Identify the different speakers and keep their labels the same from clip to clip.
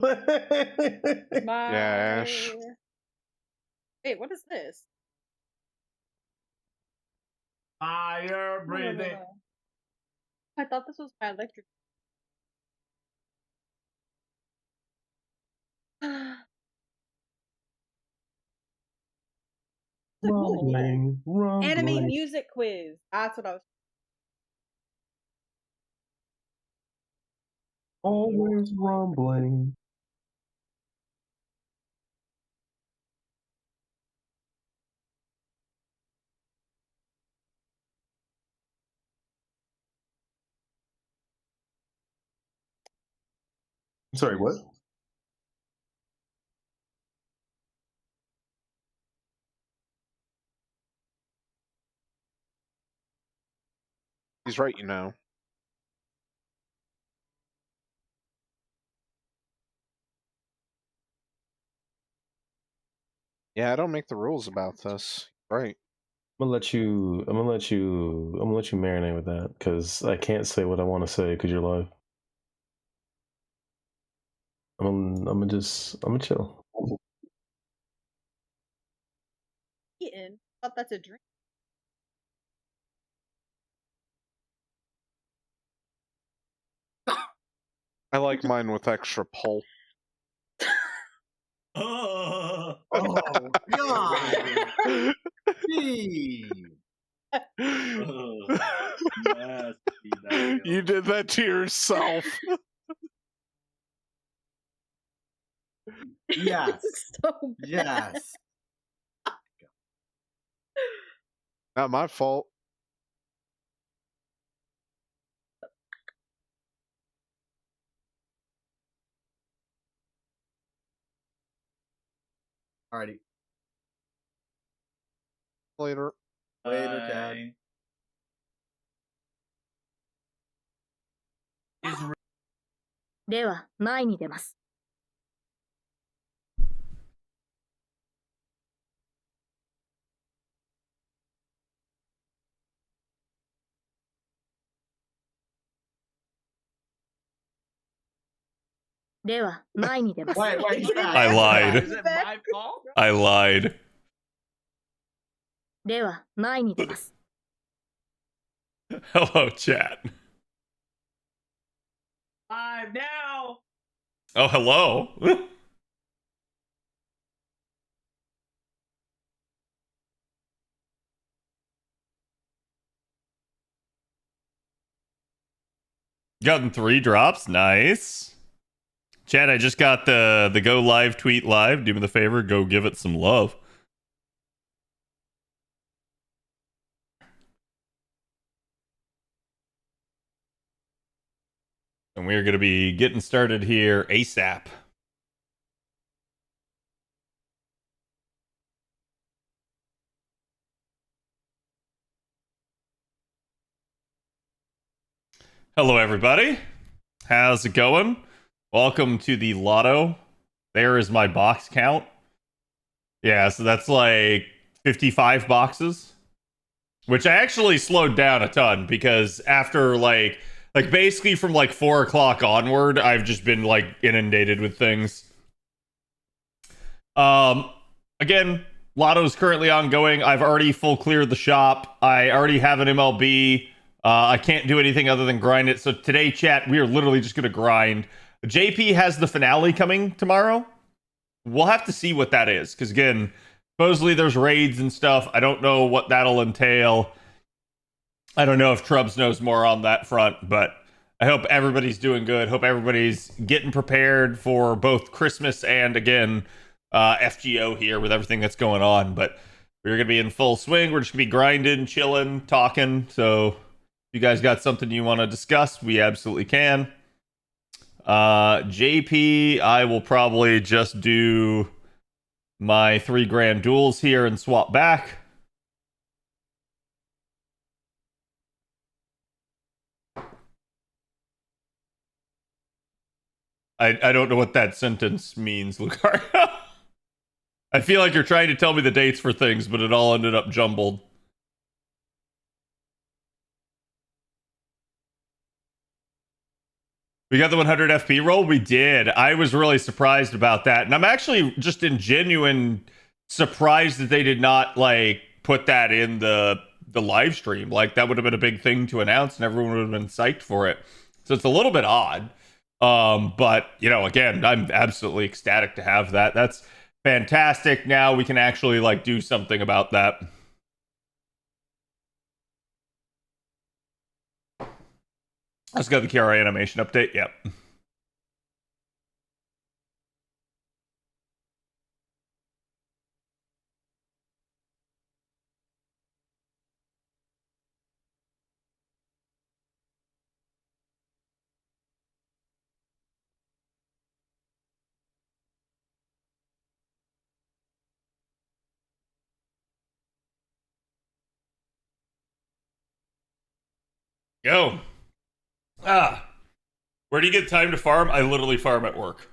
Speaker 1: My...
Speaker 2: Yash.
Speaker 1: Wait, what is this?
Speaker 3: Fire breathing.
Speaker 1: No. I thought this was my electric.
Speaker 3: Rumbling, rumbling.
Speaker 1: Anime music quiz. That's what I was.
Speaker 3: Always rumbling. Sorry, what?
Speaker 2: He's right, you know. Yeah, I don't make the rules about this. Right.
Speaker 3: I'm gonna let you marinate with that because I can't say what I want to say because you're live. I'm gonna chill.
Speaker 1: Eating. Thought that's a drink.
Speaker 2: I like mine with extra pulp.
Speaker 4: Oh God! Gee. Nasty,
Speaker 2: you did that to yourself.
Speaker 4: Yes.
Speaker 1: So bad.
Speaker 4: Yes.
Speaker 2: Not my fault.
Speaker 4: Alrighty.
Speaker 2: Later.
Speaker 4: Later, Chad. Is
Speaker 5: では前に出ます。では前に出ます。
Speaker 4: Wait,
Speaker 6: I lied.
Speaker 4: Is it my fault?
Speaker 6: I lied.
Speaker 5: では前に出ます。
Speaker 6: Hello, chat.
Speaker 4: Live now.
Speaker 6: Oh, hello. Gotten 3 drops. Nice. Chat, I just got the go live tweet live. Do me the favor, go give it some love. And we're going to be getting started here ASAP. Hello, everybody. How's it going? Welcome to the Lotto. There is my box count. Yeah, so that's like 55 boxes, which I actually slowed down a ton because after like basically from like 4 o'clock onward, I've just been like inundated with things. Again, Lotto's currently ongoing. I've already full cleared the shop. I already have an MLB. I can't do anything other than grind it. So today, chat, we are literally just going to grind. JP has the finale coming tomorrow. We'll have to see what that is. Because again, supposedly there's raids and stuff. I don't know what that'll entail. I don't know if Trubs knows more on that front. But I hope everybody's doing good. Hope everybody's getting prepared for both Christmas and, again, FGO here with everything that's going on. But we're going to be in full swing. We're just going to be grinding, chilling, talking. So if you guys got something you want to discuss, we absolutely can. JP, I will probably just do my 3 grand duels here and swap back. I don't know what that sentence means, Lucario. I feel like you're trying to tell me the dates for things, but it all ended up jumbled. We got the 100 FP roll. We did. I was really surprised about that, and I'm actually just in genuine surprised that they did not like put that in the live stream. Like that would have been a big thing to announce, and everyone would have been psyched for it. So it's a little bit odd. But you know, again, I'm absolutely ecstatic to have that. That's fantastic. Now we can actually like do something about that. Let's go to the KRA animation update. Yep. Go. Where do you get time to farm? I literally farm at work.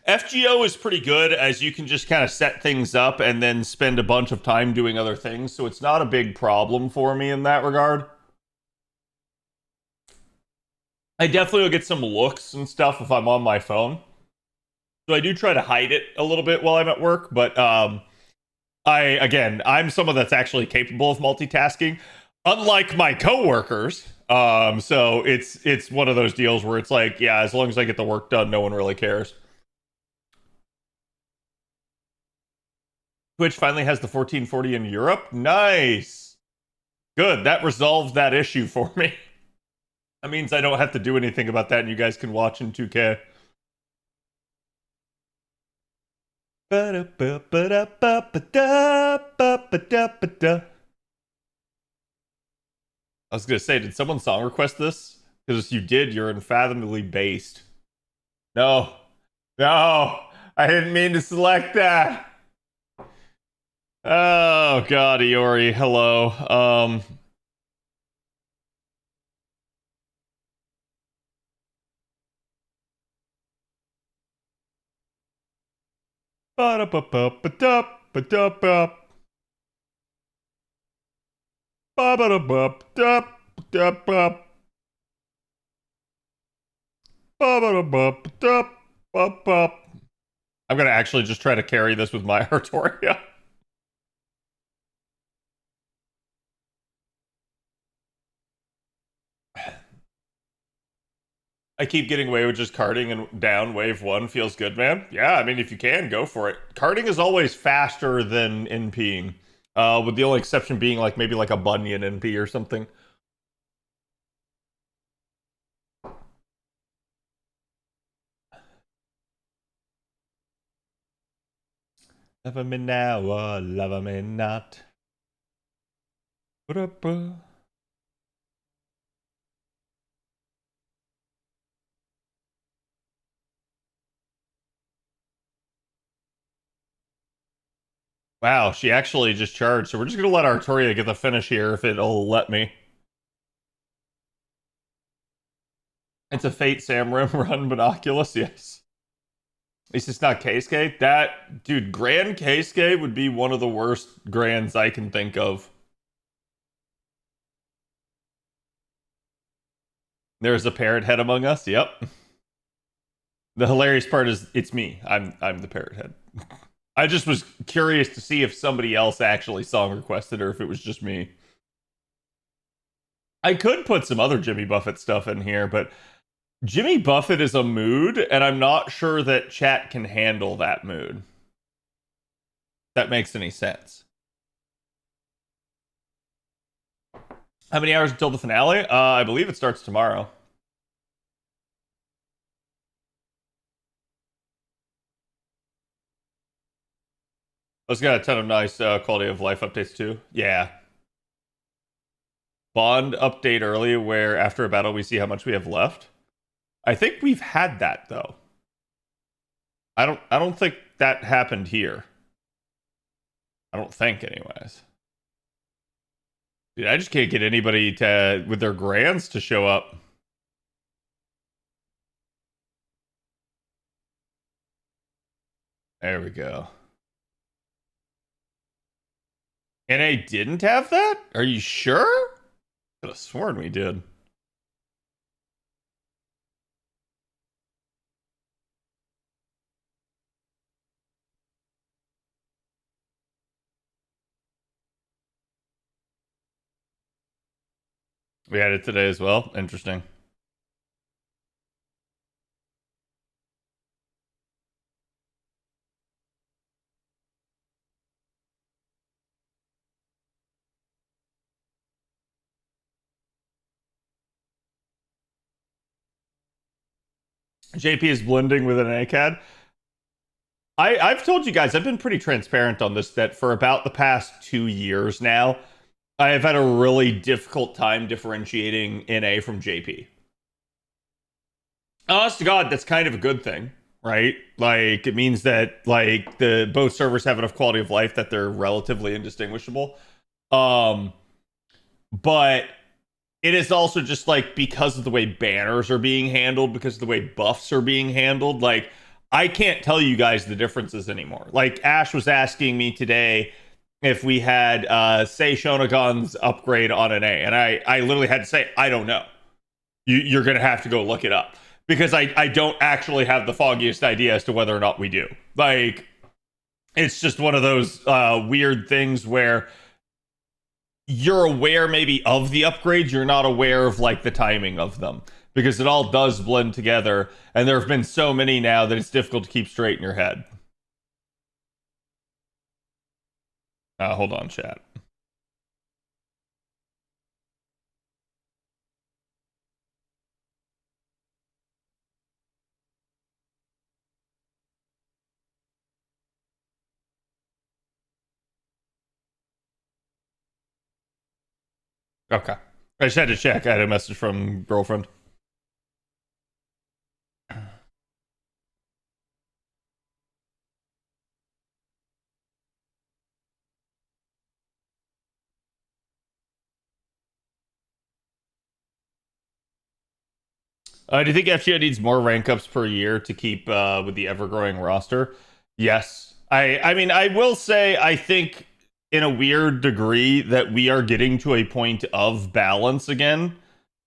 Speaker 6: FGO is pretty good as you can just kind of set things up and then spend a bunch of time doing other things. So it's not a big problem for me in that regard. I definitely will get some looks and stuff if I'm on my phone. So I do try to hide it a little bit while I'm at work. But I'm someone that's actually capable of multitasking, unlike my coworkers. So it's one of those deals where it's like, yeah, as long as I get the work done, no one really cares. Twitch finally has the 1440 in Europe. Nice. Good. That resolves that issue for me. That means I don't have to do anything about that and you guys can watch in 2K. I was gonna say, did someone song request this? Because if you did, you're unfathomably based. No. No! I didn't mean to select that! Oh god, Iori, hello. Ba-da-ba-ba-ba-da-ba-da-ba. Ba-ba-da-ba-da-ba-da-ba. Ba-ba-da-ba-da-ba-ba. I'm gonna actually just try to carry this with my Artoria. I keep getting away with just karting and down wave 1 feels good, man. Yeah, I mean, if you can, go for it. Karting is always faster than NPing, with the only exception being like maybe like a Bunyan NP or something. Love me now or love me not. Ba-da-ba. Wow, she actually just charged, so we're just gonna let Artoria get the finish here if it'll let me. It's a Fate Samrim run Binoculus, yes. At least it's not Keisuke. That, dude, Grand Keisuke would be one of the worst Grands I can think of. There's a parrot head among us, yep. The hilarious part is, it's me. I'm the parrot head. I just was curious to see if somebody else actually song requested or if it was just me. I could put some other Jimmy Buffett stuff in here, but Jimmy Buffett is a mood, and I'm not sure that chat can handle that mood. If that makes any sense. How many hours until the finale? I believe it starts tomorrow. Let's get a ton of nice quality of life updates too. Yeah. Bond update early where after a battle we see how much we have left. I think we've had that though. I don't think that happened here. I don't think anyways. Dude, I just can't get anybody to with their grands to show up. There we go. NA didn't have that? Are you sure? Could have sworn we did. We had it today as well. Interesting. JP is blending with an ACAD. I've told you guys, I've been pretty transparent on this, that for about the past 2 years now, I have had a really difficult time differentiating NA from JP. Honest to God, that's kind of a good thing, right? Like, it means that, like, the both servers have enough quality of life that they're relatively indistinguishable. But it is also just, like, because of the way banners are being handled, because of the way buffs are being handled, like, I can't tell you guys the differences anymore. Like, Ash was asking me today if we had, say, Shonagon's upgrade on an A, and I literally had to say, I don't know. You're going to have to go look it up. Because I don't actually have the foggiest idea as to whether or not we do. Like, it's just one of those weird things where you're aware maybe of the upgrades, you're not aware of, like, the timing of them. Because it all does blend together, and there have been so many now that it's difficult to keep straight in your head. Hold on, chat. Okay. I just had to check. I had a message from girlfriend. Do you think FGO needs more rank ups per year to keep with the ever growing roster? Yes. I mean, I will say, I think in a weird degree that we are getting to a point of balance again.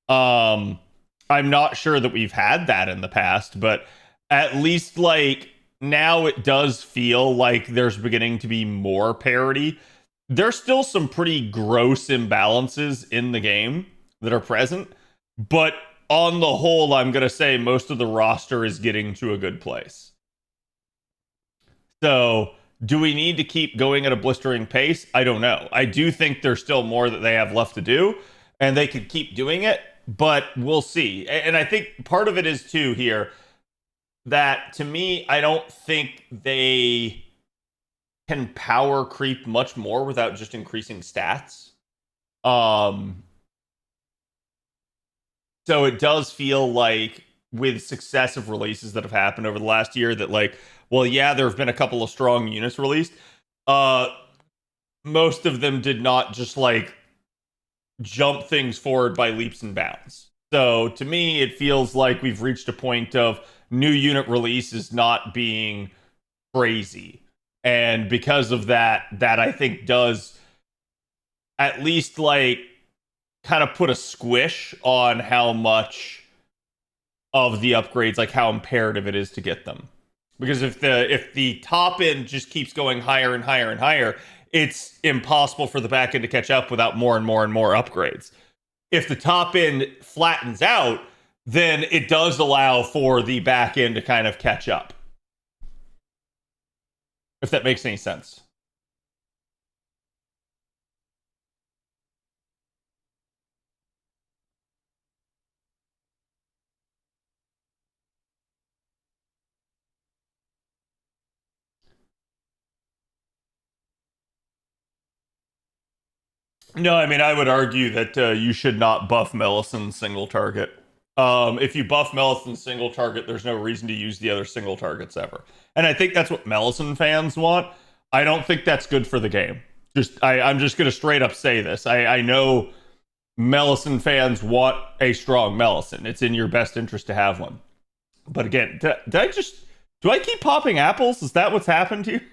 Speaker 6: I'm not sure that we've had that in the past, but at least, like, now it does feel like there's beginning to be more parity. There's still some pretty gross imbalances in the game that are present, but on the whole, I'm going to say most of the roster is getting to a good place. So, do we need to keep going at a blistering pace? I don't know. I do think there's still more that they have left to do, and they could keep doing it, but we'll see. And I think part of it is, too, here, that to me, I don't think they can power creep much more without just increasing stats. So it does feel like with successive releases that have happened over the last year that, like, well, yeah, there have been a couple of strong units released. Most of them did not just, like, jump things forward by leaps and bounds. So to me, it feels like we've reached a point of new unit releases not being crazy. And because of that, that I think does at least, like, kind of put a squish on how much of the upgrades, like how imperative it is to get them. Because if the top end just keeps going higher and higher and higher, it's impossible for the back end to catch up without more and more and more upgrades. If the top end flattens out, then it does allow for the back end to kind of catch up. If that makes any sense. No, I mean, I would argue that you should not buff Melisson single target. If you buff Melisson single target, there's no reason to use the other single targets ever. And I think that's what Melisson fans want. I don't think that's good for the game. I'm just going to straight up say this. I know Melisson fans want a strong Melisson. It's in your best interest to have one. But again, do I keep popping apples? Is that what's happened here?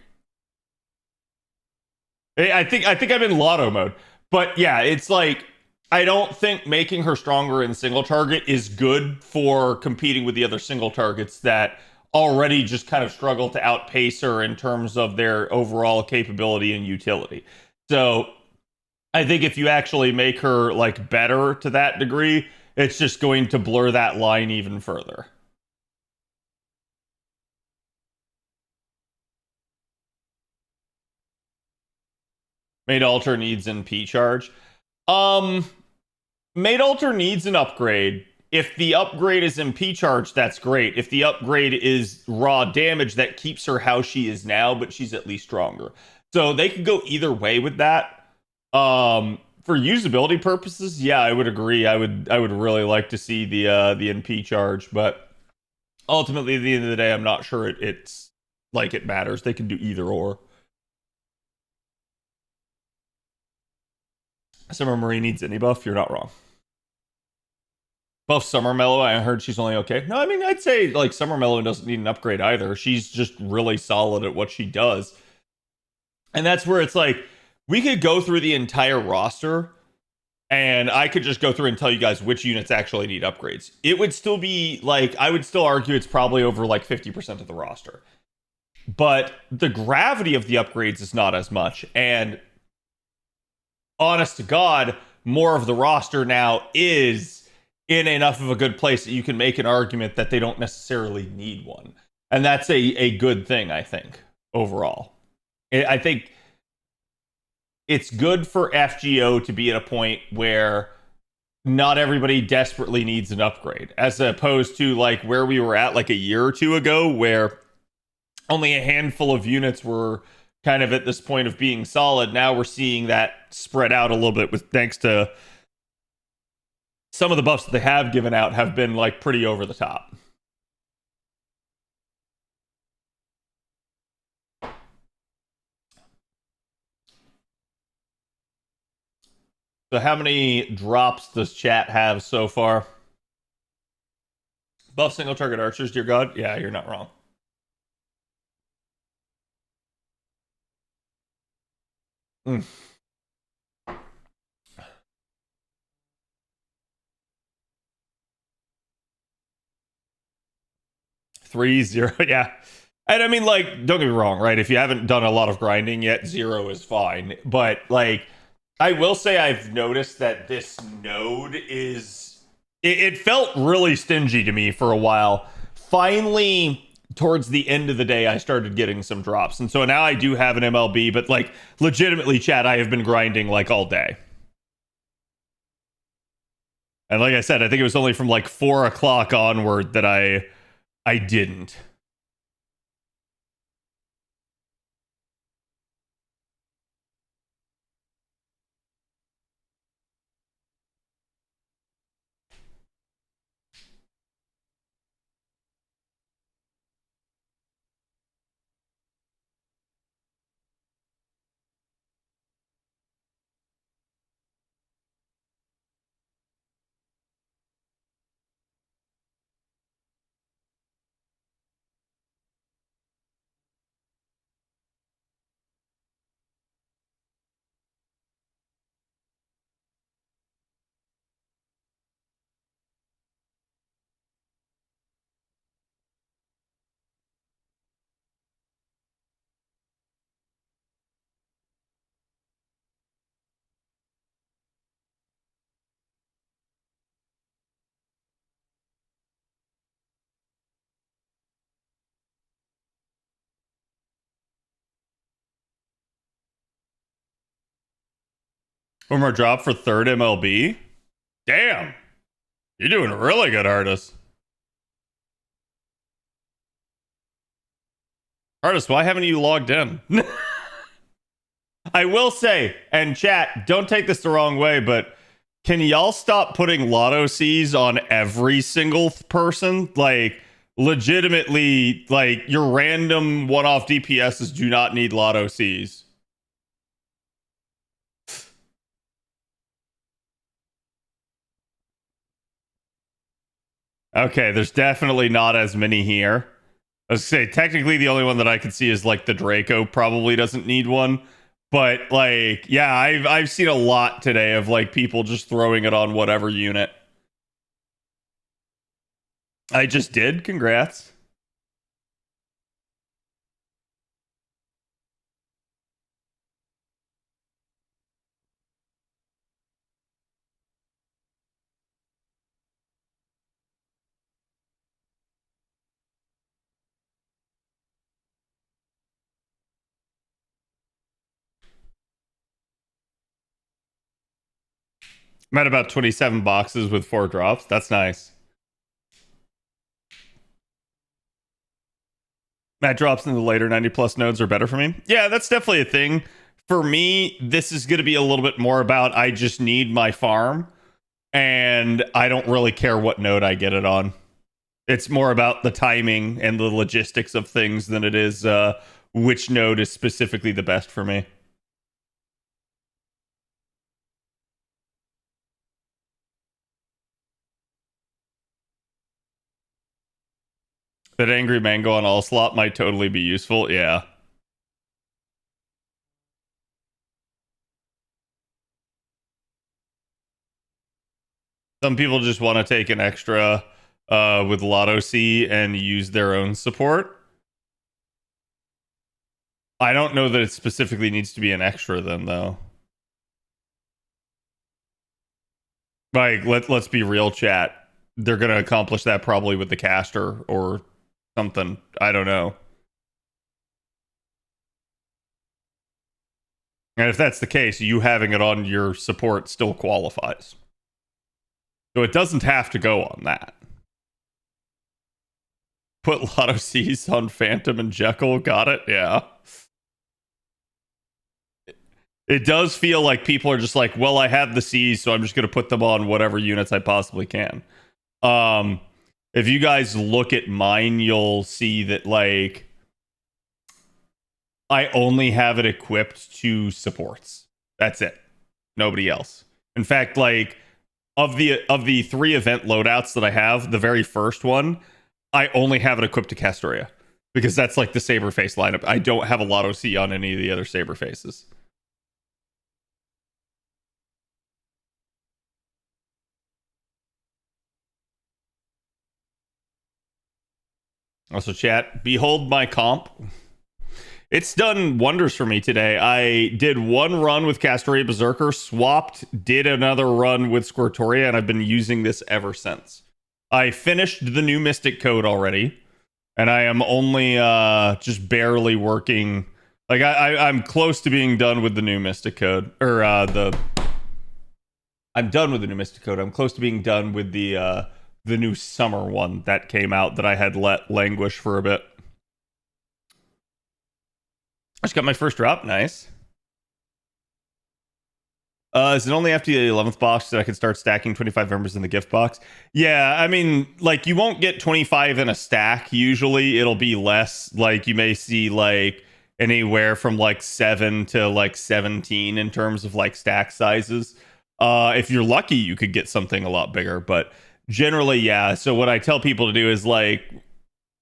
Speaker 6: I think I'm in Lotto mode. But yeah, it's like, I don't think making her stronger in single target is good for competing with the other single targets that already just kind of struggle to outpace her in terms of their overall capability and utility. So I think if you actually make her like better to that degree, it's just going to blur that line even further. Made Alter needs an P charge. Um, Made Alter needs an upgrade. If the upgrade is MP charge, that's great. If the upgrade is raw damage, that keeps her how she is now, but she's at least stronger. So they could go either way with that. For usability purposes, yeah, I would agree. I would really like to see the NP charge, but ultimately, at the end of the day, I'm not sure it's like it matters. They can do either or. Summer Marie needs any buff. You're not wrong. Buff Summer Mellow, I heard she's only okay. No, I mean, I'd say like Summer Mellow doesn't need an upgrade either. She's just really solid at what she does. And that's where it's like, we could go through the entire roster and I could just go through and tell you guys which units actually need upgrades. It would still be like, I would still argue it's probably over like 50% of the roster. But the gravity of the upgrades is not as much. And honest to God, more of the roster now is in enough of a good place that you can make an argument that they don't necessarily need one. And that's a good thing, I think, overall. I think it's good for FGO to be at a point where not everybody desperately needs an upgrade, as opposed to like where we were at like a year or two ago, where only a handful of units were kind of at this point of being solid. Now we're seeing that spread out a little bit with thanks to some of the buffs that they have given out have been like pretty over the top. So how many drops does chat have so far? Buff single target archers, dear God. Yeah, you're not wrong. Mm. 3-0, yeah. And I mean, like, don't get me wrong, right? If you haven't done a lot of grinding yet, 0 is fine. But, like, I will say I've noticed that this node is... It felt really stingy to me for a while. Finally, towards the end of the day, I started getting some drops. And so now I do have an MLB, but, like, legitimately, chat, I have been grinding, like, all day. And like I said, I think it was only from, like, 4 o'clock onward that I didn't. One more drop for third MLB? Damn. You're doing really good, Artis. Artis, why haven't you logged in? I will say, and chat, don't take this the wrong way, but can y'all stop putting Lotto Cs on every single person? Like, legitimately, like, your random one-off DPSs do not need Lotto Cs. Okay, there's definitely not as many here. I was gonna say, technically, the only one that I could see is like the Draco probably doesn't need one. But like, yeah, I've seen a lot today of like people just throwing it on whatever unit. I just did. Congrats. I'm at about 27 boxes with 4 drops. That's nice. Matt drops in the later 90 plus nodes are better for me. Yeah, that's definitely a thing. For me, this is going to be a little bit more about I just need my farm and I don't really care what node I get it on. It's more about the timing and the logistics of things than it is which node is specifically the best for me. That Angry Mango on all slot might totally be useful. Yeah. Some people just want to take an extra with Lotto C and use their own support. I don't know that it specifically needs to be an extra then, though. Like, let's be real, chat. They're going to accomplish that probably with the caster or something. I don't know. And if that's the case, you having it on your support still qualifies. So it doesn't have to go on that. Put Lotto C's on Phantom and Jekyll. Got it? Yeah. It does feel like people are just like, well, I have the C's, so I'm just going to put them on whatever units I possibly can. If you guys look at mine, you'll see that, like, I only have it equipped to supports. That's it. Nobody else. In fact, like, of the 3 event loadouts that I have, the very first one, I only have it equipped to Castoria. Because that's like the Saberface lineup. I don't have a Lotto C on any of the other Saberfaces. Also, chat, behold my comp. It's done wonders for me today. I did one run with Castoria Berserker, swapped, did another run with Squirtoria, and I've been using this ever since. I finished the new Mystic Code already, and I am only just barely working. Like, I'm close to being done with the new Mystic Code. I'm done with the new Mystic Code. I'm close to being done with the new summer one that came out that I had let languish for a bit. I just got my first drop. Nice. Is it only after the 11th box that I can start stacking 25 members in the gift box? Yeah, I mean, like, you won't get 25 in a stack. Usually it'll be less. Like, you may see, like, anywhere from, like, 7 to, like, 17 in terms of, like, stack sizes. If you're lucky, you could get something a lot bigger. But generally, yeah. So what I tell people to do is, like,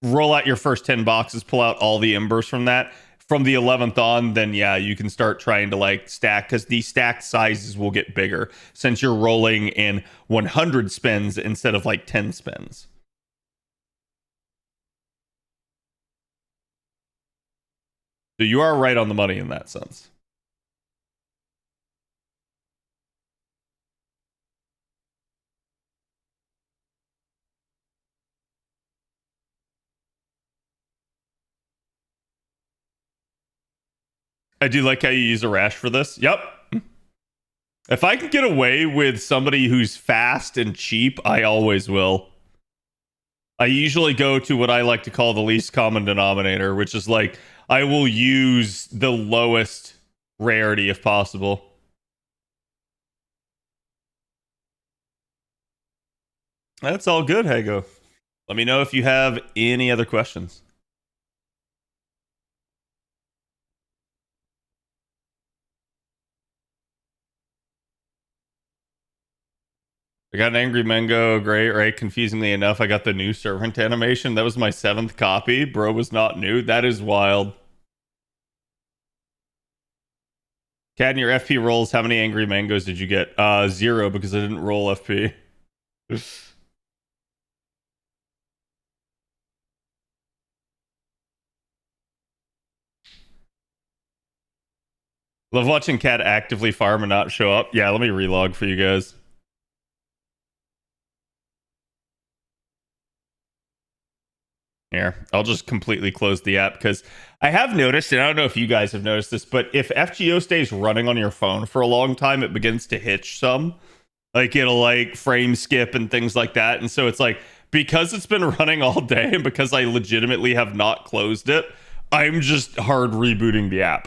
Speaker 6: roll out your first 10 boxes, pull out all the embers from that. From the 11th on, then yeah, you can start trying to, like, stack, because the stack sizes will get bigger since you're rolling in 100 spins instead of, like, 10 spins. So you are right on the money in that sense. I do like how you use a rash for this. Yep. If I can get away with somebody who's fast and cheap, I always will. I usually go to what I like to call the least common denominator, which is like, I will use the lowest rarity if possible. That's all good, Hago. Let me know if you have any other questions. I got an Angry Mango, great, right? Confusingly enough, I got the new servant animation. That was my 7th copy. Bro was not new. That is wild. Cat, in your FP rolls, how many Angry Mangoes did you get? 0, because I didn't roll FP. Love watching Cat actively farm and not show up. Yeah, let me relog for you guys. Here, I'll just completely close the app because I have noticed, and I don't know if you guys have noticed this, but if FGO stays running on your phone for a long time, it begins to hitch some. Like it'll like frame skip and things like that. And so it's like, because it's been running all day and because I legitimately have not closed it, I'm just hard rebooting the app.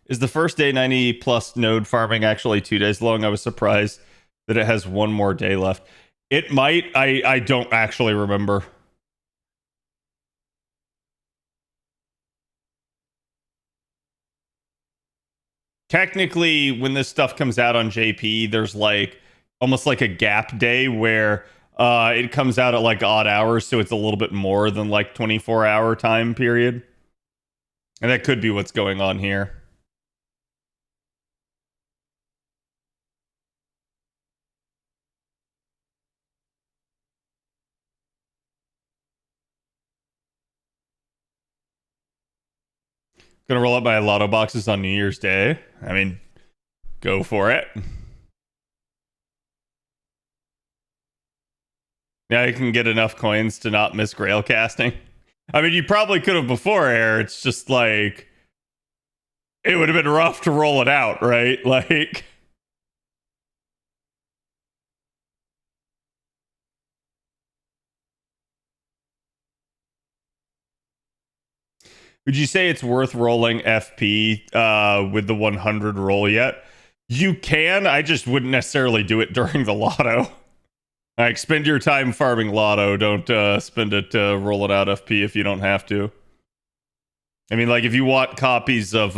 Speaker 6: Is the first day 90 plus node farming actually 2 days long? I was surprised that it has one more day left. It might. I don't actually remember. Technically, when this stuff comes out on JP, there's like almost like a gap day where it comes out at like odd hours, so it's a little bit more than like 24-hour time period. And that could be what's going on here. Gonna roll up my lotto boxes on New Year's Day. I mean, go for it. Yeah, I can get enough coins to not miss grail casting. I mean, you probably could have before air. It's just like it would have been rough to roll it out, right? Like, would you say it's worth rolling FP with the 100 roll yet? You can. I just wouldn't necessarily do it during the lotto. Like, spend your time farming lotto. Don't spend it rolling out FP if you don't have to. I mean, like, if you want copies of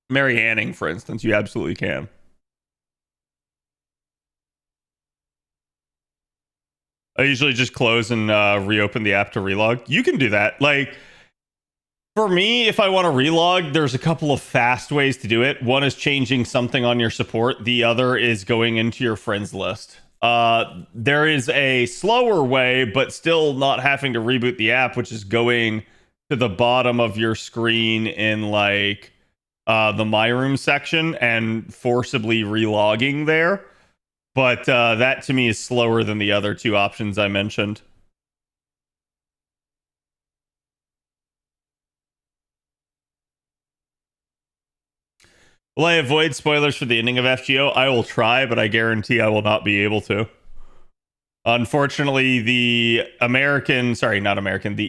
Speaker 6: Mary Anning, for instance, you absolutely can. I usually just close and reopen the app to relog. You can do that. Like, for me, if I want to relog, there's a couple of fast ways to do it. One is changing something on your support. The other is going into your friends list. There is a slower way, but still not having to reboot the app, which is going to the bottom of your screen in like the My Room section and forcibly relogging there. But that to me is slower than the other two options I mentioned. Will I avoid spoilers for the ending of FGO? I will try, but I guarantee I will not be able to. Unfortunately, the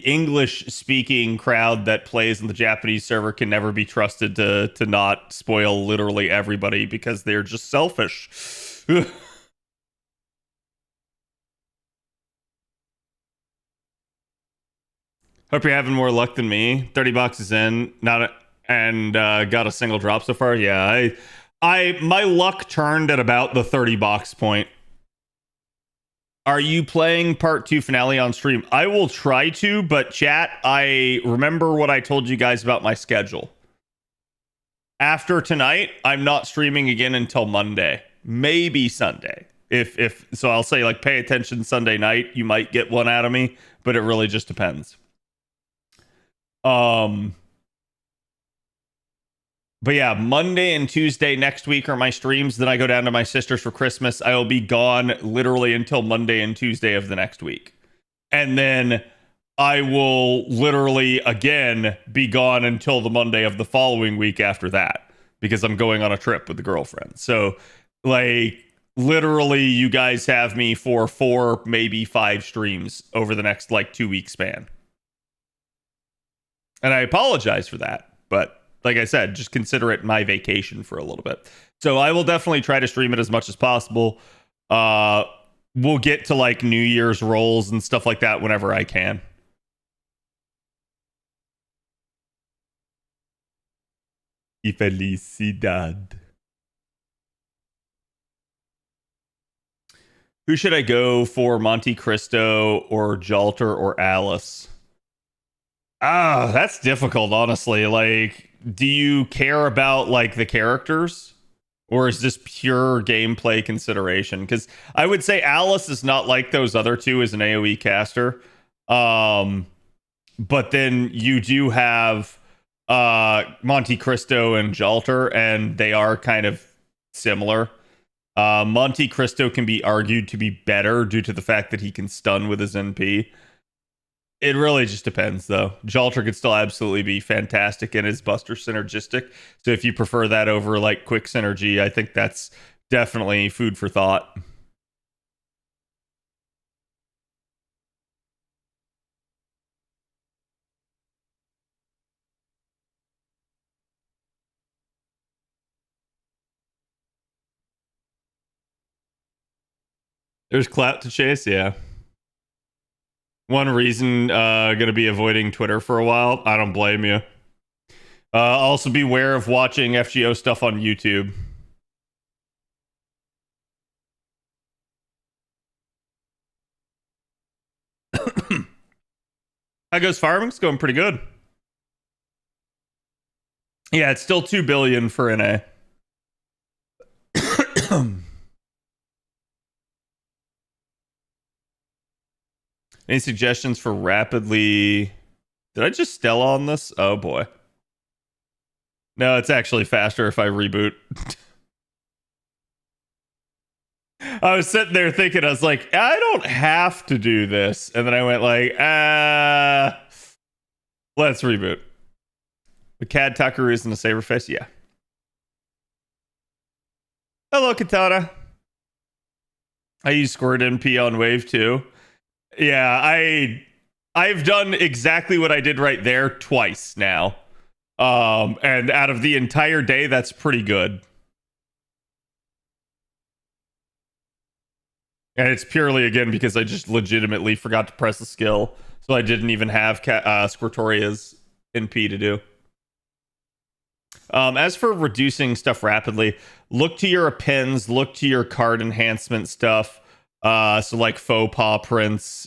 Speaker 6: English-speaking crowd that plays in the Japanese server can never be trusted to not spoil literally everybody because they're just selfish. Hope you're having more luck than me. 30 boxes in, got a single drop so far. Yeah, my luck turned at about the 30 box point. Are you playing part 2 finale on stream? I will try to, but chat, I remember what I told you guys about my schedule. After tonight, I'm not streaming again until Monday, maybe Sunday. If so, I'll say like pay attention Sunday night. You might get one out of me, but it really just depends. But yeah, Monday and Tuesday next week are my streams. Then I go down to my sister's for Christmas. I will be gone literally until Monday and Tuesday of the next week. And then I will literally again be gone until the Monday of the following week after that because I'm going on a trip with the girlfriend. So like literally you guys have me for 4, maybe 5 streams over the next like 2-week span. And I apologize for that, but like I said, just consider it my vacation for a little bit. So I will definitely try to stream it as much as possible. We'll get to like New Year's rolls and stuff like that whenever I can. Y felicidad. Who should I go for, Monte Cristo or Jalter or Alice? That's difficult, honestly. Like, do you care about like the characters, or is this pure gameplay consideration? Because I would say Alice is not like those other two as an AoE caster. But then you do have Monte Cristo and Jalter, and they are kind of similar. Monte Cristo can be argued to be better due to the fact that he can stun with his NP. It really just depends, though. Jalter could still absolutely be fantastic and is Buster synergistic. So if you prefer that over like quick synergy, I think that's definitely food for thought. There's clout to chase, yeah. One reason gonna be avoiding Twitter for a while. I don't blame you. Also beware of watching FGO stuff on YouTube. How goes farming? It's going pretty good. Yeah, it's still 2 billion for NA. Any suggestions for rapidly? Did I just Stella on this? Oh boy. No, it's actually faster if I reboot. I was sitting there thinking, I was like, I don't have to do this. And then I went like, let's reboot. The Cad Tucker isn't a saber face? Yeah. Hello, Katana. I use Squirt MP on Wave 2. Yeah, I've done exactly what I did right there twice now. And out of the entire day, that's pretty good. And it's purely, again, because I just legitimately forgot to press the skill. So I didn't even have Squirtoria's NP to do. As for reducing stuff rapidly, look to your appends, look to your card enhancement stuff. So like faux pas prints,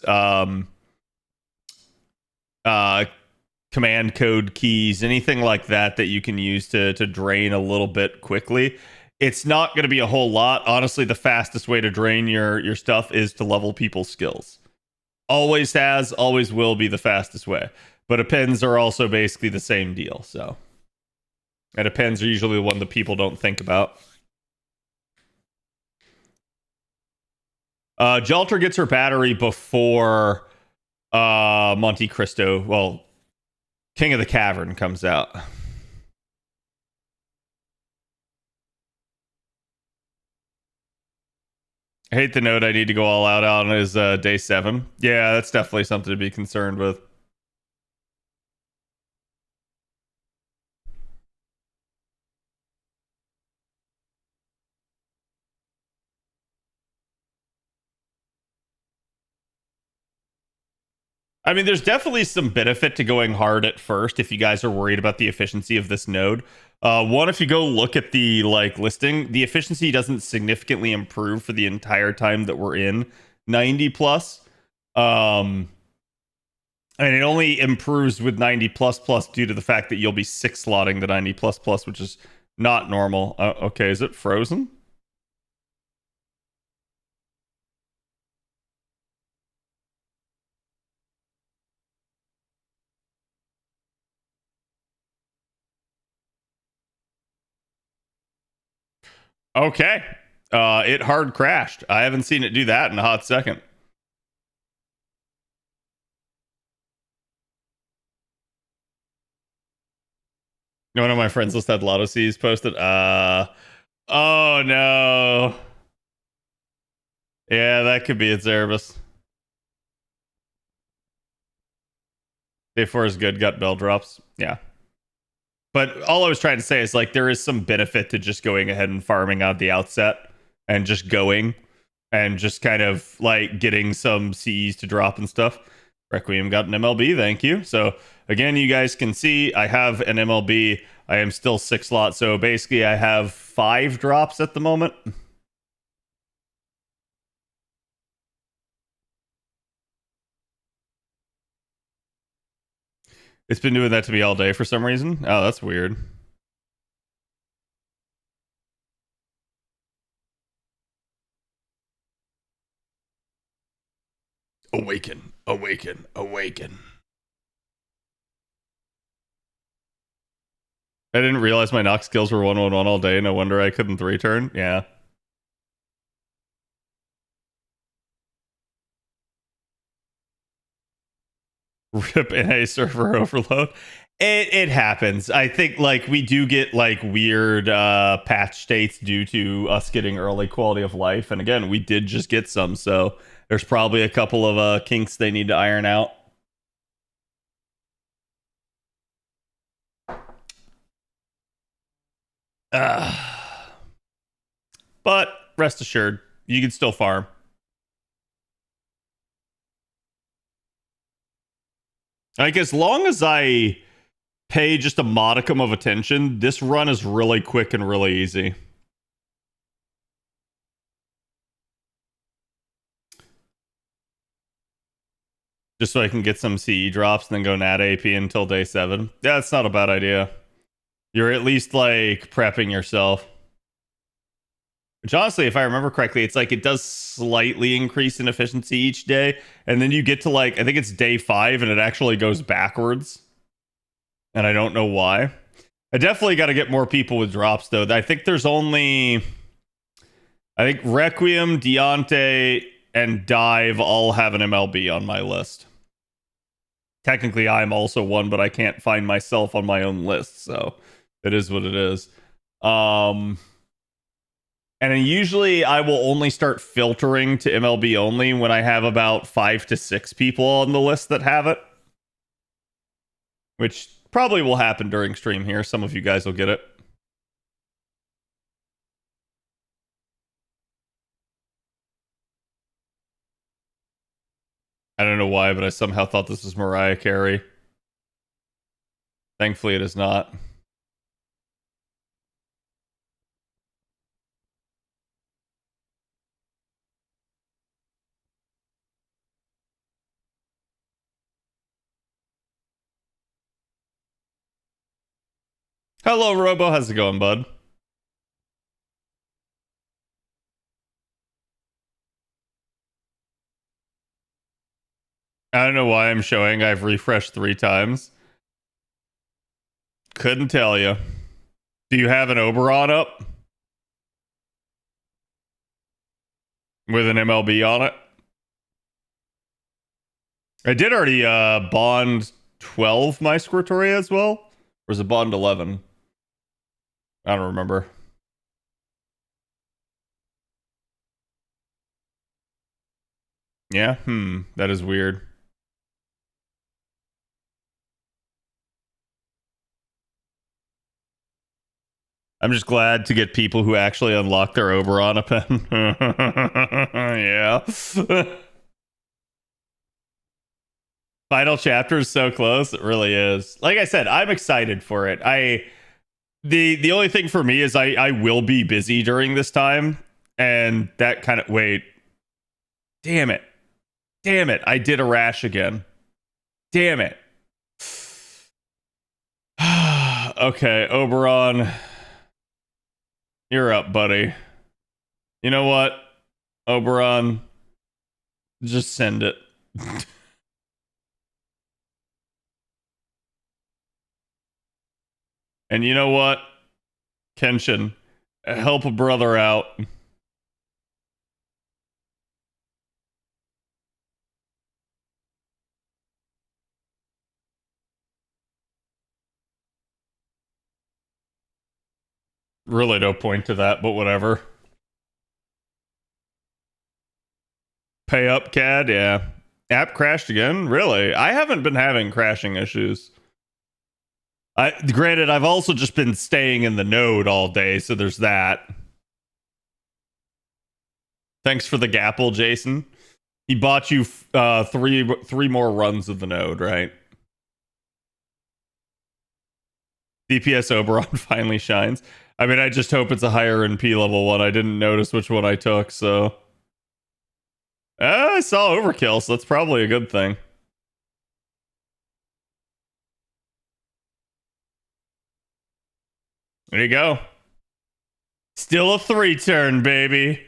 Speaker 6: command code keys, anything like that that you can use to drain a little bit quickly. It's not going to be a whole lot. Honestly, the fastest way to drain your stuff is to level people's skills. Always has, always will be the fastest way. But appends are also basically the same deal. So, and appends are usually the one that people don't think about. Jalter gets her battery before Monte Cristo. Well, King of the Cavern comes out. I hate the note I need to go all out on is day 7. Yeah, that's definitely something to be concerned with. I mean, there's definitely some benefit to going hard at first if you guys are worried about the efficiency of this node. One, if you go look at the listing, the efficiency doesn't significantly improve for the entire time that we're in 90 plus. And it only improves with 90 plus plus due to the fact that you'll be 6 slotting the 90 plus plus, which is not normal. Okay, is it frozen? Okay. It hard crashed. I haven't seen it do that in a hot second. One of my friends list had Lotto C's posted. Oh no. Yeah, that could be its Erebus. Day 4 is good, got bell drops. Yeah. But all I was trying to say is like there is some benefit to just going ahead and farming out the outset and just going and just kind of like getting some Cs to drop and stuff. Requiem got an MLB, thank you. So again, you guys can see I have an MLB. I am still 6 slot, so basically I have 5 drops at the moment. It's been doing that to me all day for some reason. Oh, that's weird. Awaken, awaken, awaken. I didn't realize my knock skills were 1-1-1 all day. No wonder I couldn't 3-turn. Yeah. Rip NA server overload. It happens. I think like we do get like weird patch states due to us getting early quality of life, and again, we did just get some, so there's probably a couple of kinks they need to iron out. But rest assured, you can still farm. Like as long as I pay just a modicum of attention, this run is really quick and really easy. Just so I can get some CE drops and then go nat AP until day 7. Yeah, that's not a bad idea. You're at least like prepping yourself. Which honestly, if I remember correctly, it's like it does slightly increase in efficiency each day. And then you get to like, I think it's day 5 and it actually goes backwards. And I don't know why. I definitely got to get more people with drops though. I think there's only, I think Requiem, Deontay, and Dive all have an MLB on my list. Technically, I'm also one, but I can't find myself on my own list. So it is what it is. And then usually I will only start filtering to MLB only when I have about 5 to 6 people on the list that have it. Which probably will happen during stream here. Some of you guys will get it. I don't know why, but I somehow thought this was Mariah Carey. Thankfully, it is not. Hello, Robo. How's it going, bud? I don't know why I'm showing. I've refreshed 3 times. Couldn't tell you. Do you have an Oberon up? With an MLB on it? I did already bond 12 my Squirtoria as well. Or was it bond 11? I don't remember. Yeah? That is weird. I'm just glad to get people who actually unlock their Oberon a pen. Yeah. Final chapter is so close. It really is. Like I said, I'm excited for it. The only thing for me is I will be busy during this time. And that kind of wait. Damn it. Damn it. I did a rash again. Damn it. Okay, Oberon. You're up, buddy. You know what? Oberon. Just send it. And you know what? Kenshin, help a brother out. Really no point to that, but whatever. Pay up, CAD, yeah. App crashed again? Really? I haven't been having crashing issues. Granted, I've also just been staying in the node all day, so there's that. Thanks for the gapple, Jason. He bought you three more runs of the node, right? DPS Oberon finally shines. I mean, I just hope it's a higher NP level one. I didn't notice which one I took, so... I saw overkill, so that's probably a good thing. There you go. Still a 3-turn, baby.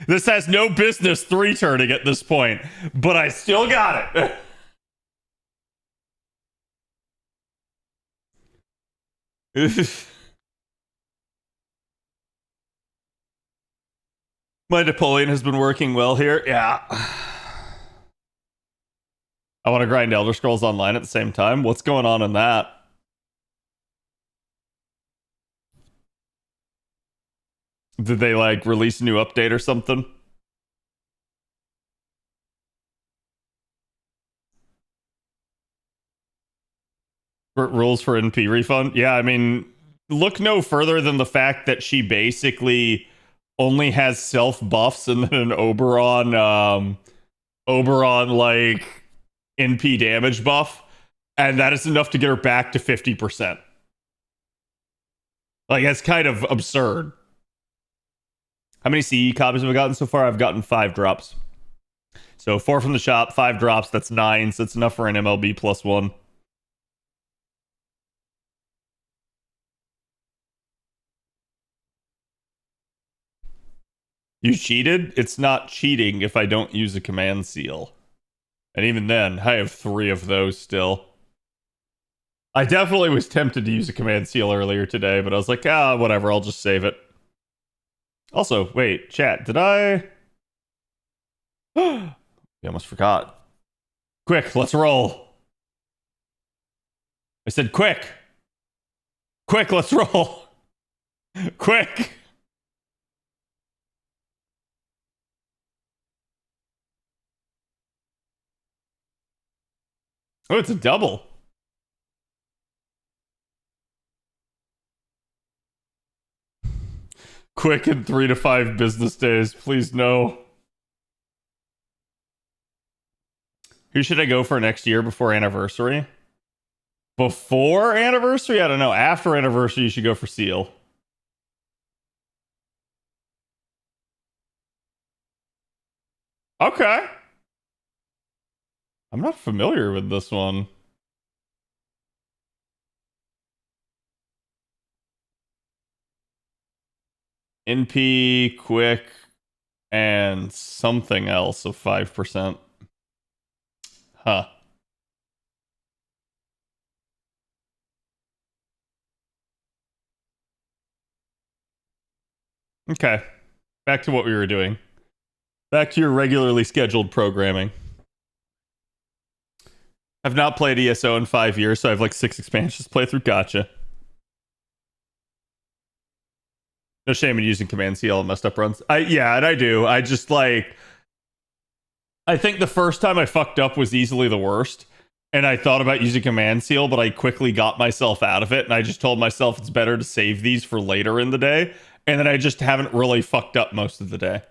Speaker 6: This has no business 3-turning at this point, but I still got it. My Napoleon has been working well here. Yeah. I want to grind Elder Scrolls Online at the same time. What's going on in that? Did they like release a new update or something? Rules for NP refund? Yeah, I mean, look no further than the fact that she basically only has self buffs and then an Oberon like NP damage buff, and that is enough to get her back to 50%. Like, that's kind of absurd. How many CE copies have I gotten so far? I've gotten 5 drops. So 4 from the shop, 5 drops, that's 9, so it's enough for an MLB plus 1. You cheated? It's not cheating if I don't use a command seal. And even then, I have 3 of those still. I definitely was tempted to use a command seal earlier today, but I was like, whatever, I'll just save it. Also, wait, chat, did I... I almost forgot. Quick, let's roll. I said quick. Quick, let's roll. Quick. Oh, it's a double. Quick in 3 to 5 business days. Please no. Who should I go for next year before anniversary? Before anniversary? I don't know. After anniversary, you should go for Seal. Okay. I'm not familiar with this one. NP, quick, and something else of 5%. Huh. Okay. Back to what we were doing. Back to your regularly scheduled programming. I've not played ESO in 5 years, so I have like 6 expansions to play through. Gotcha. No shame in using command CL and messed up runs. Yeah, and I do. I just like... I think the first time I fucked up was easily the worst. And I thought about using command seal, but I quickly got myself out of it. And I just told myself it's better to save these for later in the day. And then I just haven't really fucked up most of the day.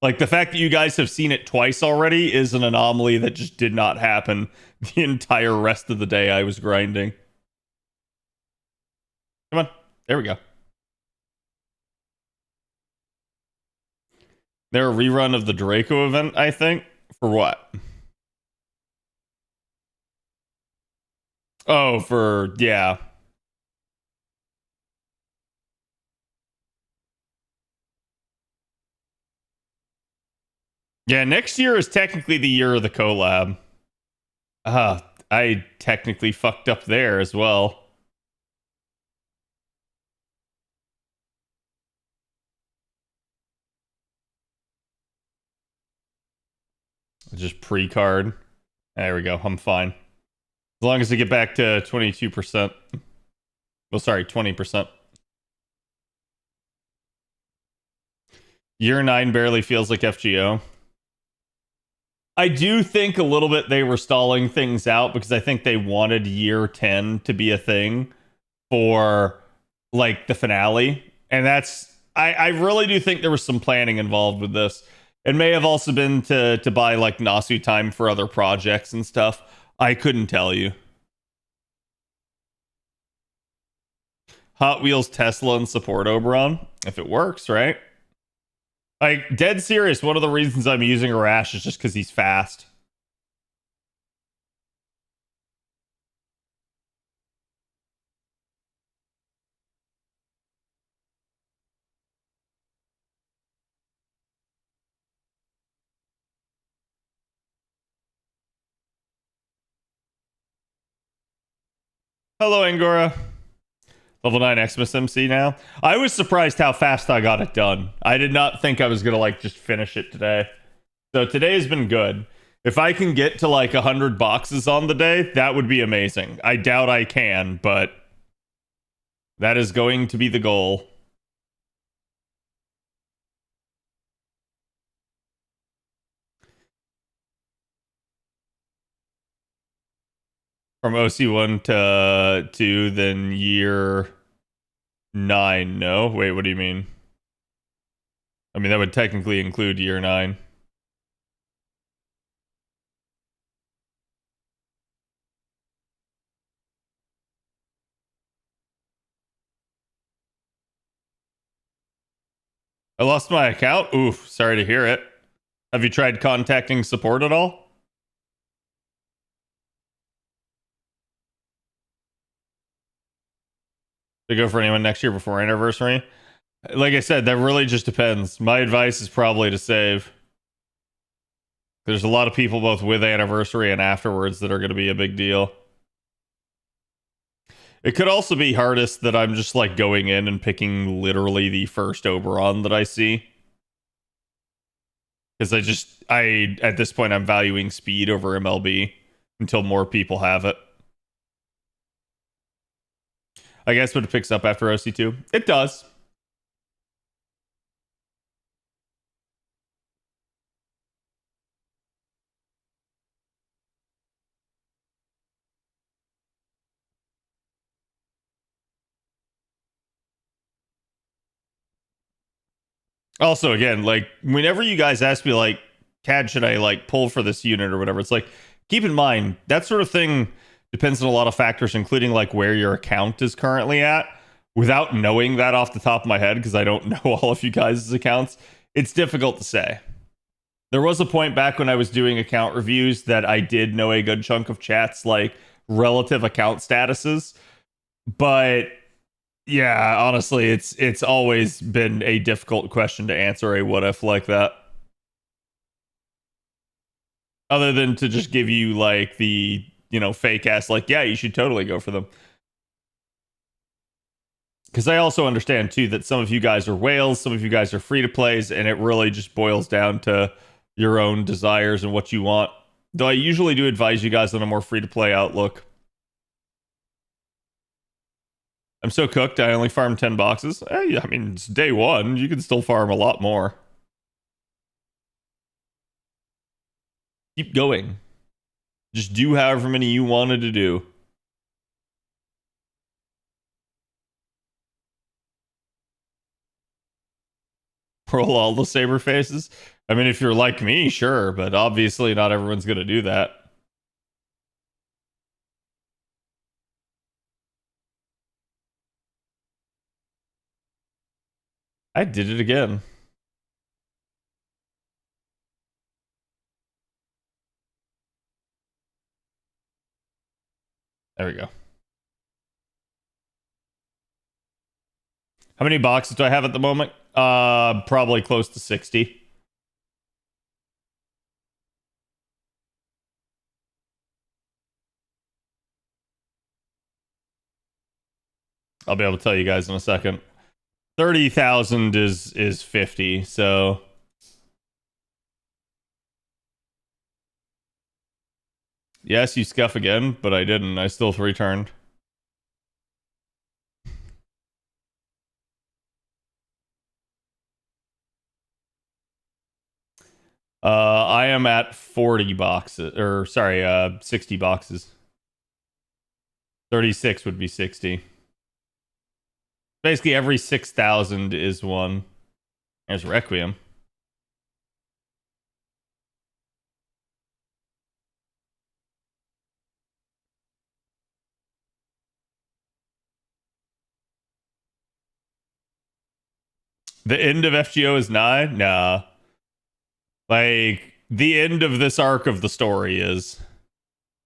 Speaker 6: Like, the fact that you guys have seen it twice already is an anomaly that just did not happen the entire rest of the day I was grinding. Come on. There we go. They're a rerun of the Draco event, I think. For what? Oh, yeah. Yeah, next year is technically the year of the collab. I technically fucked up there as well. Just pre-card. There we go. I'm fine. As long as I get back to 22%. Well, sorry, 20%. Year 9 barely feels like FGO. I do think a little bit they were stalling things out because I think they wanted year 10 to be a thing for like the finale. And that's... I really do think there was some planning involved with this. It may have also been to buy like Nasu time for other projects and stuff. I couldn't tell you. Hot Wheels, Tesla, and support Oberon. If it works, right? Like, dead serious, one of the reasons I'm using Arash is just because he's fast. Hello, Angora. Level 9 Xmas MC now. I was surprised how fast I got it done. I did not think I was going to, like, just finish it today. So today has been good. If I can get to like 100 boxes on the day, that would be amazing. I doubt I can, but that is going to be the goal. From OC1 to 2, then year 9. No? Wait, what do you mean? I mean, that would technically include year 9. I lost my account? Oof, sorry to hear it. Have you tried contacting support at all? To go for anyone next year before anniversary? Like I said, that really just depends. My advice is probably to save. There's a lot of people both with anniversary and afterwards that are going to be a big deal. It could also be hardest that I'm just like going in and picking literally the first Oberon that I see. Because I at this point I'm valuing speed over MLB until more people have it. I guess but it picks up after OC2. It does. Also, again, like whenever you guys ask me like, CAD, should I like pull for this unit or whatever, it's like, keep in mind that sort of thing depends on a lot of factors, including like where your account is currently at. Without knowing that off the top of my head, because I don't know all of you guys' accounts, it's difficult to say. There was a point back when I was doing account reviews that I did know a good chunk of chat's like relative account statuses, but yeah, honestly, it's always been a difficult question to answer a what if like that. Other than to just give you like the, fake ass like, yeah, you should totally go for them. Because I also understand too that some of you guys are whales, some of you guys are free to plays, and it really just boils down to your own desires and what you want. Though I usually do advise you guys on a more free to play outlook. I'm so cooked, I only farmed 10 boxes. Hey, I mean, it's day one. You can still farm a lot more. Keep going. Just do however many you wanted to do. Roll all the saber faces. I mean, if you're like me, sure, but obviously not everyone's going to do that. I did it again. There we go. How many boxes do I have at the moment? Probably close to 60. I'll be able to tell you guys in a second. 30,000 is 50, so yes, you scuff again, but I didn't. I still returned. I am at 40 boxes, or sorry, 60 boxes. 36 would be 60. Basically, every 6,000 is one. There's Requiem. The end of FGO is nigh? Nah. Like, the end of this arc of the story is.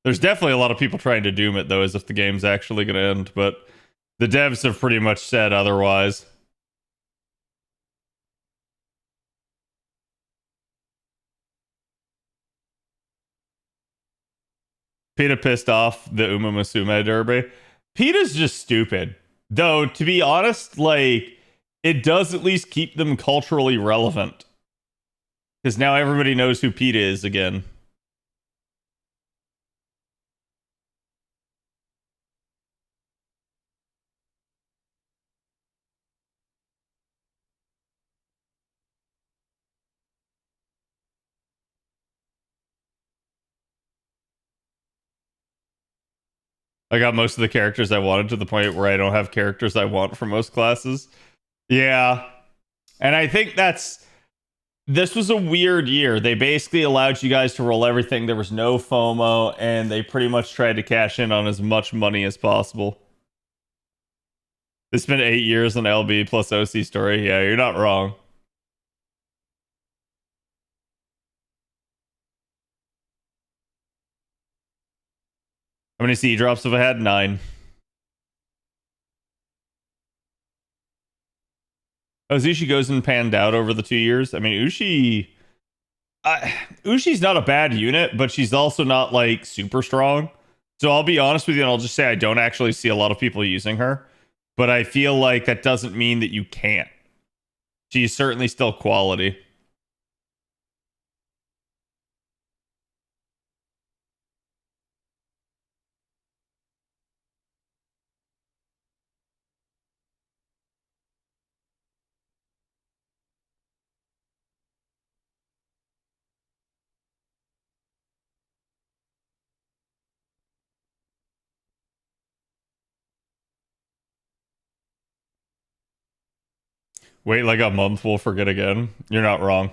Speaker 6: There's definitely a lot of people trying to doom it, though, as if the game's actually going to end, but the devs have pretty much said otherwise. PETA pissed off the Uma Musume Derby. PETA's just stupid. Though, to be honest, like, it does at least keep them culturally relevant. Because now everybody knows who PETA is again. I got most of the characters I wanted to the point where I don't have characters I want for most classes. Yeah. And I think this was a weird year. They basically allowed you guys to roll everything. There was no FOMO, and they pretty much tried to cash in on as much money as possible. It's been 8 years on LB plus OC story. Yeah, you're not wrong. How many C drops have I had? 9. Oh, Zushi goes and panned out over the 2 years. I mean, Ushi's not a bad unit, but she's also not like super strong. So I'll be honest with you, and I'll just say I don't actually see a lot of people using her. But I feel like that doesn't mean that you can't. She's certainly still quality. Wait like a month, we'll forget again. You're not wrong.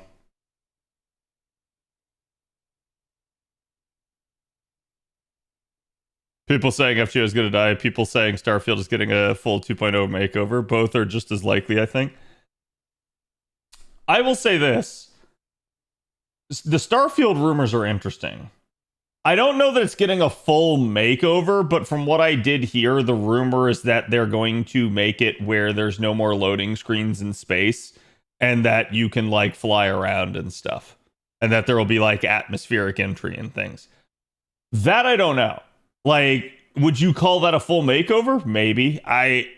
Speaker 6: People saying FGO is going to die. People saying Starfield is getting a full 2.0 makeover. Both are just as likely, I think. I will say this. The Starfield rumors are interesting. I don't know that it's getting a full makeover, but from what I did hear, the rumor is that they're going to make it where there's no more loading screens in space and that you can like fly around and stuff. And that there will be like atmospheric entry and things. That I don't know. Like, would you call that a full makeover? Maybe. I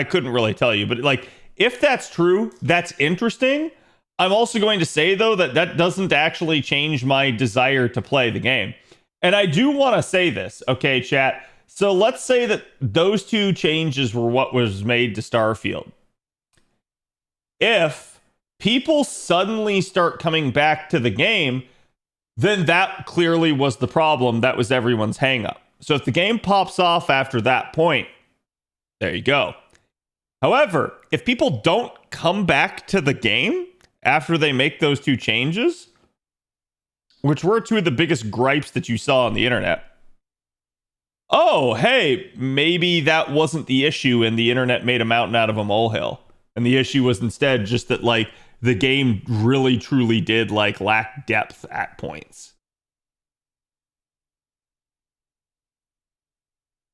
Speaker 6: couldn't really tell you, but like if that's true, that's interesting. I'm also going to say, though, that that doesn't actually change my desire to play the game. And I do want to say this, okay, chat? So let's say that those 2 changes were what was made to Starfield. If people suddenly start coming back to the game, then that clearly was the problem. That was everyone's hang-up. So if the game pops off after that point, there you go. However, if people don't come back to the game after they make those 2 changes, which were 2 of the biggest gripes that you saw on the internet. Oh, hey, maybe that wasn't the issue and the internet made a mountain out of a molehill. And the issue was instead just that, like, the game really, truly did, like, lack depth at points.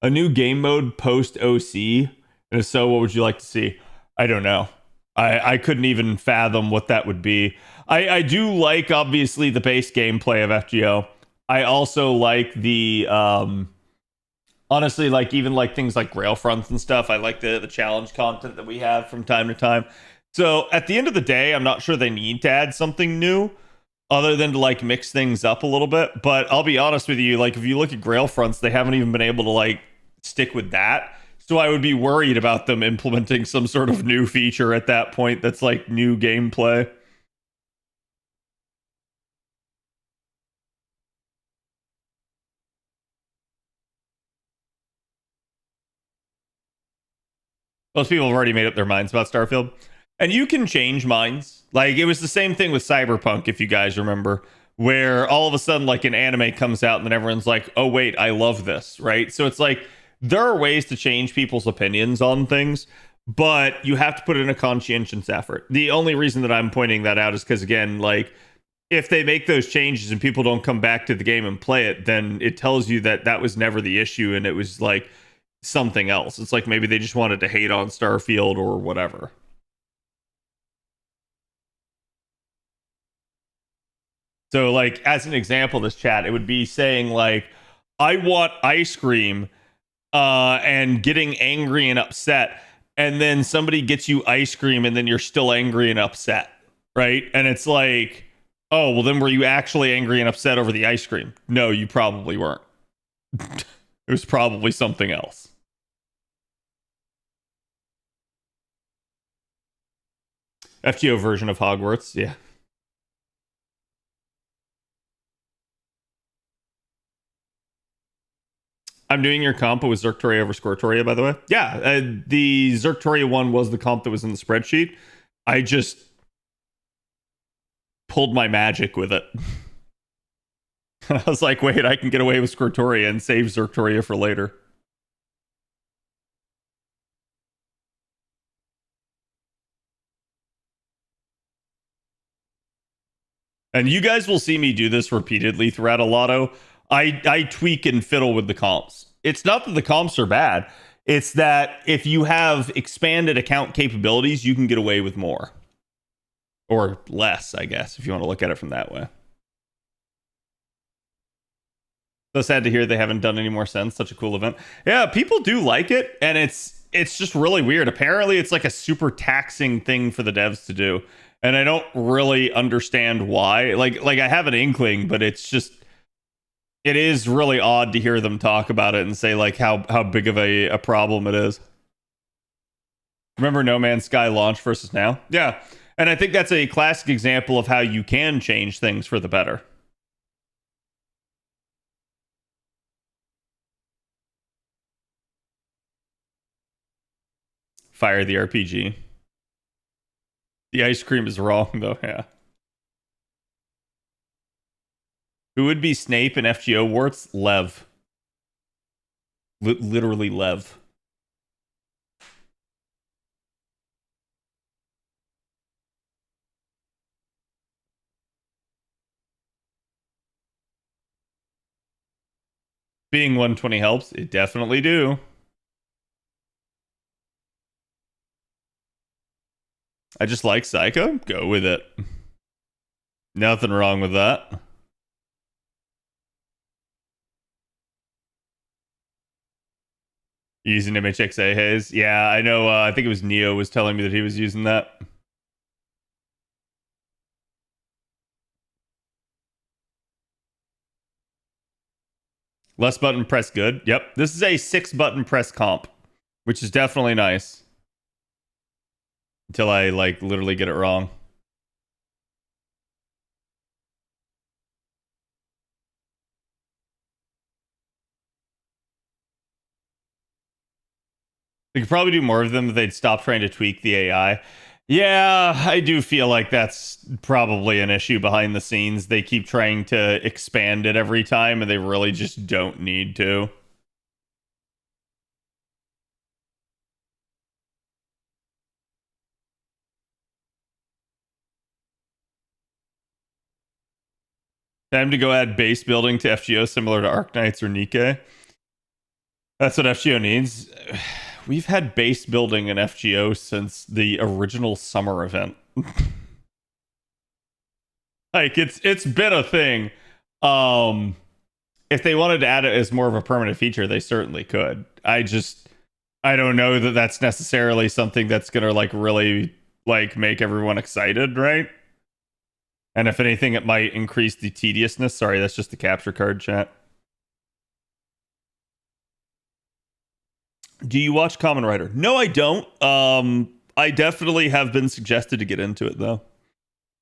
Speaker 6: A new game mode post OC? And if so, what would you like to see? I don't know. I couldn't even fathom what that would be. I do like, obviously, the base gameplay of FGO. I also like the, honestly, like, even like things like Railfronts and stuff. I like the challenge content that we have from time to time. So at the end of the day, I'm not sure they need to add something new other than to like mix things up a little bit. But I'll be honest with you, like if you look at Railfronts, they haven't even been able to like stick with that. So I would be worried about them implementing some sort of new feature at that point that's like new gameplay. Most people have already made up their minds about Starfield. And you can change minds. Like, it was the same thing with Cyberpunk, if you guys remember, where all of a sudden, like, an anime comes out and then everyone's like, oh, wait, I love this, right? So it's like, there are ways to change people's opinions on things, but you have to put in a conscientious effort. The only reason that I'm pointing that out is because, again, like, if they make those changes and people don't come back to the game and play it, then it tells you that that was never the issue and it was, like, something else. It's like maybe they just wanted to hate on Starfield or whatever. So, like, as an example, this chat, it would be saying, like, I want ice cream, and getting angry and upset, and then somebody gets you ice cream, and then you're still angry and upset, right? And it's like, oh, well, then were you actually angry and upset over the ice cream? No, you probably weren't. It was probably something else. FGO version of Hogwarts, yeah. I'm doing your comp with Zerktoria over Squirtoria, by the way. Yeah, the Zerktoria one was the comp that was in the spreadsheet. I just pulled my magic with it. I was like, wait, I can get away with Squirtoria and save Zerktoria for later. And you guys will see me do this repeatedly throughout a Lotto. I tweak and fiddle with the comps. It's not that the comps are bad. It's that if you have expanded account capabilities, you can get away with more. Or less, I guess, if you want to look at it from that way. So sad to hear they haven't done any more since. Such a cool event. Yeah, people do like it, and it's just really weird. Apparently, it's like a super taxing thing for the devs to do. And I don't really understand why. Like I have an inkling, but it's just it is really odd to hear them talk about it and say like how big of a problem it is. Remember No Man's Sky launch versus now? Yeah. And I think that's a classic example of how you can change things for the better. Fire the RPG. The ice cream is wrong, though, yeah. Who would be Snape in FGO warts? Lev. Literally Lev. Being 120 helps. It definitely do. I just like Psycho. Go with it. Nothing wrong with that. Using MHXA haze. Yeah, I know. I think it was Neo was telling me that he was using that. Less button press good. Yep. This is a 6-button press comp, which is definitely nice. Until I like literally get it wrong. They could probably do more of them if they'd stop trying to tweak the AI. Yeah, I do feel like that's probably an issue behind the scenes. They keep trying to expand it every time, and they really just don't need to. Time to go add base building to FGO similar to Arknights or Nikke. That's what FGO needs. We've had base building in FGO since the original summer event. Like it's been a thing. If they wanted to add it as more of a permanent feature, they certainly could. I don't know that that's necessarily something that's gonna like really like make everyone excited, right? And if anything, it might increase the tediousness. Sorry, that's just the capture card chat. Do you watch Kamen Rider? No, I don't. I definitely have been suggested to get into it though.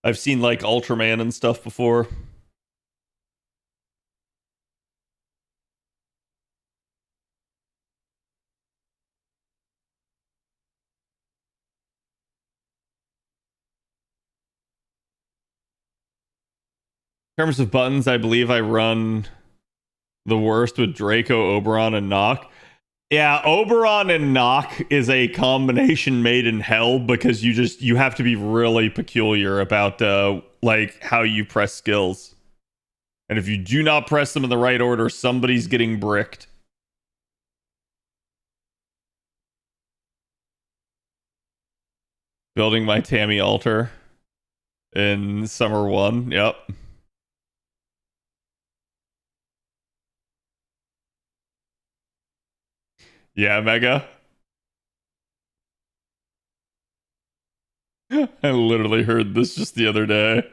Speaker 6: I've seen like Ultraman and stuff before. In terms of buttons, I believe I run the worst with Draco, Oberon, and Nock. Yeah, Oberon and Nock is a combination made in hell because you have to be really peculiar about like how you press skills. And if you do not press them in the right order, somebody's getting bricked. Building my Tammy altar in Summer 1. Yep. Yeah, Mega. I literally heard this just the other day.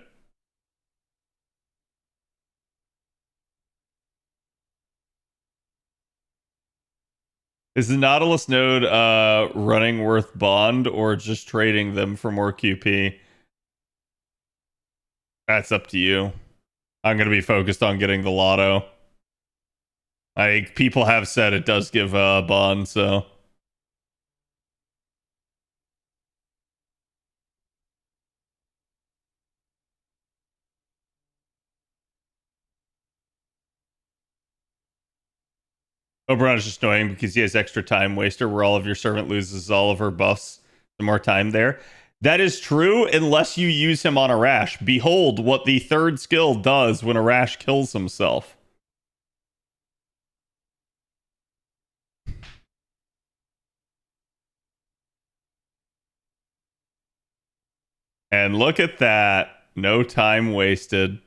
Speaker 6: Is the Nautilus node running worth bond or just trading them for more QP? That's up to you. I'm going to be focused on getting the Lotto. Like, people have said it does give a bond, so. Oberon is just annoying because he has extra time waster where all of your servant loses all of her buffs the more time there. That is true unless you use him on a rash. Behold what the third skill does when a rash kills himself. And look at that. No time wasted.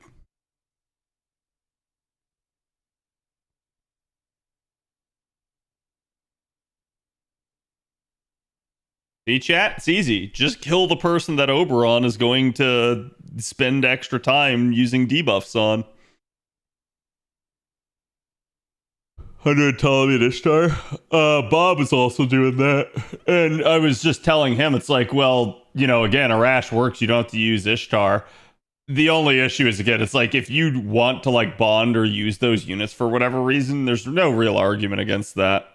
Speaker 6: See, chat? It's easy. Just kill the person that Oberon is going to spend extra time using debuffs on. 100 Ptolemy and Ishtar. Bob is also doing that. And I was just telling him, it's like, well, you know, again, a rash works. You don't have to use Ishtar. The only issue is, again, it's like if you want to like bond or use those units for whatever reason, there's no real argument against that.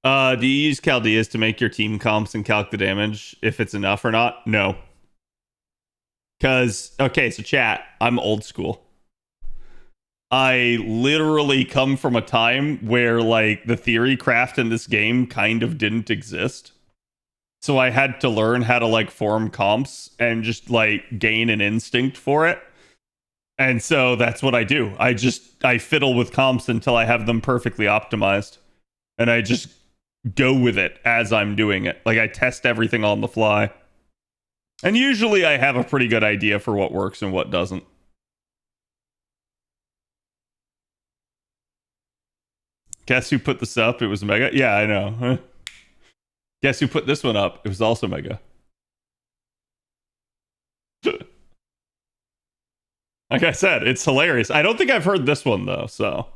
Speaker 6: Do you use Chaldeas to make your team comps and calc the damage if it's enough or not? No. Because, okay, so chat, I'm old school. I literally come from a time where, like, the theory craft in this game kind of didn't exist. So I had to learn how to, like, form comps and just, like, gain an instinct for it. And so that's what I do. I fiddle with comps until I have them perfectly optimized. And I just go with it as I'm doing it. Like, I test everything on the fly. And usually I have a pretty good idea for what works and what doesn't. Guess who put this up? It was Mega. Yeah, I know. Guess who put this one up? It was also Mega. Like I said, it's hilarious. I don't think I've heard this one though, so.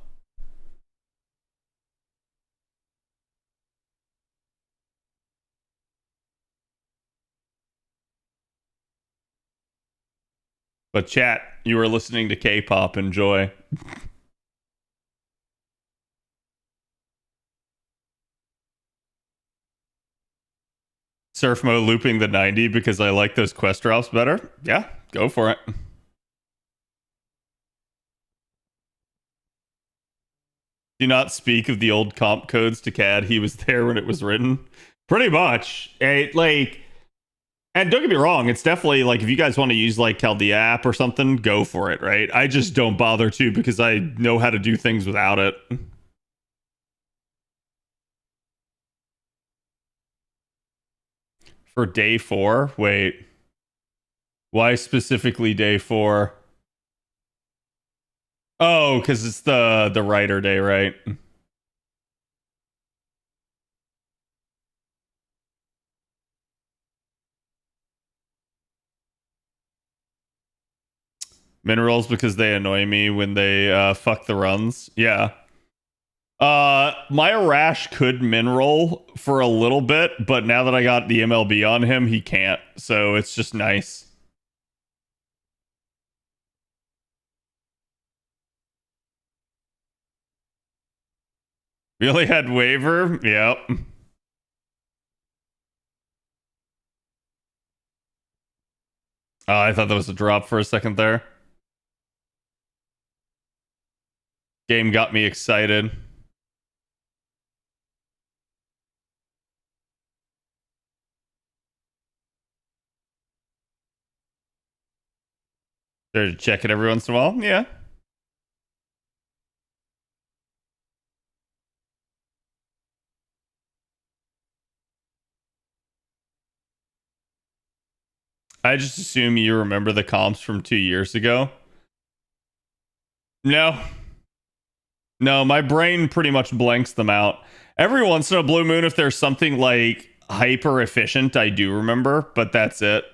Speaker 6: But chat, you are listening to K-pop. Enjoy. Surf mode looping the 90 because I like those quest drops better. Yeah, go for it. Do not speak of the old comp codes to CAD. He was there when it was written. Pretty much. Like, and don't get me wrong, it's definitely like if you guys want to use like Chaldea app or something, go for it, right? I just don't bother to because I know how to do things without it. For day 4? Wait. Why specifically day 4? Oh, because it's the writer day, right? Minerals because they annoy me when they fuck the runs. Yeah. My Rash could mineral for a little bit, but now that I got the MLB on him, he can't. So it's just nice. Really had waiver? Yep. Oh, I thought that was a drop for a second there. Game got me excited. There to check it every once in a while. Yeah. I just assume you remember the comps from 2 years ago. No. No, my brain pretty much blanks them out. Every once in a blue moon, if there's something like hyper efficient, I do remember, but that's it.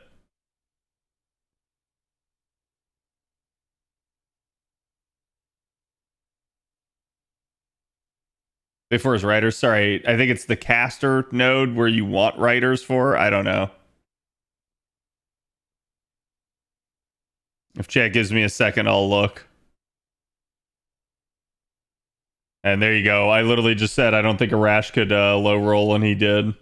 Speaker 6: Day 4 is writers. Sorry, I think it's the caster node where you want writers for. I don't know. If chat gives me a second, I'll look. And there you go. I literally just said I don't think Arash could low roll, and he did.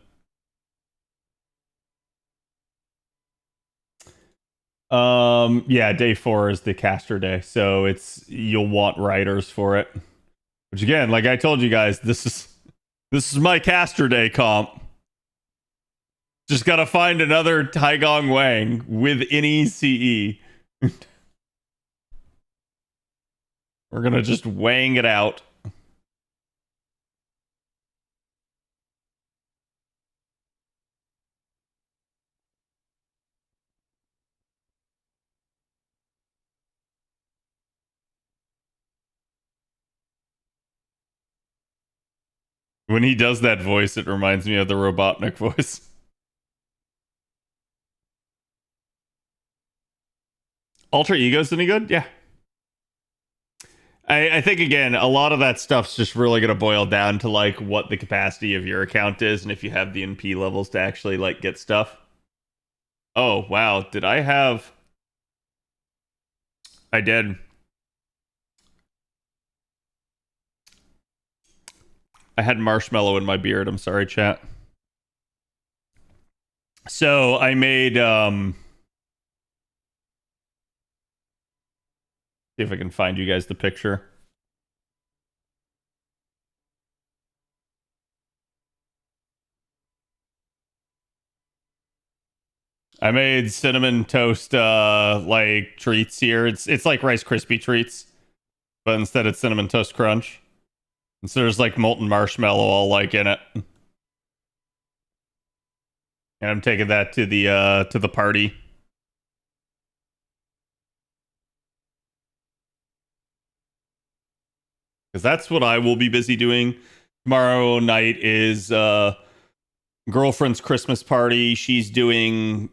Speaker 6: Yeah, day 4 is the caster day, so it's you'll want writers for it. Which again, like I told you guys, this is my caster day comp. Just gotta find another Taigong Wang with any CE. We're gonna just wang it out. When he does that voice, it reminds me of the Robotnik voice. Alter Ego's any good? Yeah. I think, again, a lot of that stuff's just really going to boil down to, like, what the capacity of your account is and if you have the NP levels to actually, like, get stuff. Oh, wow. Did I have... I did. I had marshmallow in my beard. I'm sorry, chat. So I made... see if I can find you guys the picture. I made cinnamon toast like treats here. It's like Rice Krispie treats, but instead it's cinnamon toast crunch. And so there's like molten marshmallow all like in it. And I'm taking that to the party. Because that's what I will be busy doing. Tomorrow night is girlfriend's Christmas party. She's doing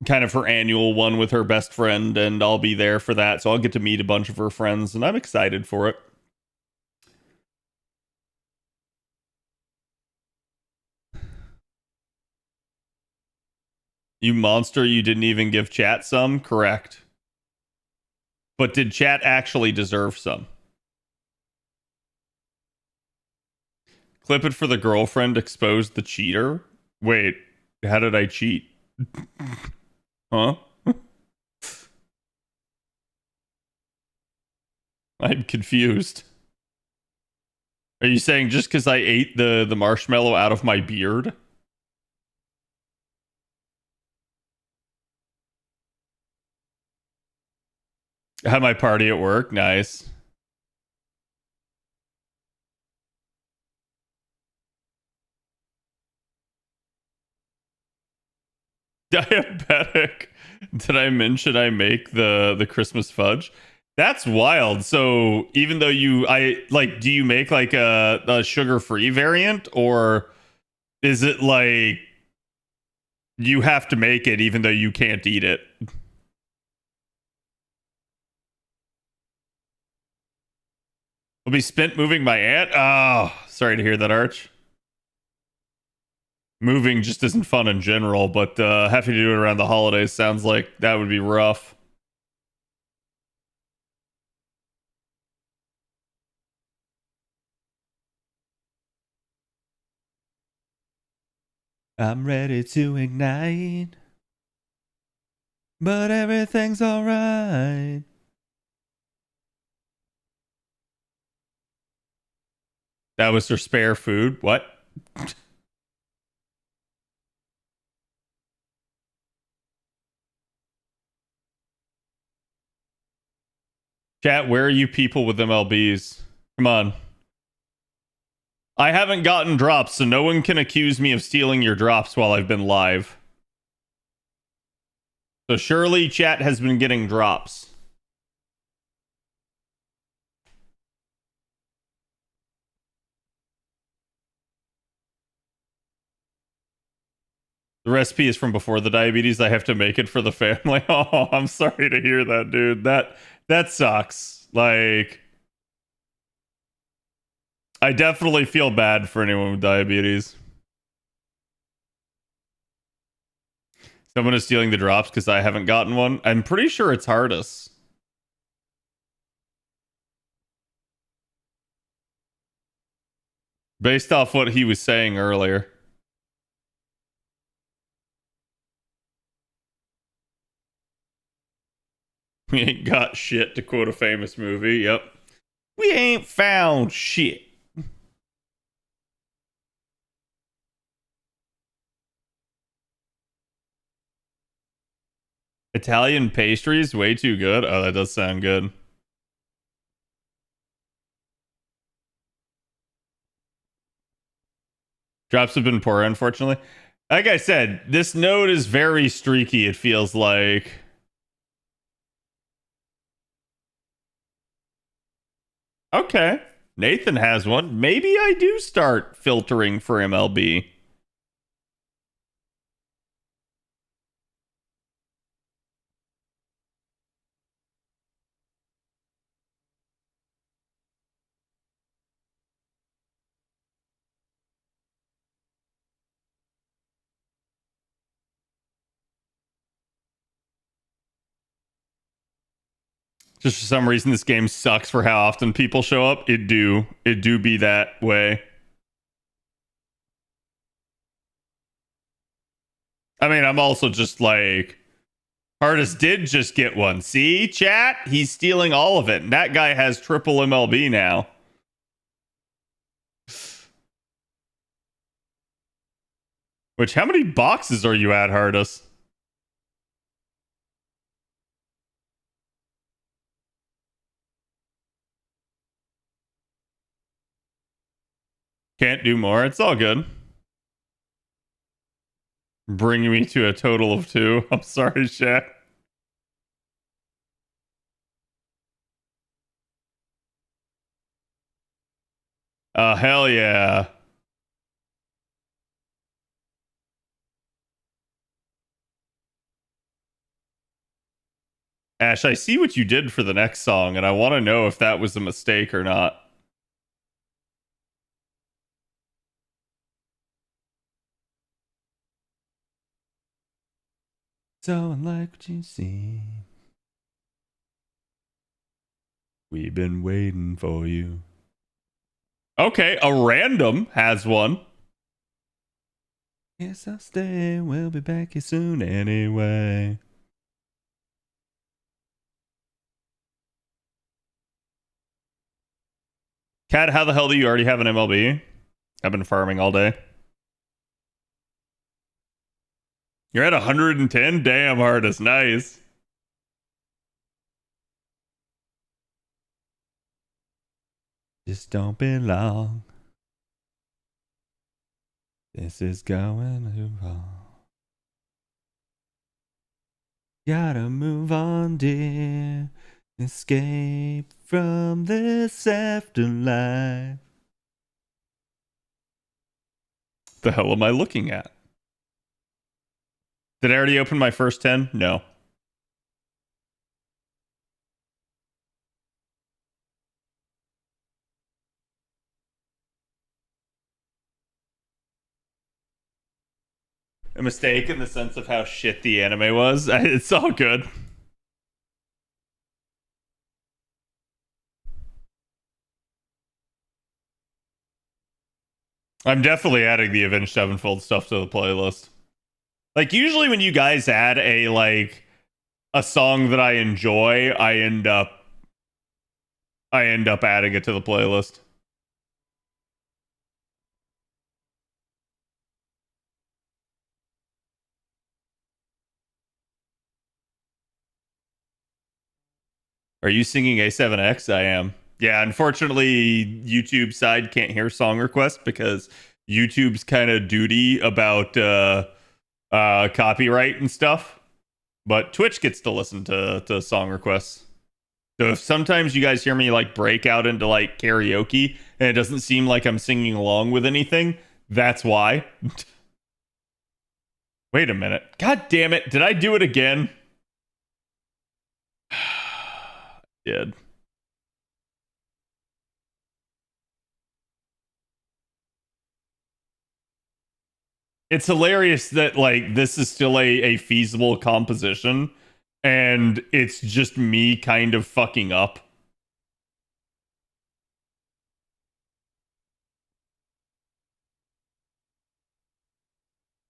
Speaker 6: kind of her annual one with her best friend, and I'll be there for that. So I'll get to meet a bunch of her friends, and I'm excited for it. You monster, you didn't even give chat some? Correct. But did chat actually deserve some? Clip it for the girlfriend, expose the cheater? Wait, how did I cheat? Huh? I'm confused. Are you saying just because I ate the marshmallow out of my beard? I had my party at work. Nice. Diabetic. Did I mention I make the Christmas fudge? That's wild. So even though do you make like a sugar-free variant, or is it like you have to make it even though you can't eat it? Will be spent moving my aunt. Oh, sorry to hear that, Arch. Moving just isn't fun in general, but having to do it around the holidays sounds like that would be rough. I'm ready to ignite, but everything's alright. That was their spare food. What? Chat, where are you people with MLBs? Come on. I haven't gotten drops, so no one can accuse me of stealing your drops while I've been live. So surely chat has been getting drops. The recipe is from before the diabetes. I have to make it for the family. Oh, I'm sorry to hear that, dude. That sucks. Like, I definitely feel bad for anyone with diabetes. Someone is stealing the drops because I haven't gotten one. I'm pretty sure it's Hardest. Based off what he was saying earlier. We ain't got shit, to quote a famous movie. Yep. We ain't found shit. Italian pastries, way too good. Oh, that does sound good. Drops have been poor, unfortunately. Like I said, this node is very streaky, it feels like. Okay. Nathan has one. Maybe I do start filtering for MLB. Just for some reason, this game sucks for how often people show up. It do be that way. I mean, I'm also just like, Hardest did just get one. See, chat? He's stealing all of it. And that guy has triple MLB now. Which, how many boxes are you at, Hardest? Can't do more. It's all good. Bringing me to a total of 2. I'm sorry, Shaq. Hell yeah. Ash, I see what you did for the next song, and I want to know if that was a mistake or not. So unlike what you see. We've been waiting for you. Okay, a random has one. Yes, I'll stay. We'll be back here soon anyway. Cat, how the hell do you already have an MLB? I've been farming all day. You're at 110? Damn, Hardest. Nice. Just don't be long. This is going too wrong. Gotta move on, dear. Escape from this afterlife. The hell am I looking at? Did I already open my first 10? No. A mistake in the sense of how shit the anime was. It's all good. I'm definitely adding the Avenged Sevenfold stuff to the playlist. Like, usually when you guys add a song that I enjoy, I end up adding it to the playlist. Are you singing A7X? I am. Yeah, unfortunately, YouTube side can't hear song requests because YouTube's kind of duty about copyright and stuff. But Twitch gets to listen to song requests. So if sometimes you guys hear me like break out into like karaoke and it doesn't seem like I'm singing along with anything, that's why. Wait a minute. God damn it. Did I do it again? Did. It's hilarious that like this is still a feasible composition, and it's just me kind of fucking up.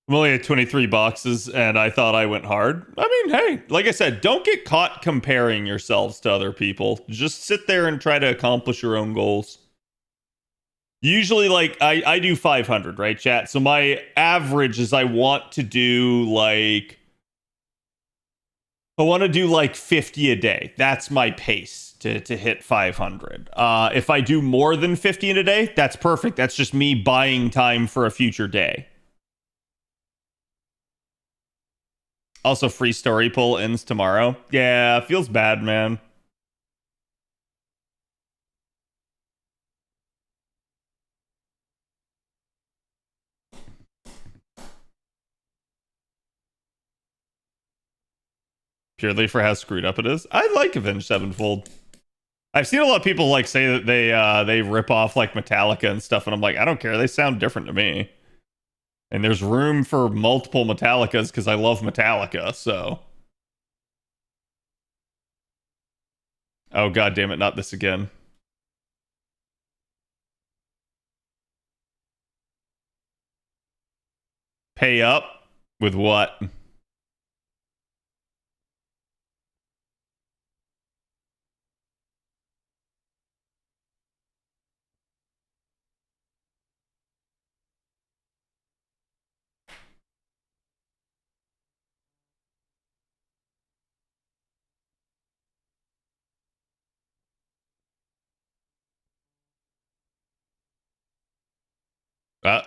Speaker 6: I'm only at 23 boxes, and I thought I went hard. I mean, hey, like I said, don't get caught comparing yourselves to other people. Just sit there and try to accomplish your own goals. Usually, like, I do 500, right, chat? So my average is I want to do, like... I want to do, like, 50 a day. That's my pace to hit 500. If I do more than 50 in a day, that's perfect. That's just me buying time for a future day. Also, free story pull ends tomorrow. Yeah, feels bad, man. Purely for how screwed up it is. I like Avenged Sevenfold. I've seen a lot of people like say that they rip off like Metallica and stuff, and I'm like, I don't care. They sound different to me. And there's room for multiple Metallicas because I love Metallica, so. Oh, god damn it, not this again. Pay up? With what?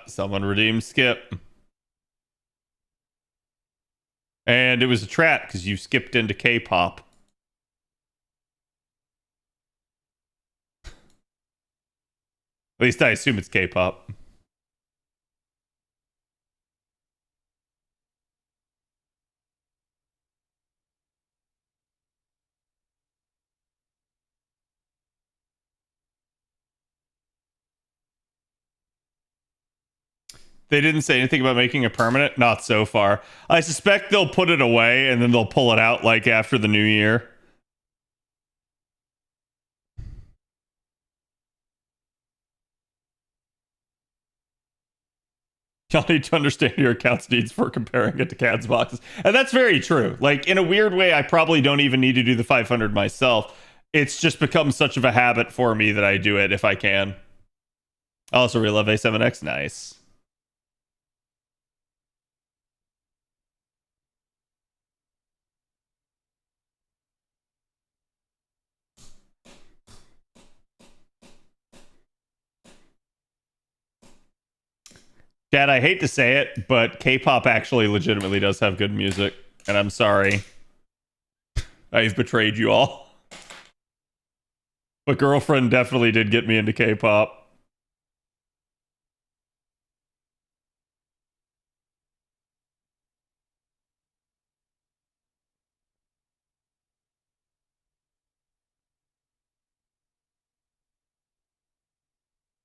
Speaker 6: Someone redeemed Skip. And it was a trap because you skipped into K-pop. At least I assume it's K-pop. They didn't say anything about making it permanent? Not so far. I suspect they'll put it away and then they'll pull it out like after the new year. Y'all need to understand your account's needs for comparing it to CAD's boxes. And that's very true. Like, in a weird way, I probably don't even need to do the 500 myself. It's just become such of a habit for me that I do it if I can. Also, we love A7X. Nice. Dad, I hate to say it, but K-pop actually legitimately does have good music. And I'm sorry. I've betrayed you all. But Girlfriend definitely did get me into K-pop.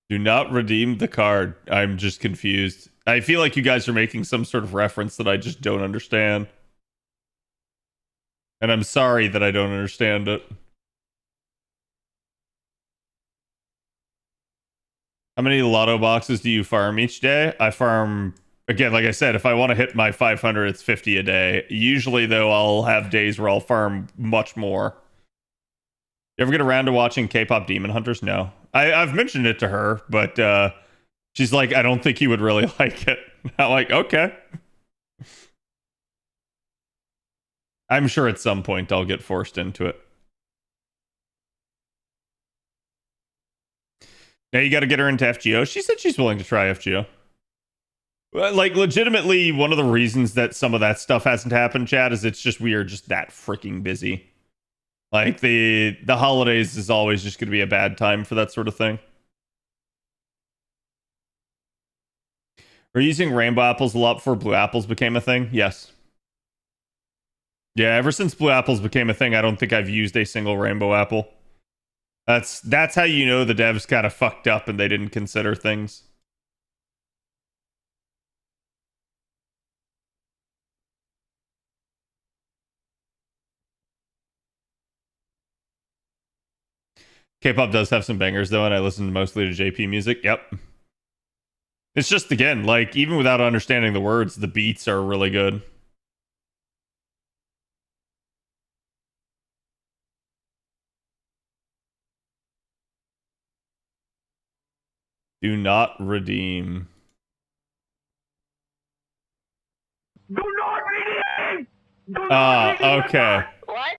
Speaker 6: Do not redeem the card. I'm just confused. I feel like you guys are making some sort of reference that I just don't understand. And I'm sorry that I don't understand it. How many Lotto boxes do you farm each day? I farm, again, like I said, if I want to hit my 500, it's 50 a day. Usually, though, I'll have days where I'll farm much more. You ever get around to watching K-pop Demon Hunters? No. I've mentioned it to her, but she's like, I don't think you would really like it. I'm like, okay. I'm sure at some point I'll get forced into it. Now you got to get her into FGO. She said she's willing to try FGO. Like, legitimately, one of the reasons that some of that stuff hasn't happened, Chad, is it's just we are just that freaking busy. Like, the holidays is always just going to be a bad time for that sort of thing. We're using rainbow apples a lot before blue apples became a thing? Yes. Yeah, ever since blue apples became a thing, I don't think I've used a single rainbow apple. That's how you know the devs kind of fucked up and they didn't consider things. K-pop does have some bangers though, and I listen mostly to JP music. Yep. It's just again, like even without understanding the words, the beats are really good. Do not redeem. Okay.
Speaker 5: What?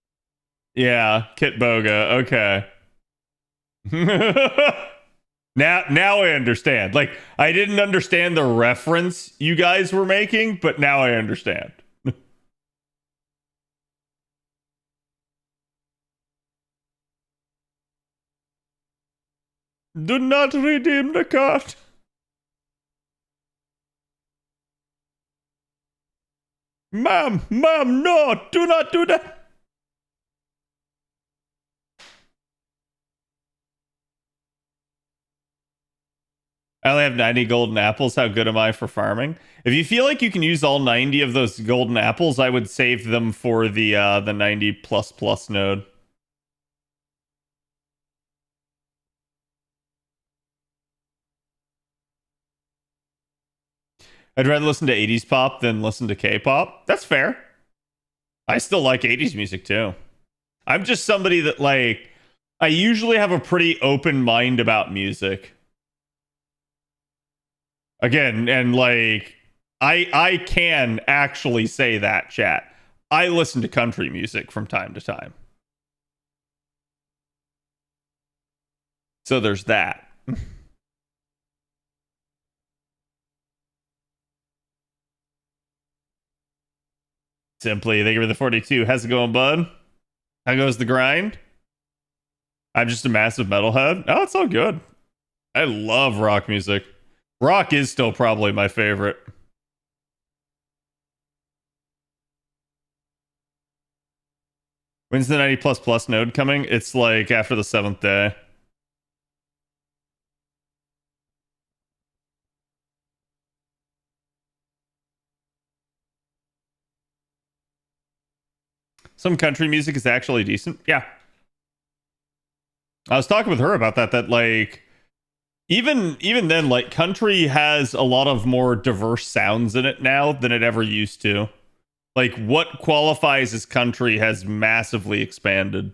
Speaker 6: Yeah, Kit Boga. Okay. Now I understand. Like I didn't understand the reference you guys were making, but now I understand. Do not redeem the card. Ma'am, no, do not do that. I only have 90 golden apples. How good am I for farming? If you feel like you can use all 90 of those golden apples, I would save them for the 90 plus plus node. I'd rather listen to 80s pop than listen to K-pop. That's fair. I still like 80s music too. I'm just somebody that like I usually have a pretty open mind about music. Again, and like I can actually say that, chat. I listen to country music from time to time. So there's that. Simply, thank you for the 42. How's it going, bud? How goes the grind? I'm just a massive metalhead. Oh, it's all good. I love rock music. Rock is still probably my favorite. When's the 90 plus plus node coming? It's like after the 7th day. Some country music is actually decent. Yeah. I was talking with her about that like even then like country has a lot of more diverse sounds in it now than it ever used to. Like what qualifies as country has massively expanded.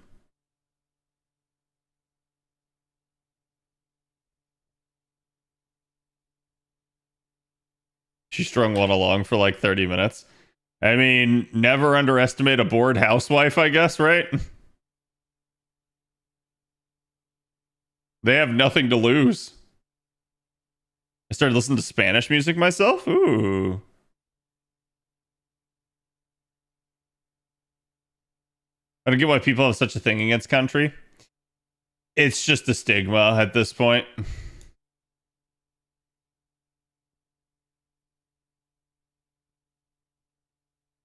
Speaker 6: She strung one along for like 30 minutes. I mean, never underestimate a bored housewife, I guess, right? They have nothing to lose. I started listening to Spanish music myself. Ooh. I don't get why people have such a thing against country. It's just a stigma at this point.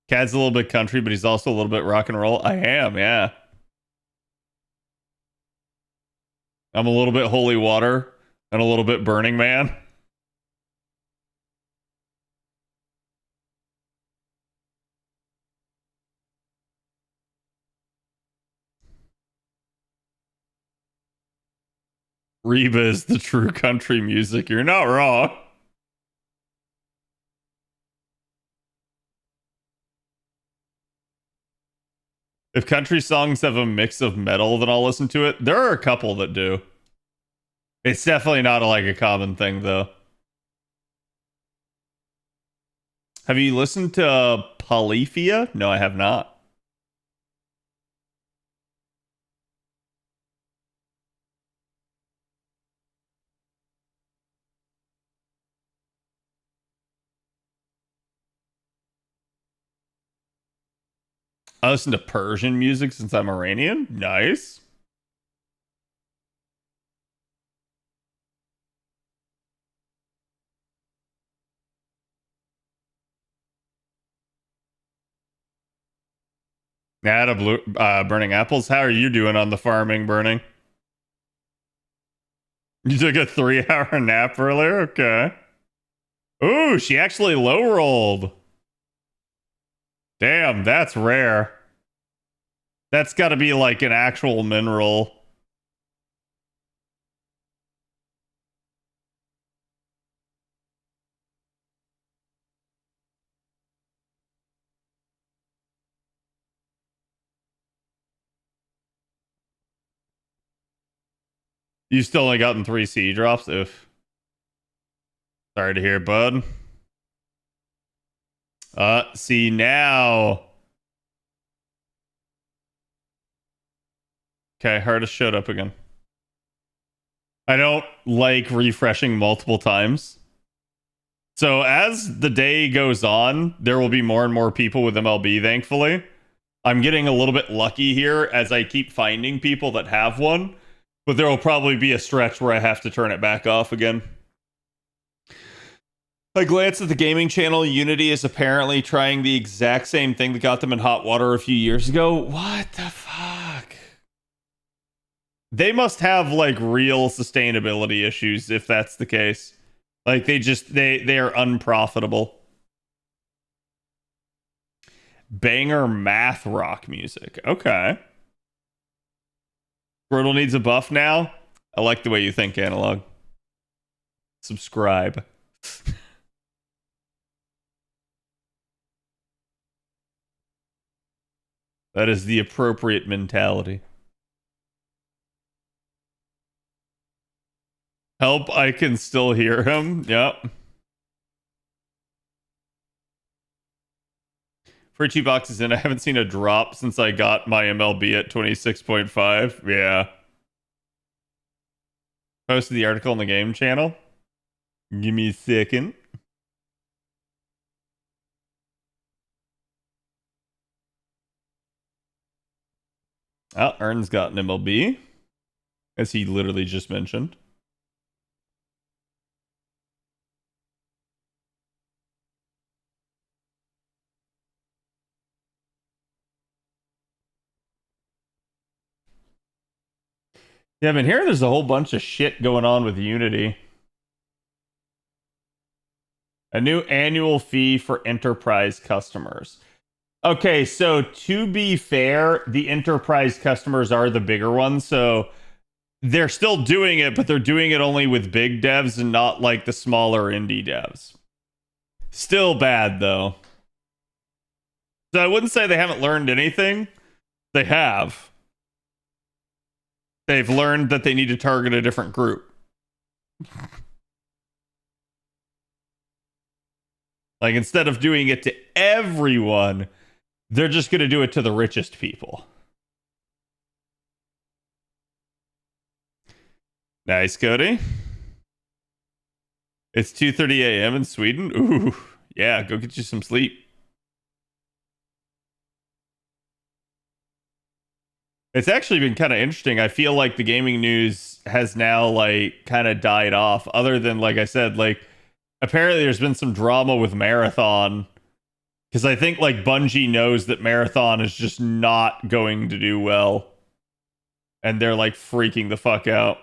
Speaker 6: Cad's a little bit country, but he's also a little bit rock and roll. I am, yeah. I'm a little bit holy water and a little bit Burning Man. Reba is the true country music. You're not wrong. If country songs have a mix of metal, then I'll listen to it. There are a couple that do. It's definitely not like a common thing, though. Have you listened to Polyphia? No, I have not. I listen to Persian music since I'm Iranian. Nice. Nada blue, burning apples. How are you doing on the farming burning? You took a 3-hour nap earlier? Okay. Ooh, she actually low rolled. Damn, that's rare. That's got to be like an actual mineral. You still only gotten 3 C drops? Oof. Sorry to hear, bud. See now. Okay, hardest showed up again. I don't like refreshing multiple times. So as the day goes on, there will be more and more people with MLB, thankfully. I'm getting a little bit lucky here as I keep finding people that have one, but there will probably be a stretch where I have to turn it back off again. I glanced at the gaming channel. Unity is apparently trying the exact same thing that got them in hot water a few years ago. What the fuck? They must have like real sustainability issues if that's the case. Like they are unprofitable. Banger math rock music. Okay. Squirtle needs a buff now. I like the way you think, Analog. Subscribe. That is the appropriate mentality. Help, I can still hear him. Yep. For 2 boxes in, I haven't seen a drop since I got my MLB at 26.5. Yeah. Posted the article on the game channel. Give me a second. Oh, Ern's got an MLB. As he literally just mentioned. Yeah, I've been hearing there's a whole bunch of shit going on with Unity. A new annual fee for enterprise customers. Okay, so to be fair, the enterprise customers are the bigger ones, so they're still doing it, but they're doing it only with big devs and not like the smaller indie devs. Still bad, though. So I wouldn't say they haven't learned anything. They have. They've learned that they need to target a different group. Like, instead of doing it to everyone, they're just going to do it to the richest people. Nice, Cody. It's 2:30 a.m. in Sweden. Ooh, yeah, go get you some sleep. It's actually been kind of interesting. I feel like the gaming news has now like kind of died off, other than, like I said, like apparently there's been some drama with Marathon, because I think like Bungie knows that Marathon is just not going to do well, and they're like freaking the fuck out.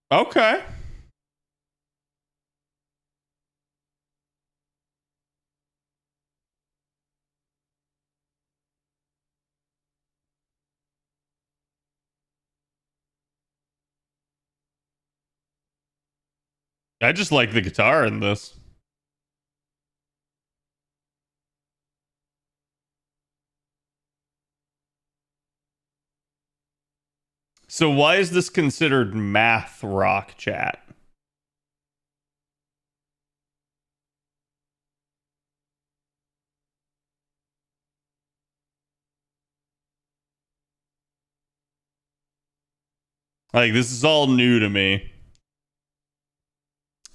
Speaker 6: Okay. I just like the guitar in this. So why is this considered math rock, chat? Like, this is all new to me.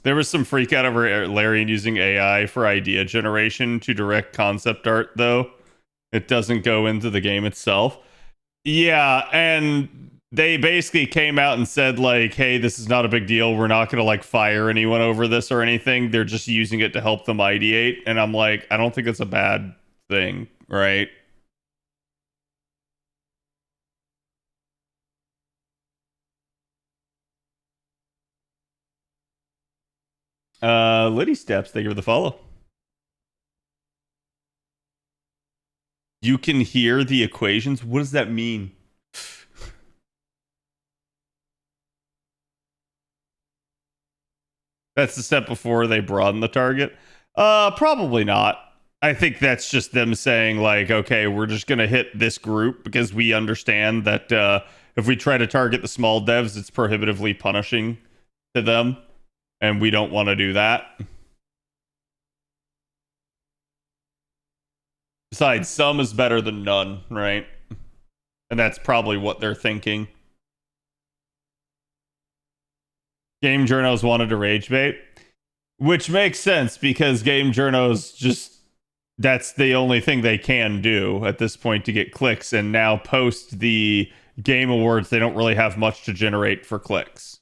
Speaker 6: There was some freak out over Larian using AI for idea generation to direct concept art, though. It doesn't go into the game itself. Yeah, and they basically came out and said, like, hey, this is not a big deal. We're not going to, like, fire anyone over this or anything. They're just using it to help them ideate. And I'm like, I don't think it's a bad thing, right? Liddy Steps, thank you for the follow. You can hear the equations? What does that mean? That's the step before they broaden the target. Probably not. I think that's just them saying like, okay, we're just gonna hit this group because we understand that if we try to target the small devs, it's prohibitively punishing to them, and we don't want to do that. Besides, some is better than none, right? And that's probably what they're thinking. Game journos wanted to rage bait, which makes sense because game journos just, that's the only thing they can do at this point to get clicks. And now post the game awards, they don't really have much to generate for clicks.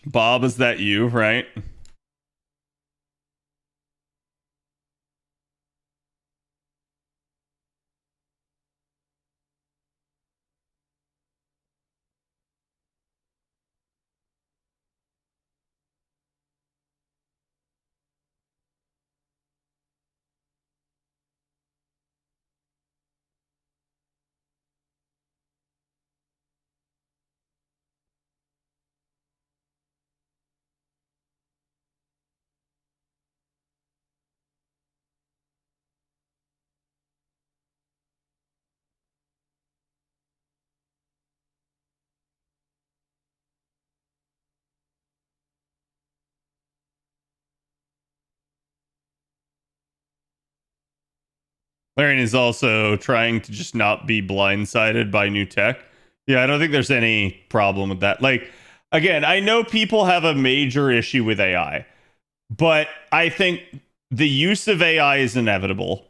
Speaker 6: Bob, is that you, right? Larian is also trying to just not be blindsided by new tech. Yeah, I don't think there's any problem with that. Like, again, I know people have a major issue with AI, but I think the use of AI is inevitable.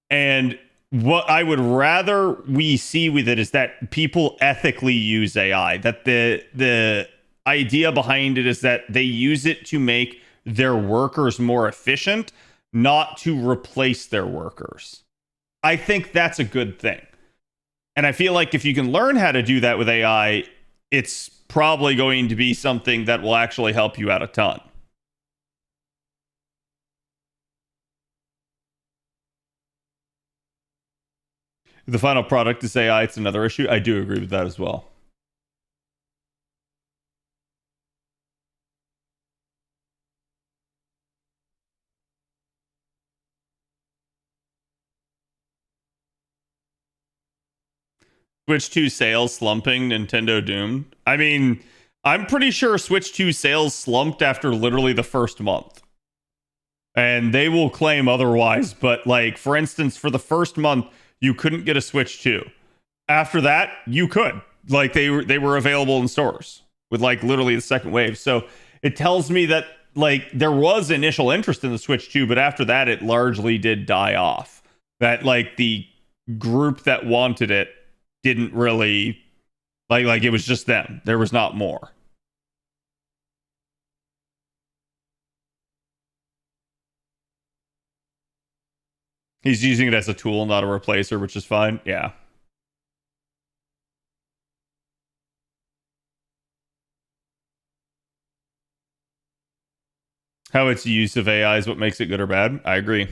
Speaker 6: And what I would rather we see with it is that people ethically use AI, that the idea behind it is that they use it to make their workers more efficient, not to replace their workers. I think that's a good thing. And I feel like if you can learn how to do that with AI, it's probably going to be something that will actually help you out a ton. If the final product is AI, it's another issue. I do agree with that as well. Switch 2 sales slumping, Nintendo doomed. I mean, I'm pretty sure Switch 2 sales slumped after literally the first month. And they will claim otherwise, but like, for instance, for the first month, you couldn't get a Switch 2. After that, you could. Like, they were available in stores with like literally the second wave. So it tells me that like there was initial interest in the Switch 2, but after that, it largely did die off. That like the group that wanted it didn't really like it was just them. There was not more. He's using it as a tool, not a replacer, which is fine. Yeah. How its use of AI is what makes it good or bad. I agree.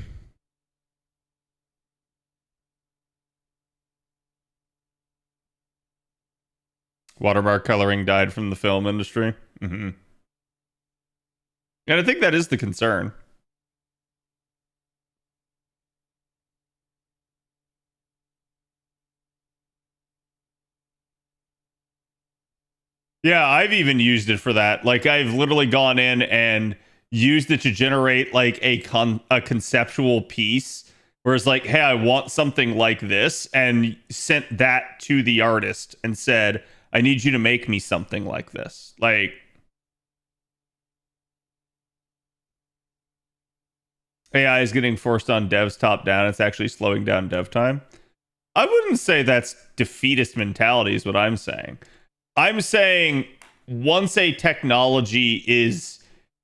Speaker 6: Watermark coloring died from the film industry. And I think that is the concern. Yeah, I've even used it for that. Like, I've literally gone in and used it to generate like a conceptual piece where it's like, hey, I want something like this, and sent that to the artist and said, I need you to make me something like this. Like, AI is getting forced on devs top down. It's actually slowing down dev time. I wouldn't say that's defeatist mentality is what I'm saying. I'm saying once a technology is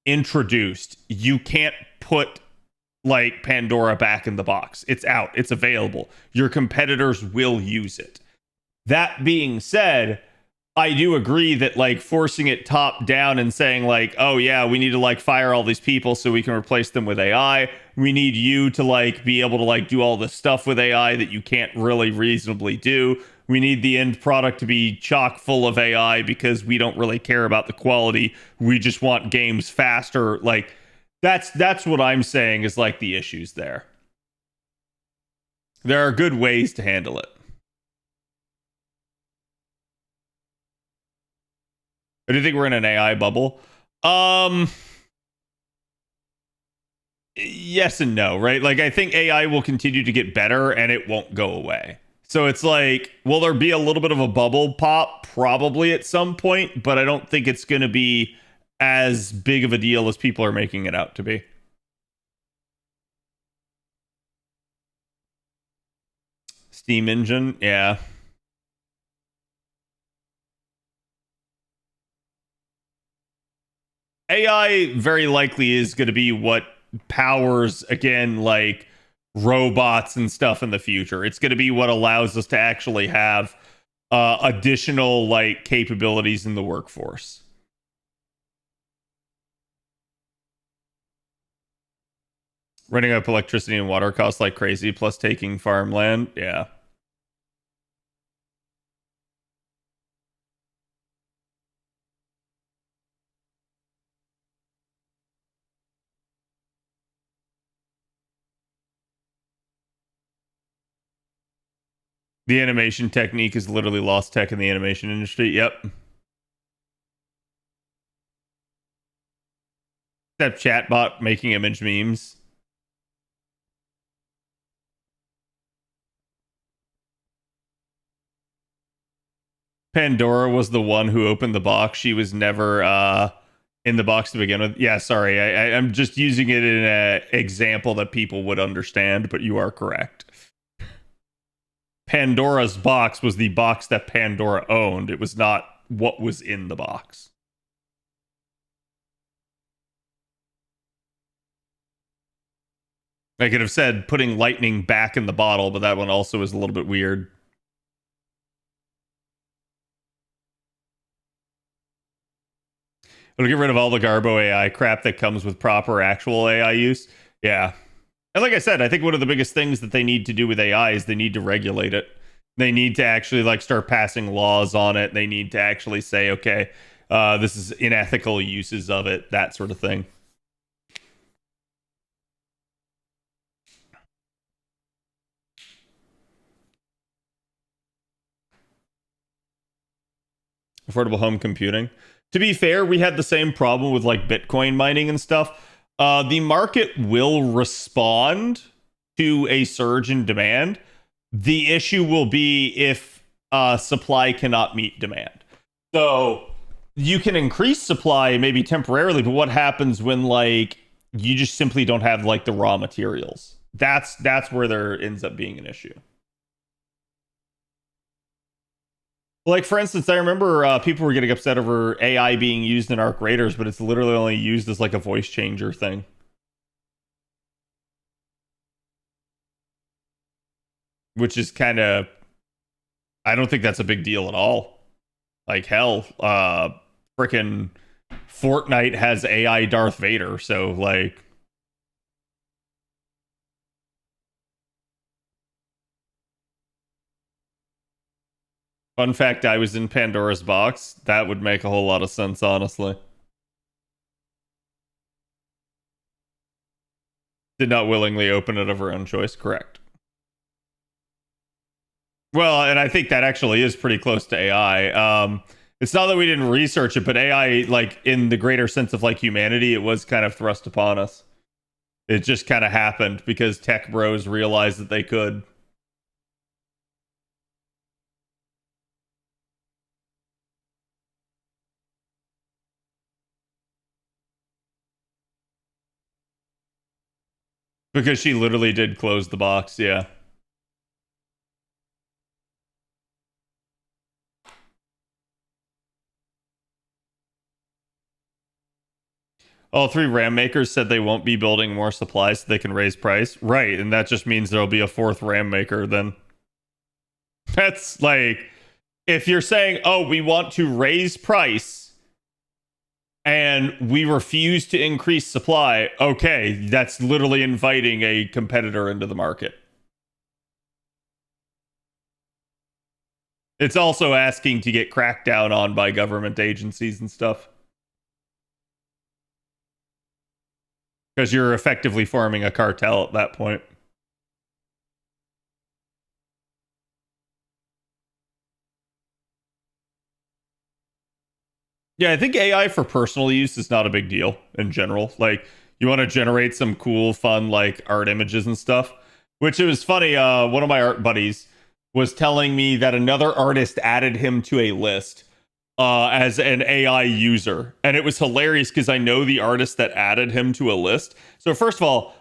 Speaker 6: introduced, you can't put like Pandora back in the box. It's out. It's available. Your competitors will use it. That being said, I do agree that like forcing it top down and saying like, oh yeah, we need to like fire all these people so we can replace them with AI. We need you to like be able to like do all this stuff with AI that you can't really reasonably do. We need the end product to be chock full of AI because we don't really care about the quality. We just want games faster. Like that's what I'm saying is like the issues there. There are good ways to handle it. I do think we're in an AI bubble. Yes and no, right? Like I think AI will continue to get better and it won't go away. So it's like, will there be a little bit of a bubble pop? Probably at some point, but I don't think it's going to be as big of a deal as people are making it out to be. Steam engine, yeah. AI very likely is going to be what powers, again, like robots and stuff in the future. It's going to be what allows us to actually have additional like capabilities in the workforce. Running up electricity and water costs like crazy, plus taking farmland. Yeah. The animation technique is literally lost tech in the animation industry. Yep. That chatbot making image memes. Pandora was the one who opened the box. She was never in the box to begin with. Yeah, sorry. I'm just using it in an example that people would understand, but you are correct. Pandora's box was the box that Pandora owned. It was not what was in the box. I could have said putting lightning back in the bottle, but that one also is a little bit weird. It'll get rid of all the Garbo AI crap that comes with proper actual AI use. Yeah. And like I said, I think one of the biggest things that they need to do with AI is they need to regulate it. They need to actually like start passing laws on it. They need to actually say, okay, this is unethical uses of it, that sort of thing. Affordable home computing. To be fair, we had the same problem with like Bitcoin mining and stuff. The market will respond to a surge in demand. The issue will be if supply cannot meet demand. So you can increase supply maybe temporarily, but what happens when like you just simply don't have like the raw materials? That's where there ends up being an issue. Like, for instance, I remember people were getting upset over AI being used in Arc Raiders, but it's literally only used as like a voice changer thing. Which is kind of, I don't think that's a big deal at all. Like, hell, freaking Fortnite has AI Darth Vader, so like. Fun fact, I was in Pandora's box. That would make a whole lot of sense, honestly. Did not willingly open it of her own choice, correct. Well, and I think that actually is pretty close to AI. It's not that we didn't research it, but AI, like in the greater sense of like humanity, it was kind of thrust upon us. It just kind of happened because tech bros realized that they could. Because she literally did close the box, yeah. All three RAM makers said they won't be building more supplies so they can raise price. Right, and that just means there'll be a fourth RAM maker then. That's like, if you're saying, oh, we want to raise price and we refuse to increase supply, okay, that's literally inviting a competitor into the market. It's also asking to get cracked down on by government agencies and stuff. Because you're effectively forming a cartel at that point. Yeah, I think AI for personal use is not a big deal in general. Like, you want to generate some cool, fun, like, art images and stuff. Which it was funny, one of my art buddies was telling me that another artist added him to a list as an AI user. And it was hilarious because I know the artist that added him to a list. So first of all,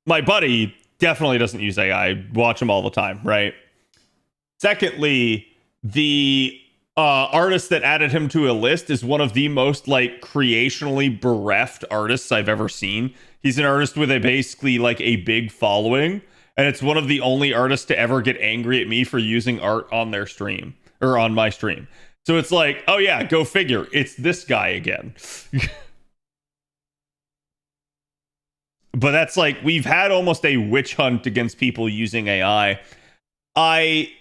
Speaker 6: my buddy definitely doesn't use AI. I watch him all the time, right? Secondly, the artist that added him to a list is one of the most like creationally bereft artists I've ever seen. He's an artist with a basically like a big following, and it's one of the only artists to ever get angry at me for using art on their stream or on my stream. So it's like, oh yeah, go figure. It's this guy again. But that's like, we've had almost a witch hunt against people using AI. I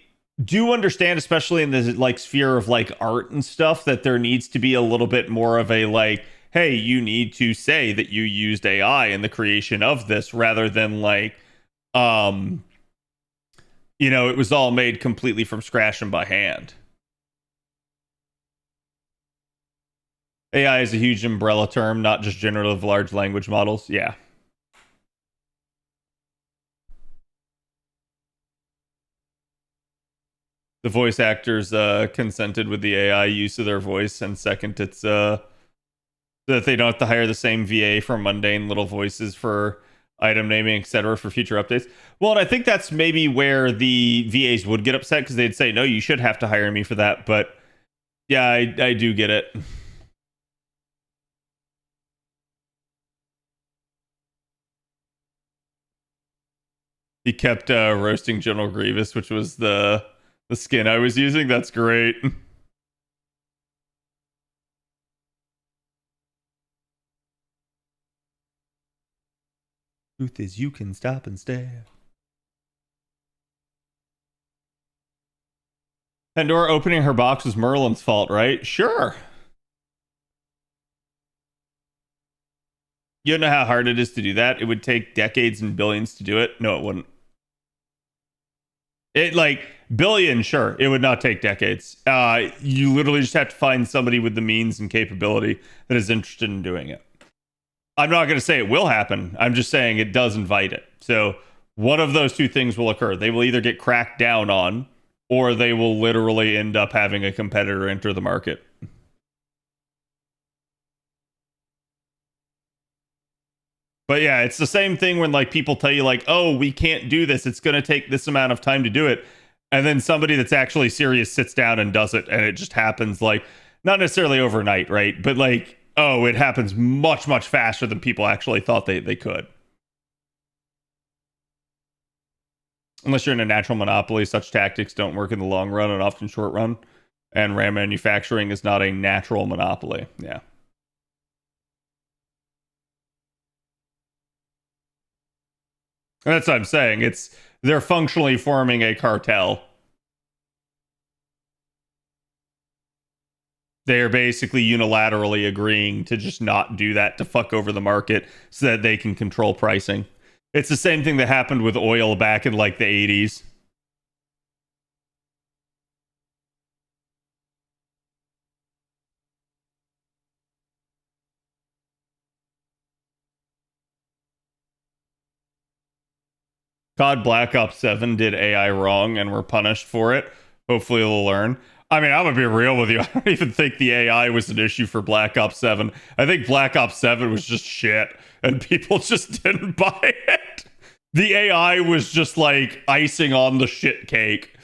Speaker 6: do understand, especially in the like sphere of like art and stuff, that there needs to be a little bit more of a like, hey, you need to say that you used AI in the creation of this, rather than like, you know, it was all made completely from scratch and by hand. AI is a huge umbrella term, not just generative large language models. Yeah. The voice actors consented with the AI use of their voice, and second, it's that they don't have to hire the same VA for mundane little voices for item naming, etc., for future updates. Well, and I think that's maybe where the VAs would get upset, because they'd say, no, you should have to hire me for that. But yeah, I do get it. He kept roasting General Grievous, which was the skin I was using. That's great. Truth is, you can stop and stare. Pandora opening her box was Merlin's fault, right? Sure. You know how hard it is to do that? It would take decades and billions to do it. No, it wouldn't. It like billion, sure. It would not take decades. You literally just have to find somebody with the means and capability that is interested in doing it. I'm not going to say it will happen. I'm just saying it does invite it. So one of those two things will occur. They will either get cracked down on, or they will literally end up having a competitor enter the market. But yeah, it's the same thing when like people tell you like, oh, we can't do this. It's going to take this amount of time to do it. And then somebody that's actually serious sits down and does it. And it just happens like, not necessarily overnight, right? But like, oh, it happens much, much faster than people actually thought they could. Unless you're in a natural monopoly, such tactics don't work in the long run and often short run. And RAM manufacturing is not a natural monopoly. Yeah. And that's what I'm saying. They're functionally forming a cartel. They're basically unilaterally agreeing to just not do that, to fuck over the market so that they can control pricing. It's the same thing that happened with oil back in like the 80s. COD Black Ops 7 did AI wrong and were punished for it. Hopefully they'll learn. I mean, I'm gonna be real with you. I don't even think the AI was an issue for Black Ops 7. I think Black Ops 7 was just shit, and people just didn't buy it. The AI was just like icing on the shit cake.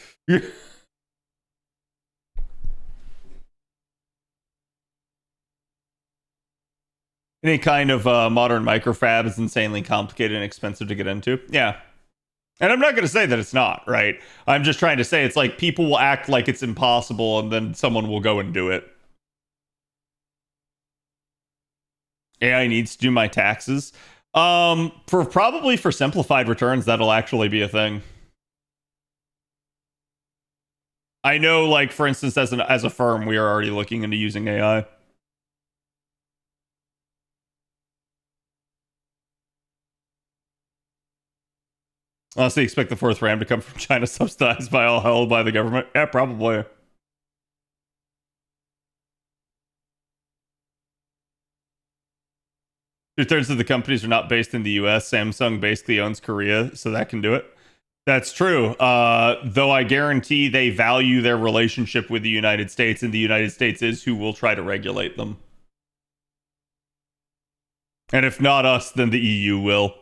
Speaker 6: Any kind of modern microfab is insanely complicated and expensive to get into. Yeah. And I'm not going to say that it's not, right? I'm just trying to say it's like people will act like it's impossible and then someone will go and do it. AI needs to do my taxes. Probably for simplified returns, that'll actually be a thing. I know, like, for instance, as a firm, we are already looking into using AI. Honestly, expect the fourth RAM to come from China, subsidized by all held by the government. Yeah, probably. Two-thirds of the companies are not based in the US. Samsung basically owns Korea, so that can do it. That's true. Though I guarantee they value their relationship with the United States, and the United States is who will try to regulate them. And if not us, then the EU will.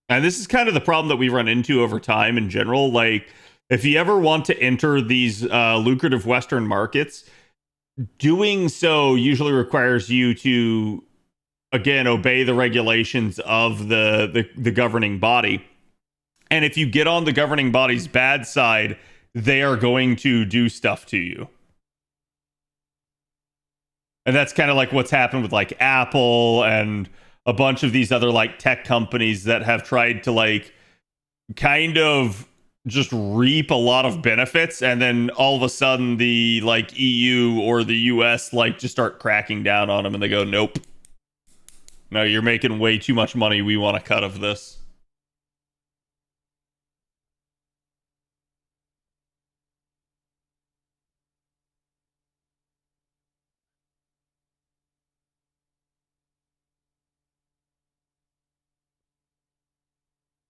Speaker 6: And this is kind of the problem that we run into over time in general. Like, if you ever want to enter these lucrative Western markets, doing so usually requires you to, again, obey the regulations of the governing body. And if you get on the governing body's bad side, they are going to do stuff to you. And that's kind of like what's happened with like Apple and a bunch of these other like tech companies that have tried to like kind of just reap a lot of benefits, and then all of a sudden the like EU or the US like just start cracking down on them, and they go, nope, no, you're making way too much money, we want a cut of this.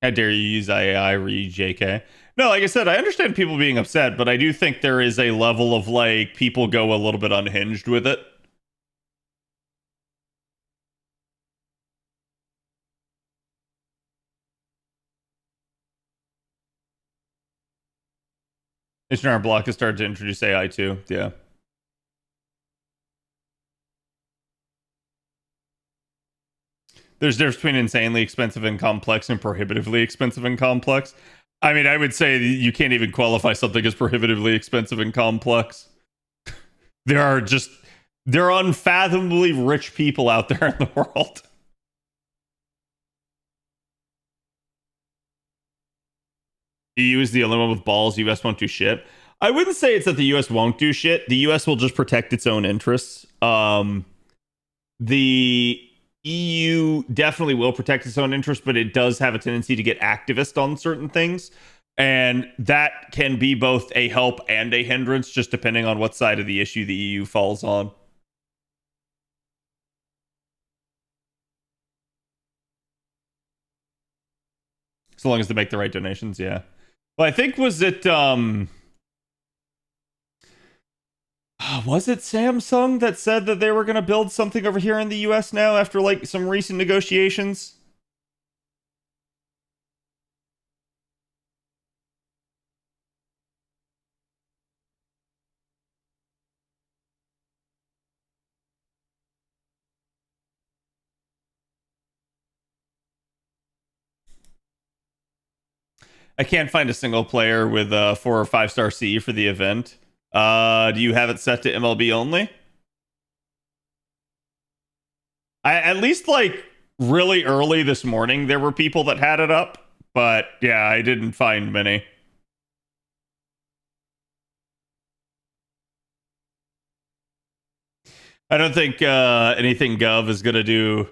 Speaker 6: How dare you use AI, read JK? No, like I said, I understand people being upset, but I do think there is a level of like people go a little bit unhinged with it. H&R Block has started to introduce AI too. Yeah. There's a difference between insanely expensive and complex and prohibitively expensive and complex. I mean, I would say you can't even qualify something as prohibitively expensive and complex. There are unfathomably rich people out there in the world. EU is the only one with balls. US won't do shit. I wouldn't say it's that the US won't do shit. The US will just protect its own interests. The EU definitely will protect its own interests, but it does have a tendency to get activist on certain things. And that can be both a help and a hindrance, just depending on what side of the issue the EU falls on. So long as they make the right donations, yeah. Well, I think was it Samsung that said that they were going to build something over here in the US now after like some recent negotiations? I can't find a single player with a 4 or 5-star C for the event. Do you have it set to MLB only? I at least like really early this morning there were people that had it up, but yeah, I didn't find many. I don't think anything Gov is going to do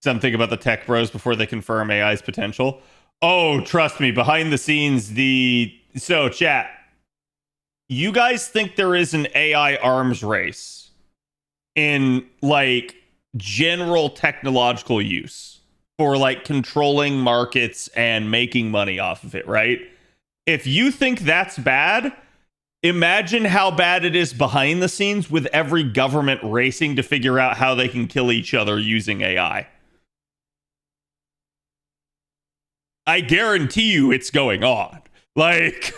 Speaker 6: something about the tech bros before they confirm AI's potential. Oh, trust me, behind the scenes, so chat, you guys think there is an AI arms race in like general technological use for like controlling markets and making money off of it, right? If you think that's bad, imagine how bad it is behind the scenes with every government racing to figure out how they can kill each other using AI. I guarantee you it's going on. Like,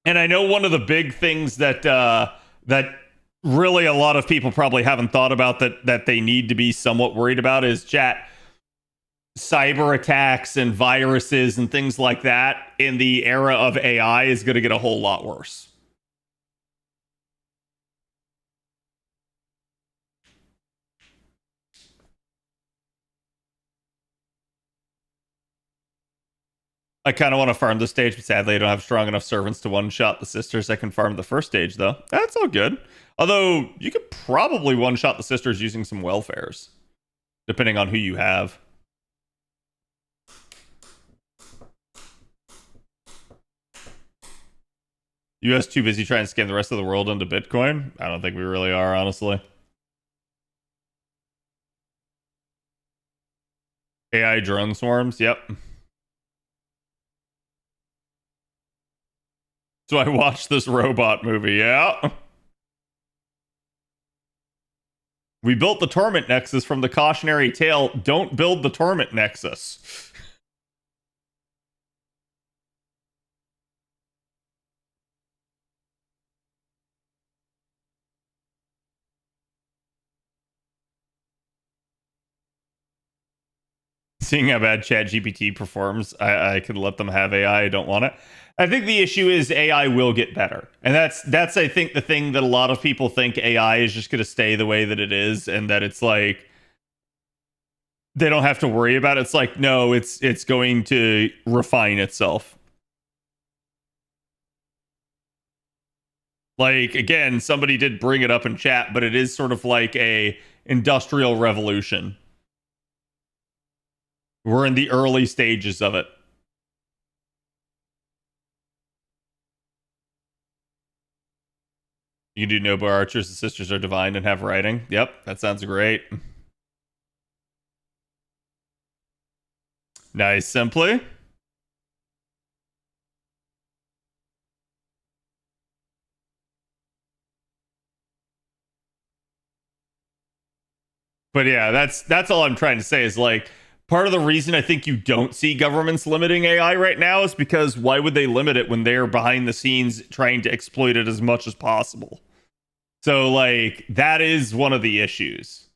Speaker 6: and I know one of the big things that that really a lot of people probably haven't thought about that they need to be somewhat worried about is chat. cyber attacks and viruses and things like that in the era of AI is going to get a whole lot worse. I kind of want to farm this stage, but sadly I don't have strong enough servants to one-shot the sisters. I can farm the first stage, though. That's all good. Although, you could probably one-shot the sisters using some welfares, depending on who you have. US too busy trying to scam the rest of the world into Bitcoin? I don't think we really are, honestly. AI drone swarms, yep. So I watched this robot movie, yeah. We built the Torment Nexus from the cautionary tale, don't build the Torment Nexus. Seeing how bad ChatGPT performs, I could let them have AI. I don't want it. I think the issue is AI will get better, and that's I think the thing that a lot of people think AI is just going to stay the way that it is, and that it's like they don't have to worry about it. It's like no, it's going to refine itself. Like again, somebody did bring it up in chat, but it is sort of like a industrial revolution. We're in the early stages of it. You can do Noble Archers, the sisters are divine and have writing. Yep, that sounds great. Nice, simply. But yeah, that's all I'm trying to say is like part of the reason I think you don't see governments limiting AI right now is because why would they limit it when they're behind the scenes trying to exploit it as much as possible? So like that is one of the issues.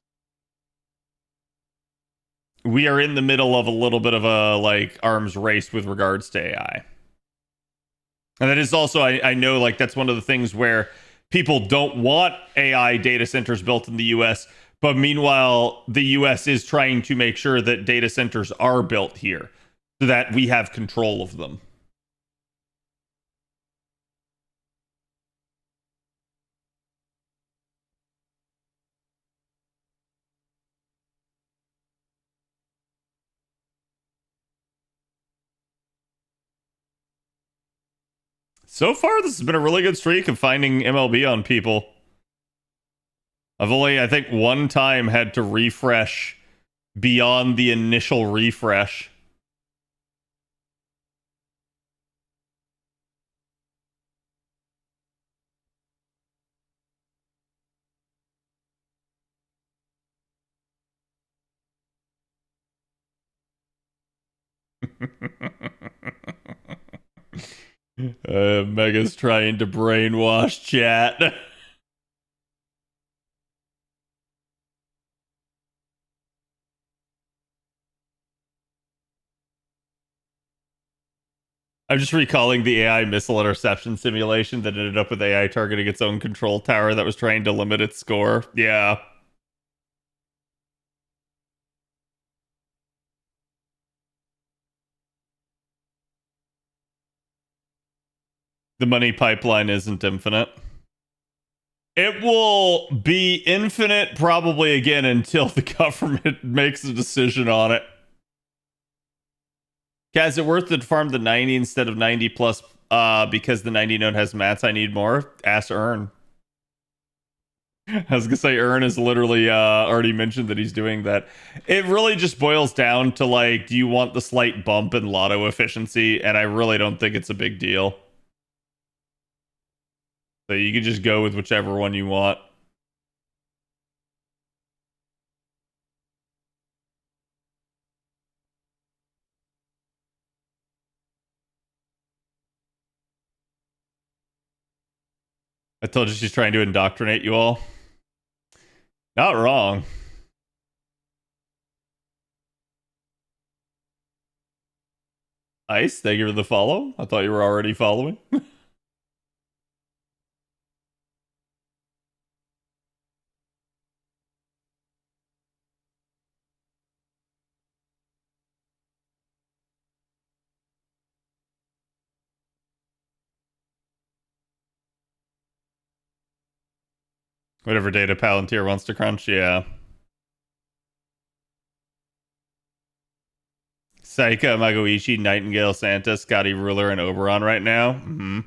Speaker 6: We are in the middle of a little bit of a like arms race with regards to AI. And that is also I know like that's one of the things where people don't want AI data centers built in the US, but meanwhile the US is trying to make sure that data centers are built here so that we have control of them. So far, this has been a really good streak of finding MLB on people. I've only, I think, one time had to refresh beyond the initial refresh. Mega's trying to brainwash chat. I'm just recalling the AI missile interception simulation that ended up with AI targeting its own control tower that was trying to limit its score. Yeah. The money pipeline isn't infinite. It will be infinite probably again until the government makes a decision on it. Guys, is it worth it to farm the 90 instead of 90 plus because the 90 node has mats I need more? Ask Earn. I was gonna say Earn has literally already mentioned that he's doing that. It really just boils down to like, do you want the slight bump in lotto efficiency? And I really don't think it's a big deal. So you can just go with whichever one you want. I told you she's trying to indoctrinate you all. Not wrong. Ice, thank you for the follow. I thought you were already following. Whatever data Palantir wants to crunch, yeah. Saika, Magoichi, Nightingale, Santa, Scotty Ruler, and Oberon right now. Mm-hmm.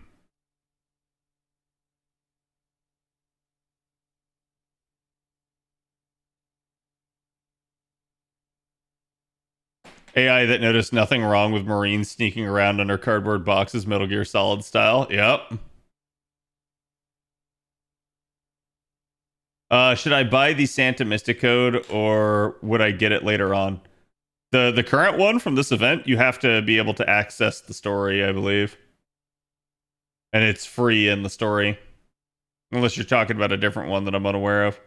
Speaker 6: AI that noticed nothing wrong with Marines sneaking around under cardboard boxes, Metal Gear Solid style. Yep. Should I buy the Santa Mystic Code or would I get it later on? The current one from this event, you have to be able to access the story, I believe. And it's free in the story. Unless you're talking about a different one that I'm unaware of.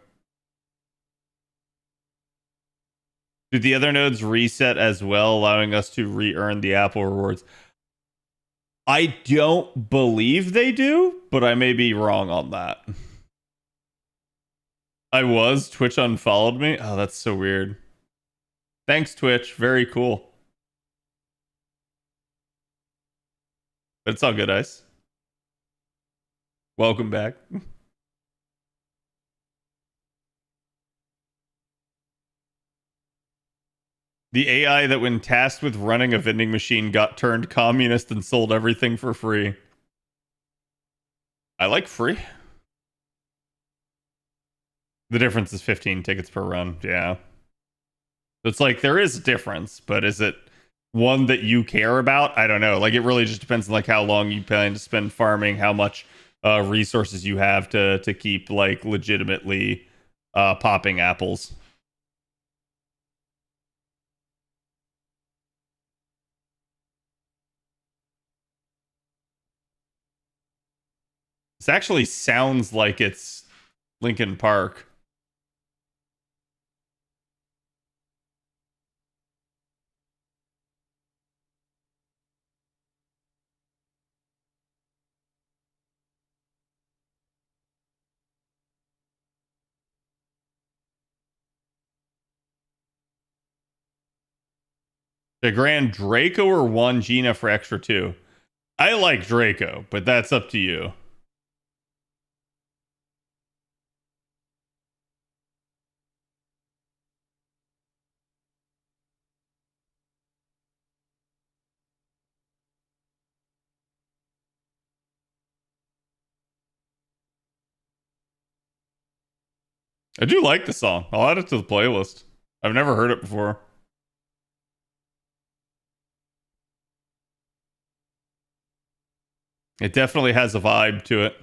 Speaker 6: Do the other nodes reset as well, allowing us to re-earn the Apple rewards? I don't believe they do, but I may be wrong on that. Twitch unfollowed me. Oh, that's so weird. Thanks, Twitch. Very cool. But it's all good, Ice. Welcome back. The AI that, when tasked with running a vending machine, got turned communist and sold everything for free. I like free. The difference is 15 tickets per run. Yeah. So it's like there is a difference, but is it one that you care about? I don't know. Like it really just depends on like how long you plan to spend farming, how much resources you have to keep like legitimately popping apples. This actually sounds like it's Lincoln Park. The Grand Draco or one Gina for extra 2? I like Draco, but that's up to you. I do like the song. I'll add it to the playlist. I've never heard it before. It definitely has a vibe to it.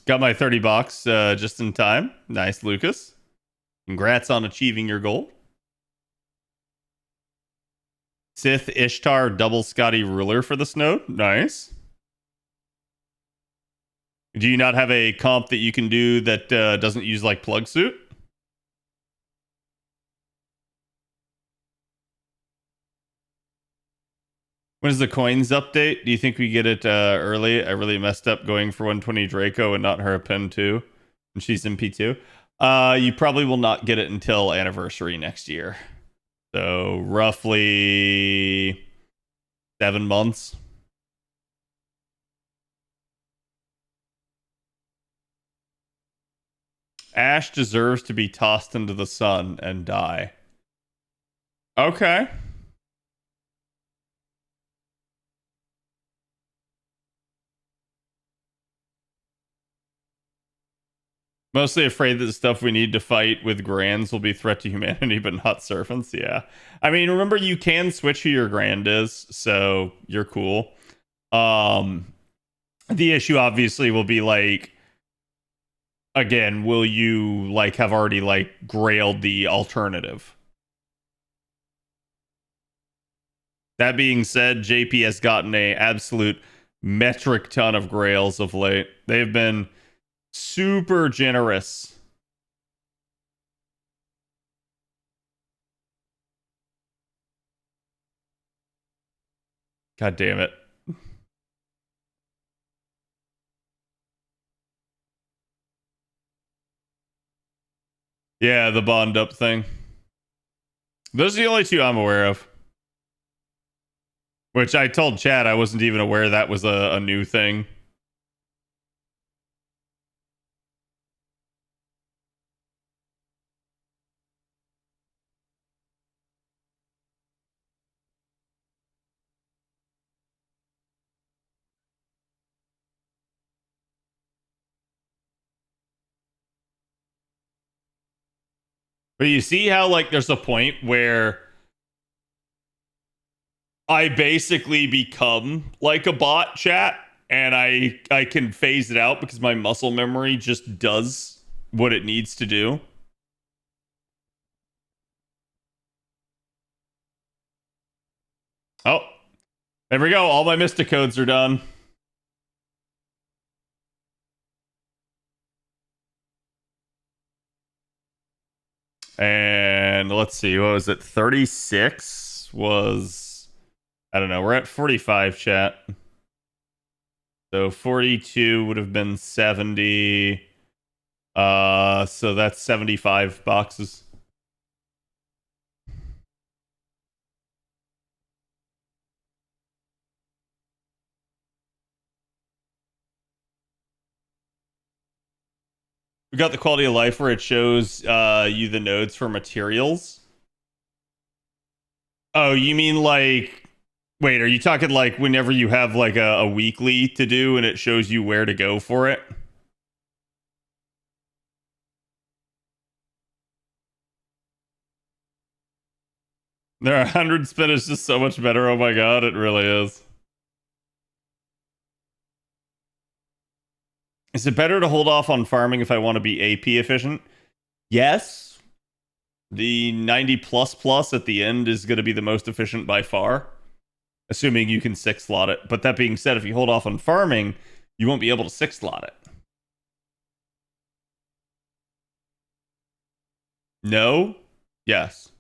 Speaker 6: Got my 30 bucks just in time. Nice, Lucas. Congrats on achieving your goal. Sith Ishtar double Scotty Ruler for the Snowed. Nice. Do you not have a comp that you can do that doesn't use like plug suit? When is the coins update? Do you think we get it early? I really messed up going for 120 Draco and not her pen 2. And she's in P2. You probably will not get it until anniversary next year. So roughly 7 months. Ash deserves to be tossed into the sun and die. Okay. Mostly afraid that the stuff we need to fight with Grands will be threat to humanity, but not servants. Yeah. I mean, remember, you can switch who your Grand is, so you're cool. The issue obviously will be like, again, will you like have already like grailed the alternative? That being said, JP has gotten a absolute metric ton of grails of late. They've been super generous. God damn it. Yeah, the bond up thing. Those are the only two I'm aware of. Which I told Chad I wasn't even aware that was a new thing. But you see how like there's a point where I basically become like a bot chat and I can phase it out because my muscle memory just does what it needs to do. Oh, there we go. All my Mystic codes are done. And let's see, what was it? 36 was, I don't know, we're at 45 chat. So 42 would have been 70. So that's 75 boxes. We got the quality of life where it shows you the nodes for materials. Oh, you mean like, wait, are you talking like whenever you have like a weekly to do and it shows you where to go for it? There are 100 spin is just so much better. Oh my god, it really is. Is it better to hold off on farming if I want to be AP efficient? Yes. The 90 plus plus at the end is going to be the most efficient by far, assuming you can six slot it. But that being said, if you hold off on farming, you won't be able to six slot it. No? Yes.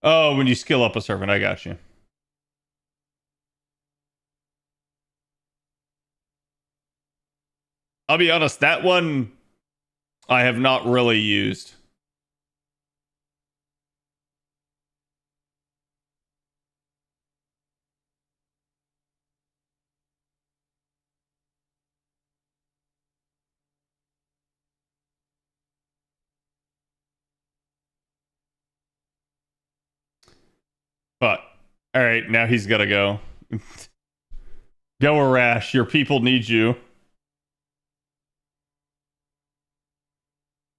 Speaker 6: Oh, when you skill up a servant, I got you. I'll be honest, that one I have not really used. But, alright, now he's gotta go. Go, Arash, your people need you.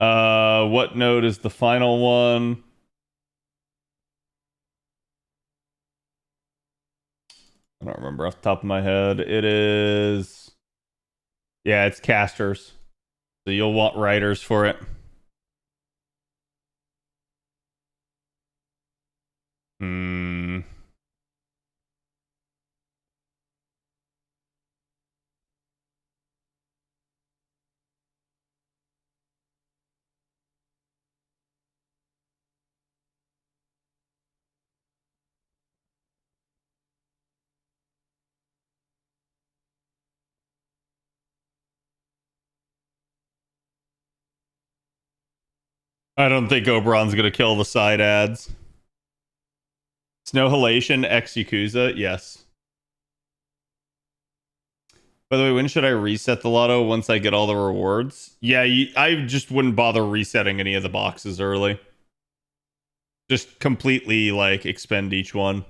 Speaker 6: What node is the final one? I don't remember off the top of my head. It is... Yeah, it's casters. So you'll want writers for it. Hmm. I don't think Oberon's gonna kill the side ads. Snow Halation, X Yakuza, yes. By the way, when should I reset the lotto once I get all the rewards? Yeah, I just wouldn't bother resetting any of the boxes early. Just completely, like, expend each one.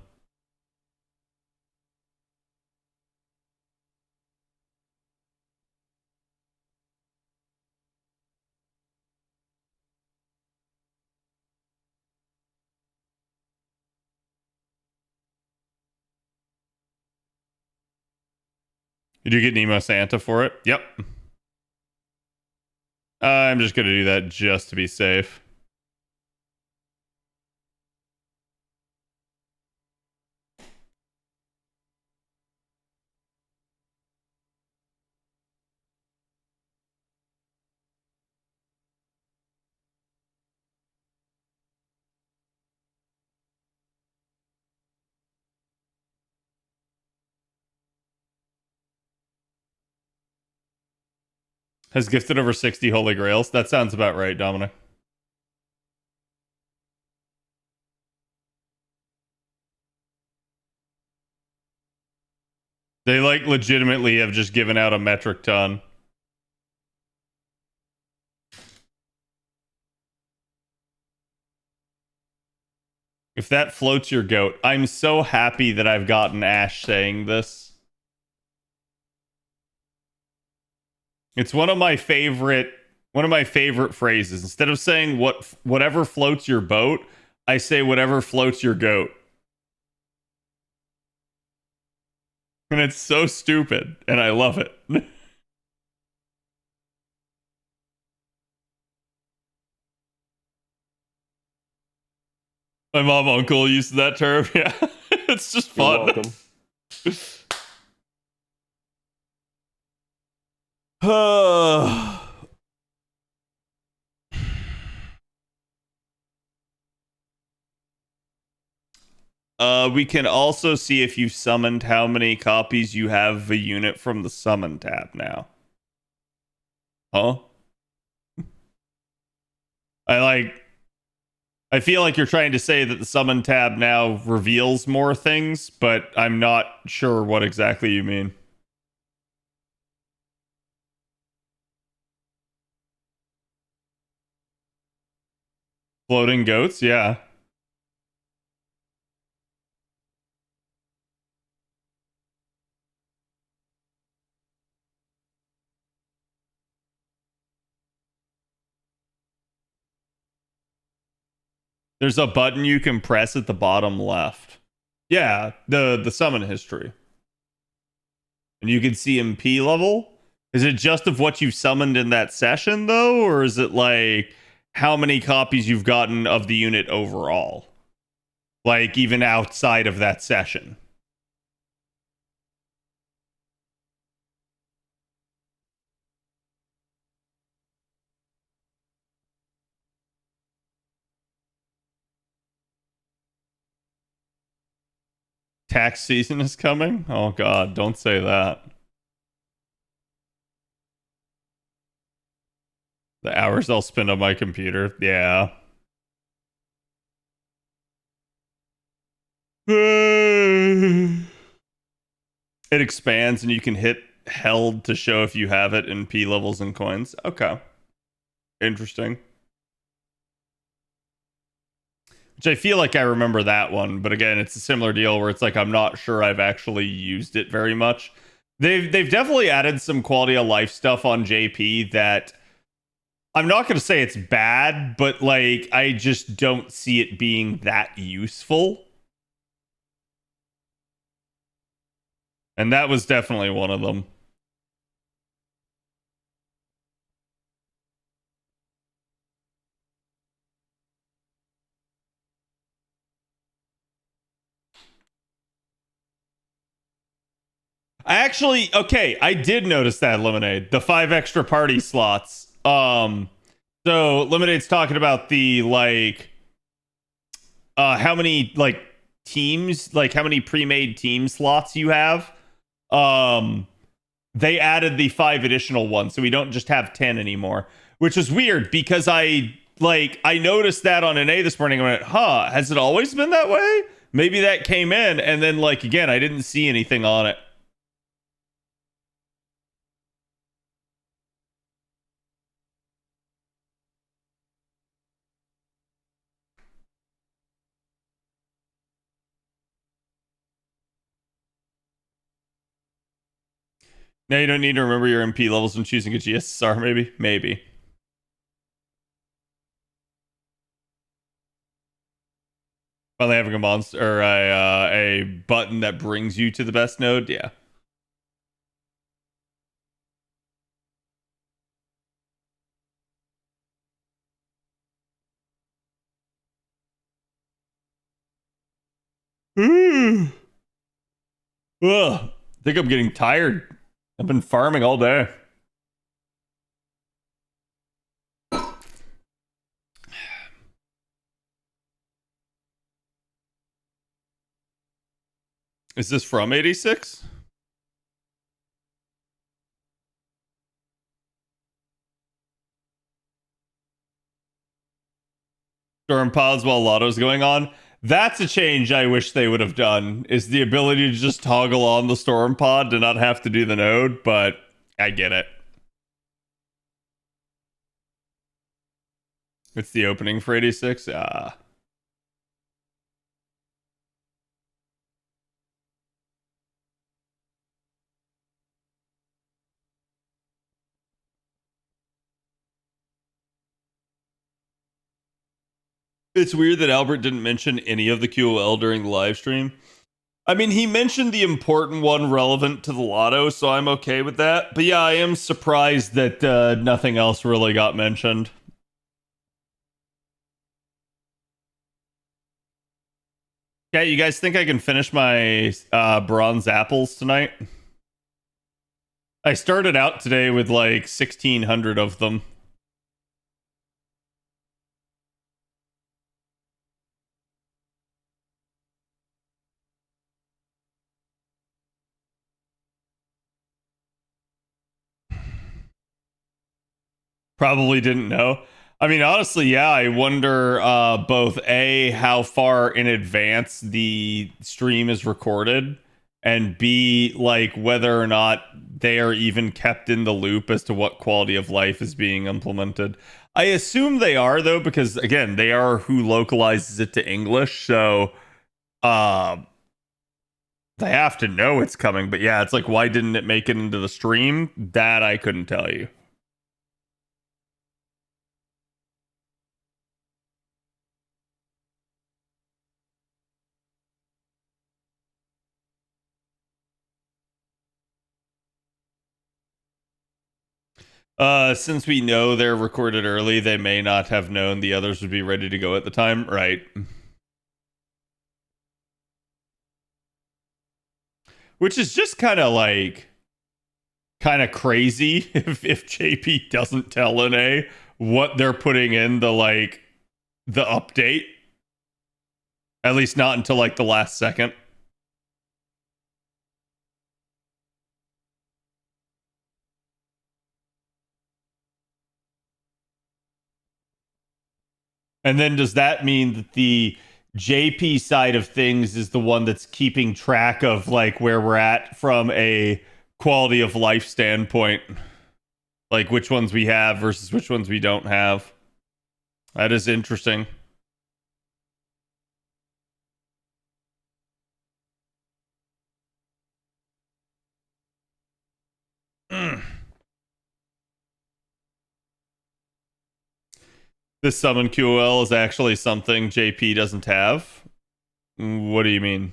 Speaker 6: Did you get Nemo Santa for it? Yep. I'm just gonna do that just to be safe. Has gifted over 60 holy grails. That sounds about right, Dominic. They like legitimately have just given out a metric ton. If that floats your goat, I'm so happy that I've gotten Ash saying this. It's one of my favorite phrases. Instead of saying whatever floats your boat, I say whatever floats your goat. And it's so stupid, and I love it. My mom uncle used that term. Yeah. It's just
Speaker 3: You're
Speaker 6: fun.
Speaker 3: welcome.
Speaker 6: We can also see if you've summoned how many copies you have of a unit from the summon tab now. Huh? I feel like you're trying to say that the summon tab now reveals more things, but I'm not sure what exactly you mean. Floating goats? Yeah. There's a button you can press at the bottom left. Yeah, the summon history. And you can see MP level. Is it just of what you've summoned in that session though, or is it like how many copies you've gotten of the unit overall? Like even outside of that session. Tax season is coming? Oh god, don't say that. The hours I'll spend on my computer. Yeah. It expands and you can hit held to show if you have it in P levels and coins. Okay. Interesting. Which I feel like I remember that one, but again, it's a similar deal where it's like I'm not sure I've actually used it very much. They've definitely added some quality of life stuff on JP that I'm not going to say it's bad, but like I just don't see it being that useful. And that was definitely one of them. I did notice that Lemonade, the 5 extra party slots. So Lemonade's talking about the how many teams, like how many pre-made team slots you have. They added the 5 additional ones, so we don't just have 10 anymore, which is weird because I noticed that on NA this morning. I went, huh, has it always been that way? Maybe that came in, and then again, I didn't see anything on it. Now you don't need to remember your MP levels when choosing a GSSR, maybe? Maybe. Finally having a monster or a button that brings you to the best node, yeah. Ugh, I think I'm getting tired. I've been farming all day. Is this from 86? Storm pods while Lotto's going on. That's a change I wish they would have done, is the ability to just toggle on the storm pod to not have to do the node, but I get it. It's the opening for 86. It's weird that Albert didn't mention any of the QOL during the live stream. I mean, he mentioned the important one relevant to the Lotto, so I'm okay with that. But yeah, I am surprised that nothing else really got mentioned. Okay, you guys think I can finish my bronze apples tonight? I started out today with like 1,600 of them. Probably didn't know. I mean, honestly, yeah, I wonder both A, how far in advance the stream is recorded, and B, like whether or not they are even kept in the loop as to what quality of life is being implemented. I assume they are, though, because again, they are who localizes it to English, so they have to know it's coming. But yeah, it's like, why didn't it make it into the stream? That I couldn't tell you. Since we know they're recorded early, they may not have known the others would be ready to go at the time, right? Which is just kind of crazy if JP doesn't tell NA what they're putting in the update. At least not until like the last second. And then does that mean that the JP side of things is the one that's keeping track of like where we're at from a quality of life standpoint? Like which ones we have versus which ones we don't have. That is interesting. This summon QOL is actually something JP doesn't have. What do you mean?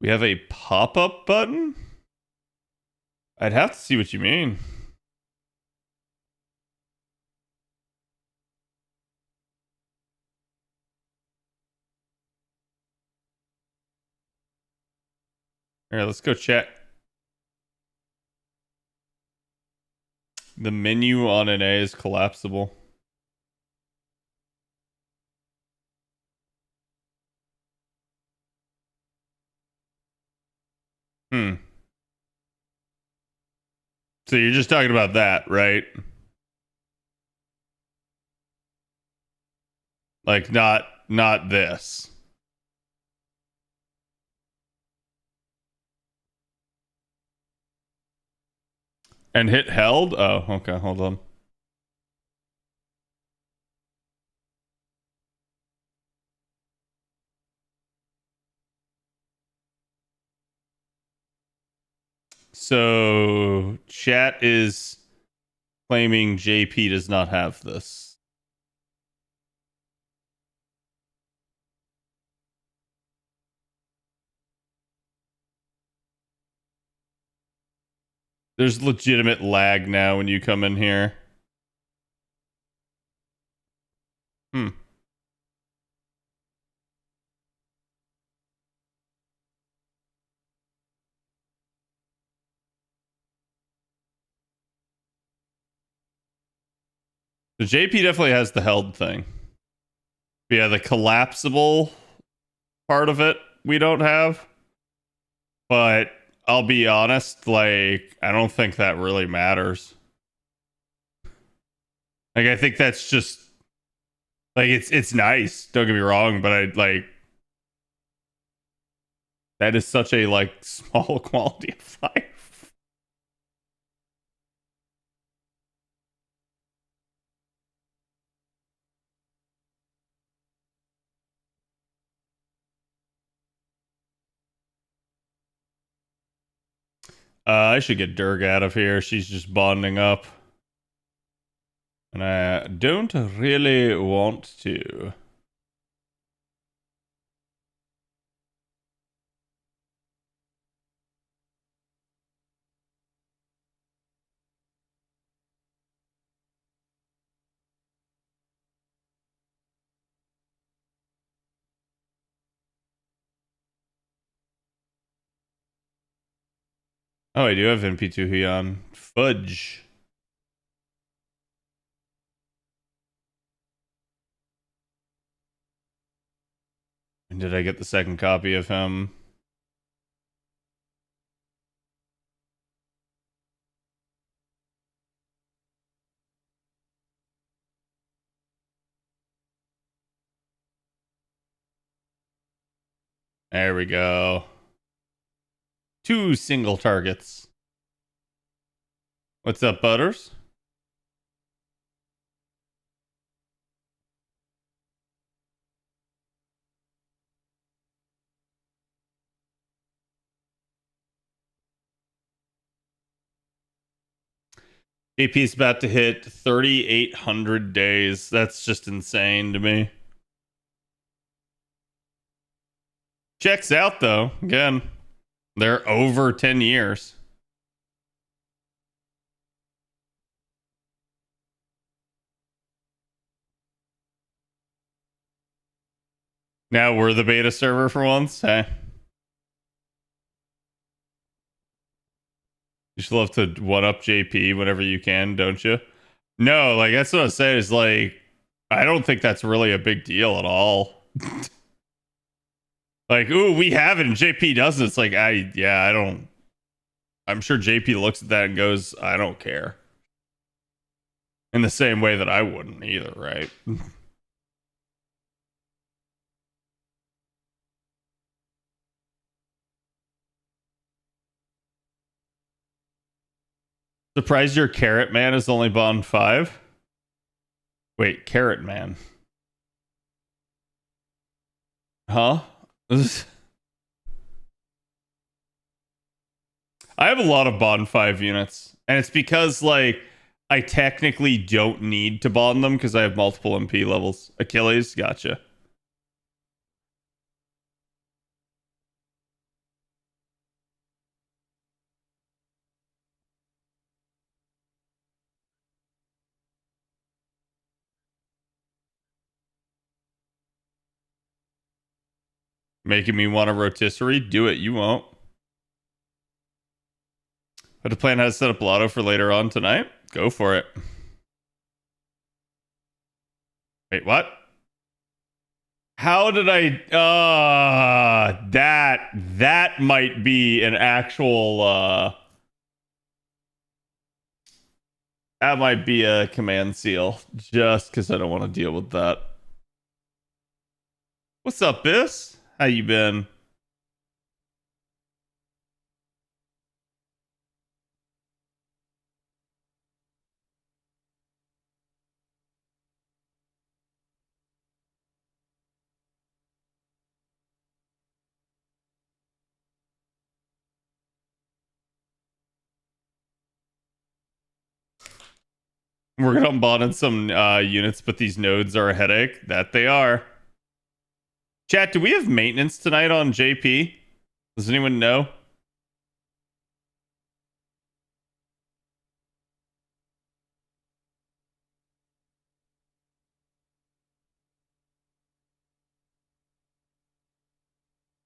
Speaker 6: We have a pop-up button? I'd have to see what you mean. All right, let's go check. The menu on an A is collapsible. So you're just talking about that, right? Like not this. And hit held? Oh, okay, hold on. So chat is claiming JP does not have this. There's legitimate lag now when you come in here. Hmm. The JP definitely has the held thing. But yeah, the collapsible part of it we don't have. But I'll be honest, like, I don't think that really matters. Like, I think that's just like it's nice. Don't get me wrong, but I like that is such a like small quality of life. I should get Durg out of here. She's just bonding up. And I don't really want to. Oh, I do have NP2 Hyun. Fudge. And did I get the second copy of him? There we go. 2 single targets. What's up, Butters? AP's about to hit 3,800 days. That's just insane to me. Checks out, though. Again, they're over 10 years. Now we're the beta server for once. Hey. You just love to one-up JP whenever you can, don't you? No, like, that's what I say is, like, I don't think that's really a big deal at all. Like, ooh, we have it and JP doesn't. It's like, I don't. I'm sure JP looks at that and goes, I don't care. In the same way that I wouldn't either, right? Surprised your Carrot Man is only Bond 5? Wait, Carrot Man. Huh? I have a lot of Bond 5 units. And it's because, like, I technically don't need to bond them because I have multiple MP levels. Achilles, gotcha. Making me want a rotisserie? Do it. You won't. But the plan has set up Lotto for later on tonight. Go for it. Wait, what? How did I that might be an actual that might be a command seal just because I don't want to deal with that. What's up, Biss? How you been? We're gonna bond in some units, but these nodes are a headache. That they are. Chat, do we have maintenance tonight on JP? Does anyone know?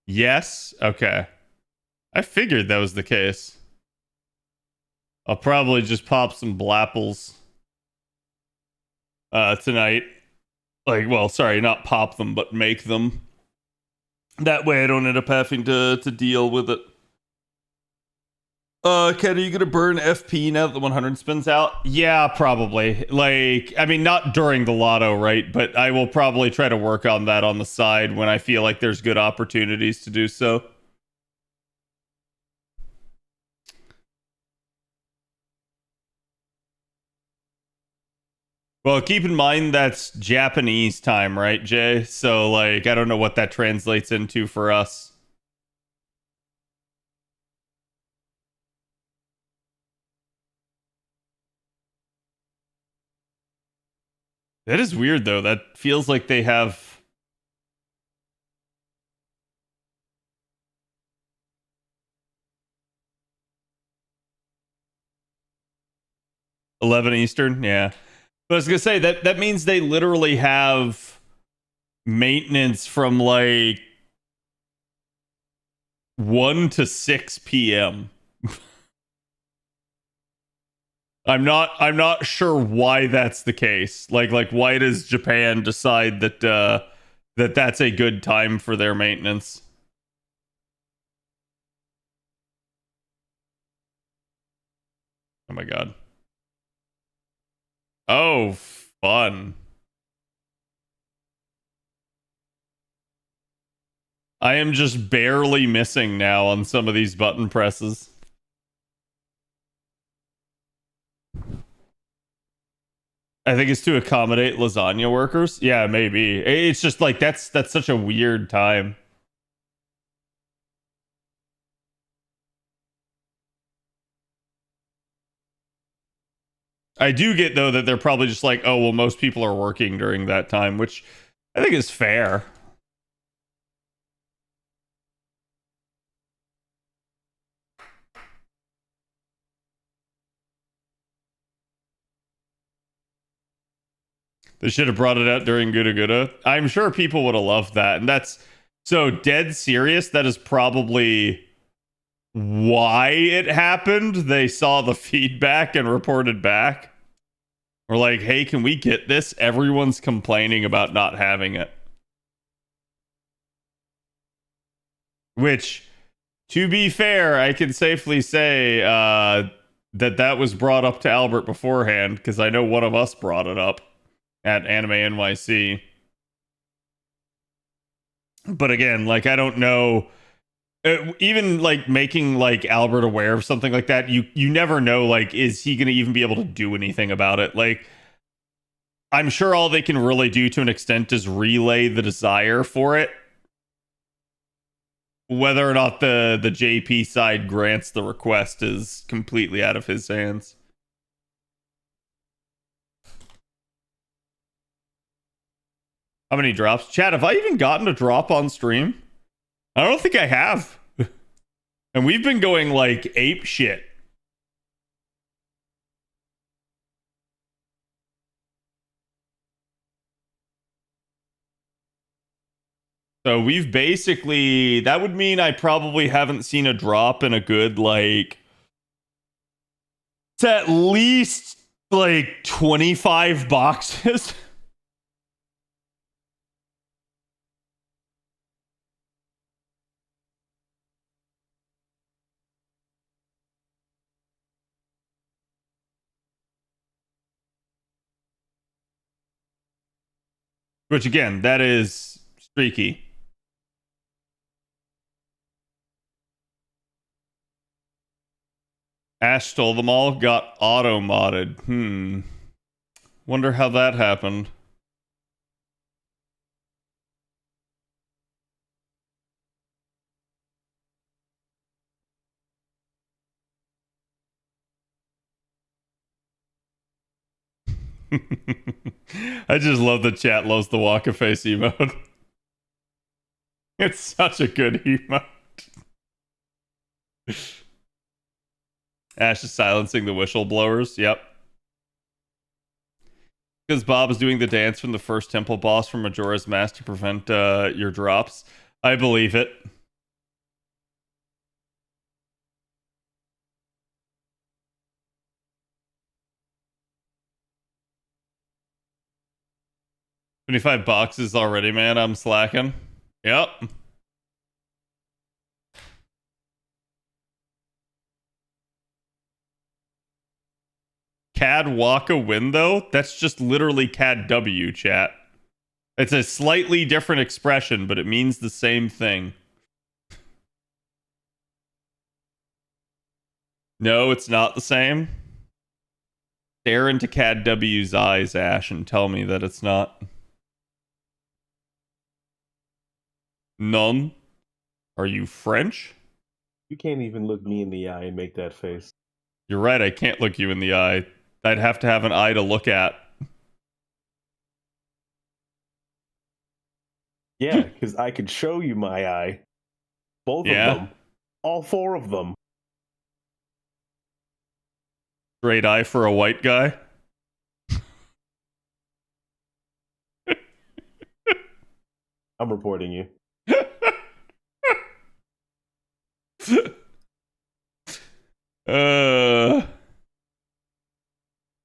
Speaker 6: Yes? Okay. I figured that was the case. I'll probably just pop some Blapples tonight. Like, well, sorry, not pop them, but make them. That way I don't end up having to deal with it. Ken, are you gonna burn FP now that the 100 spins out? Yeah, probably. Like, I mean, not during the lotto, right? But I will probably try to work on that on the side when I feel like there's good opportunities to do so. Well, keep in mind that's Japanese time, right, Jay? So, like, I don't know what that translates into for us. That is weird, though. That feels like they have 11 Eastern. Yeah. But I was gonna say that means they literally have maintenance from like 1 to 6 p.m. I'm not sure why that's the case. Like why does Japan decide that that's a good time for their maintenance? Oh my god. Oh, fun. I am just barely missing now on some of these button presses. I think it's to accommodate lasagna workers. Yeah, maybe. It's just like that's such a weird time. I do get though that they're probably just like, oh well, most people are working during that time, which I think is fair. They should have brought it out during Guda Guda. I'm sure people would have loved that. And that's so dead serious. That is probably why it happened. They saw the feedback and reported back. We're like, hey, can we get this? Everyone's complaining about not having it. Which, to be fair, I can safely say that was brought up to Albert beforehand, because I know one of us brought it up at Anime NYC. But again, like, I don't know. Even like making like Albert aware of something like that, you never know, like, is he going to even be able to do anything about it? Like, I'm sure all they can really do to an extent is relay the desire for it. Whether or not the JP side grants the request is completely out of his hands. How many drops? Chad, have I even gotten a drop on stream? I don't think I have. And we've been going like ape shit. So we've basically, that would mean I probably haven't seen a drop in a good, like, it's at least like 25 boxes. Which again, that is streaky. Ash stole them all, got auto modded. Wonder how that happened. I just love the chat loves the walk of face emote. It's such a good emote. Ash is silencing the whistleblowers. Yep. Because Bob is doing the dance from the first temple boss from Majora's Mask to prevent your drops. I believe it. 25 boxes already, man. I'm slacking. Yep. CAD Waka win though? That's just literally CAD W, chat. It's a slightly different expression, but it means the same thing. No, it's not the same. Stare into CAD W's eyes, Ash, and tell me that it's not. None? Are you French?
Speaker 3: You can't even look me in the eye and make that face.
Speaker 6: You're right, I can't look you in the eye. I'd have to have an eye to look at.
Speaker 3: Yeah, because I could show you my eye. Both
Speaker 6: Yeah.
Speaker 3: of them. All four of them.
Speaker 6: Straight eye for a white guy.
Speaker 3: I'm reporting you.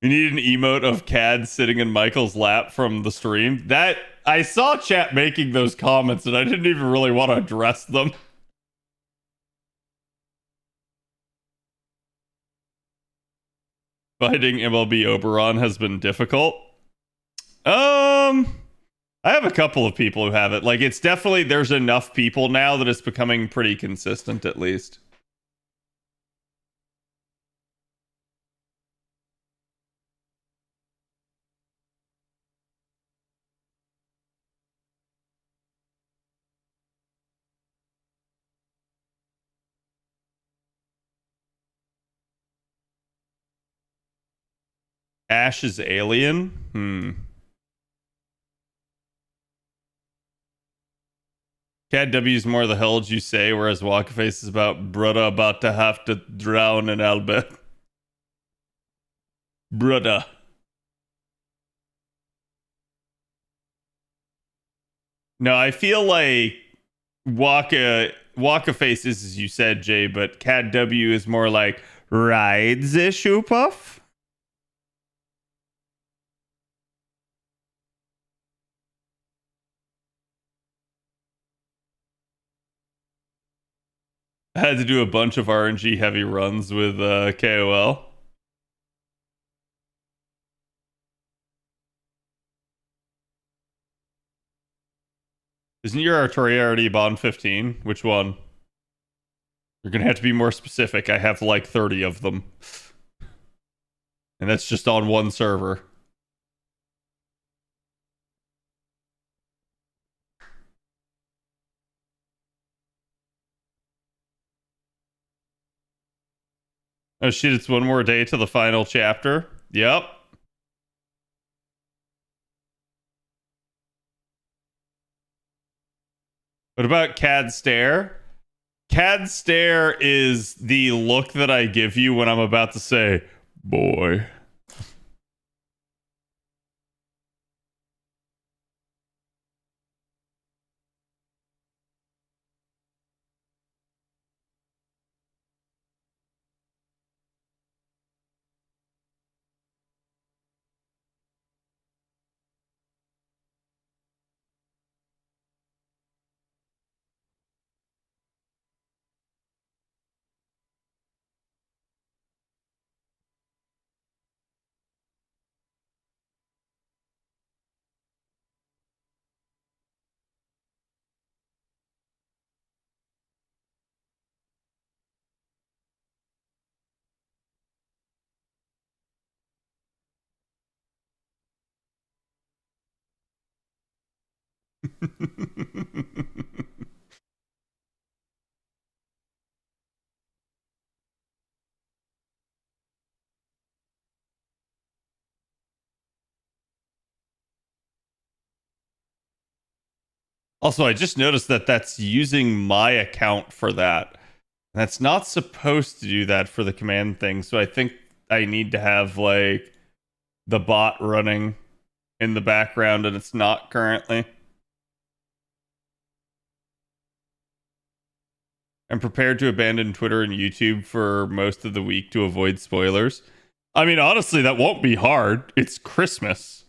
Speaker 6: You need an emote of CAD sitting in Michael's lap from the stream. That I saw chat making those comments and I didn't even really want to address them. Finding MLB Oberon has been difficult. I have a couple of people who have it. Like, it's definitely, there's enough people now that it's becoming pretty consistent, at least. Ash is alien? Cat W is more the hell'd you say, whereas Walkaface is about brudda about to have to drown in Albert. Brudda. No, I feel like Walkaface is as you said, Jay, but Cat W is more like rides a shoe puff. I had to do a bunch of RNG heavy runs with KOL. Isn't your Artoria already Bond 15? Which one? You're gonna have to be more specific. I have like 30 of them. And that's just on one server. Oh shit, it's one more day to the final chapter. Yep. What about CAD Stare? CAD Stare is the look that I give you when I'm about to say, boy. Also, I just noticed that that's using my account for that. That's not supposed to do that for the command thing, so I think I need to have, like, the bot running in the background, and it's not currently. I'm prepared to abandon Twitter and YouTube for most of the week to avoid spoilers. I mean, honestly, that won't be hard. It's Christmas.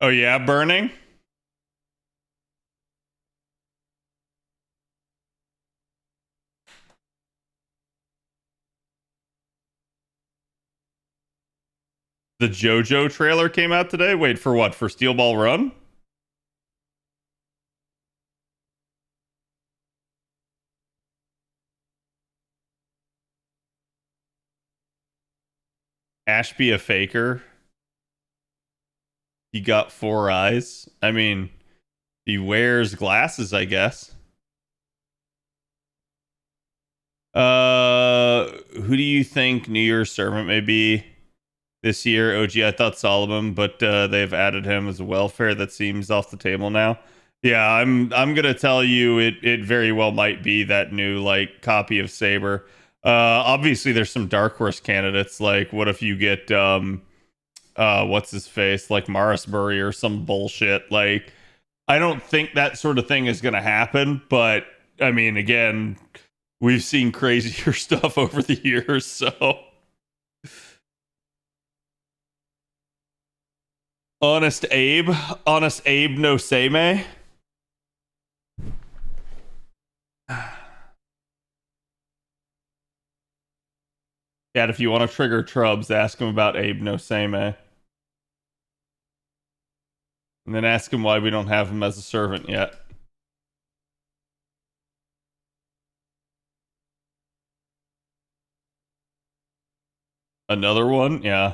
Speaker 6: Oh yeah, burning. The JoJo trailer came out today. Wait, for what? For Steel Ball Run? Ashby a faker. He got 4 eyes. I mean, he wears glasses, I guess. Who do you think New Year's servant may be this year? OG, I thought Solomon, but they've added him as a welfare. That seems off the table now. Yeah, I'm gonna tell you it very well might be that new like copy of Saber. Obviously there's some dark horse candidates. Like, what if you get what's his face, like Marisbury or some bullshit? Like, I don't think that sort of thing is gonna happen, but I mean, again, we've seen crazier stuff over the years, so. Honest Abe no Seimei. Dad, if you want to trigger Trubs, ask him about Abe no Seimei. And then ask him why we don't have him as a servant yet. Another one? Yeah.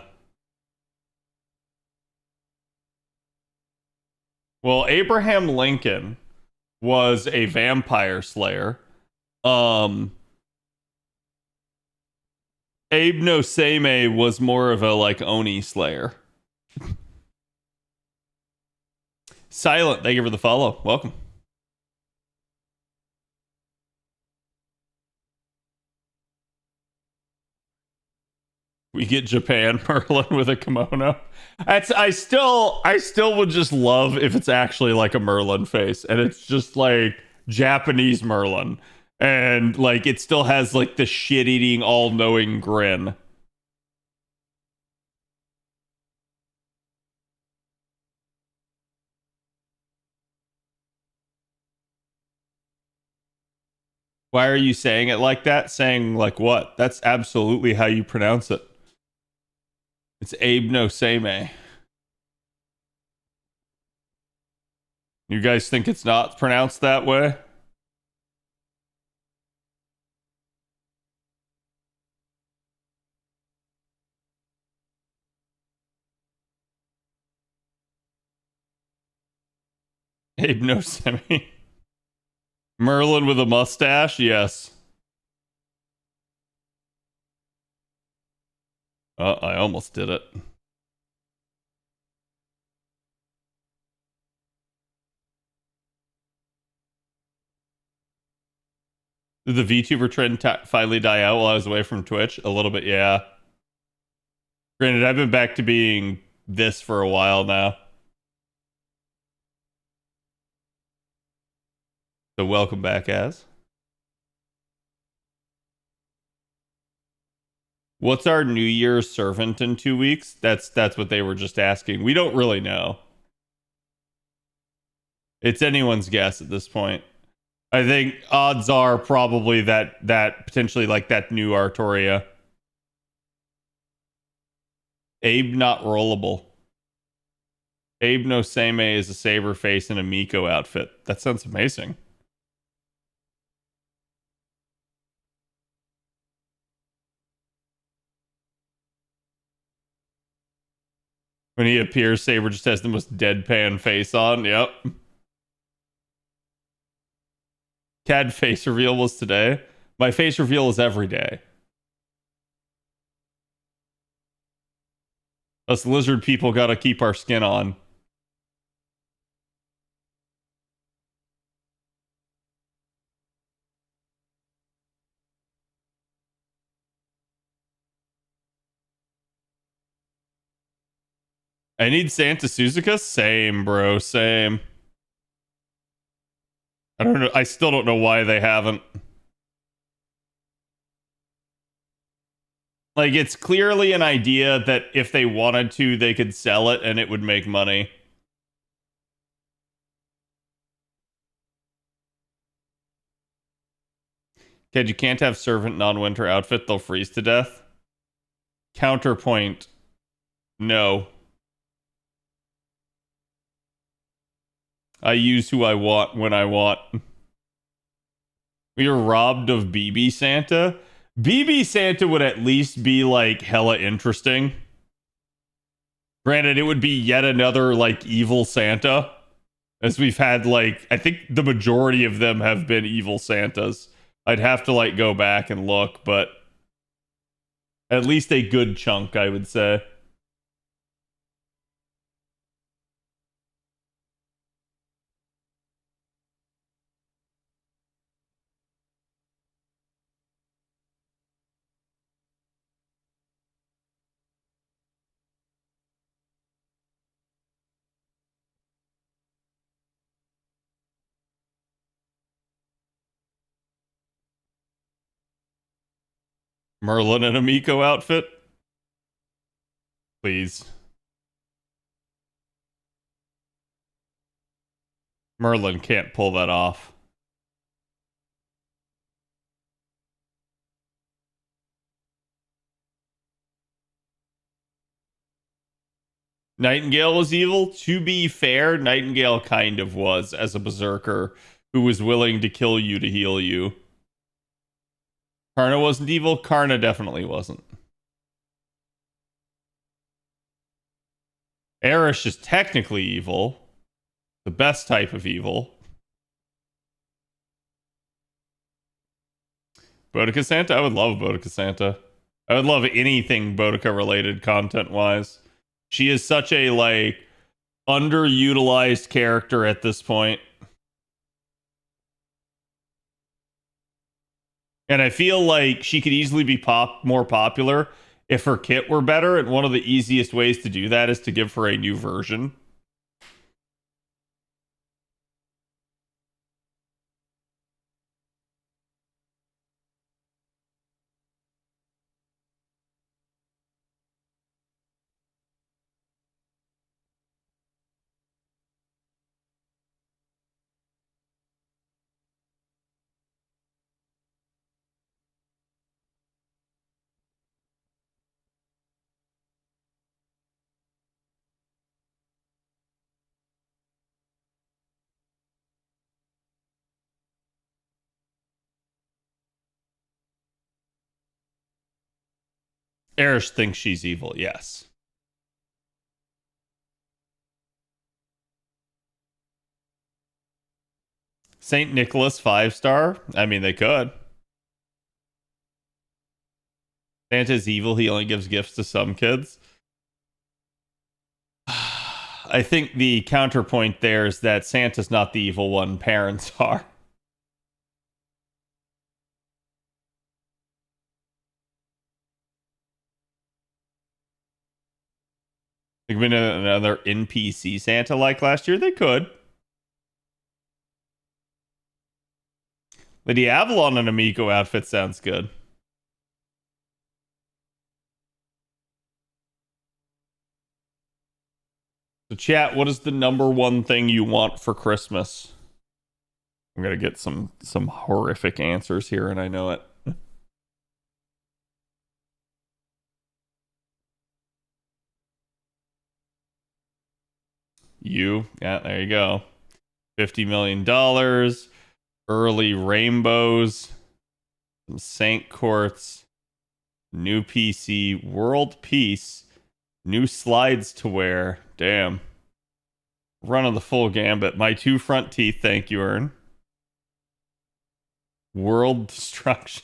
Speaker 6: Well, Abraham Lincoln was a vampire slayer. Abe no Seimei was more of a like Oni slayer. Silent, thank you for the follow. Welcome. We get Japan Merlin with a kimono. I still would just love if it's actually like a Merlin face and it's just like Japanese Merlin and like it still has like the shit-eating all-knowing grin. Why are you saying it like that? Saying like what? That's absolutely how you pronounce it. It's Abe no Seimei. You guys think it's not pronounced that way? Abe no Seimei. Merlin with a mustache? Yes. I almost did it. Did the VTuber trend finally die out while I was away from Twitch? A little bit, yeah. Granted, I've been back to being this for a while now. So welcome back, Az. What's our New Year's servant in 2 weeks? That's what they were just asking. We don't really know. It's anyone's guess at this point. I think odds are probably that potentially like that new Artoria. Abe not rollable. Abe no Seimei is a saber face in a Miko outfit. That sounds amazing. When he appears, Saber just has the most deadpan face on. Yep. CAD face reveal was today. My face reveal is every day. Us lizard people gotta keep our skin on. I need Santa Suzuka? Same, bro. Same. I don't know. I still don't know why they haven't. Like, it's clearly an idea that if they wanted to, they could sell it and it would make money. Kid, you can't have servant non-winter outfit. They'll freeze to death. Counterpoint. No. I use who I want when I want. We were robbed of BB Santa. BB Santa would at least be like hella interesting. Granted, it would be yet another like evil Santa. As we've had like, I think the majority of them have been evil Santas. I'd have to like go back and look, but at least a good chunk, I would say. Merlin and a Miko outfit? Please. Merlin can't pull that off. Nightingale was evil. To be fair, Nightingale kind of was as a berserker who was willing to kill you to heal you. Karna wasn't evil. Karna definitely wasn't. Erish is technically evil. The best type of evil. Boudica Santa? I would love Boudica Santa. I would love anything Boudica related content wise. She is such a like underutilized character at this point. And I feel like she could easily be more popular if her kit were better. And one of the easiest ways to do that is to give her a new version. Erish thinks she's evil, yes. St. Nicholas 5-star? I mean, they could. Santa's evil. He only gives gifts to some kids. I think the counterpoint there is that Santa's not the evil one. Parents are. They could be another NPC Santa like last year. They could. Lady Avalon in a Miko outfit sounds good. So chat, what is the number one thing you want for Christmas? I'm gonna get some horrific answers here, and I know it. Yeah, there you go. $50 million, early rainbows, some Saint Courts, new PC, world peace, new slides to wear. Damn. Running the full gambit. My 2 front teeth, thank you, Ern. World destruction.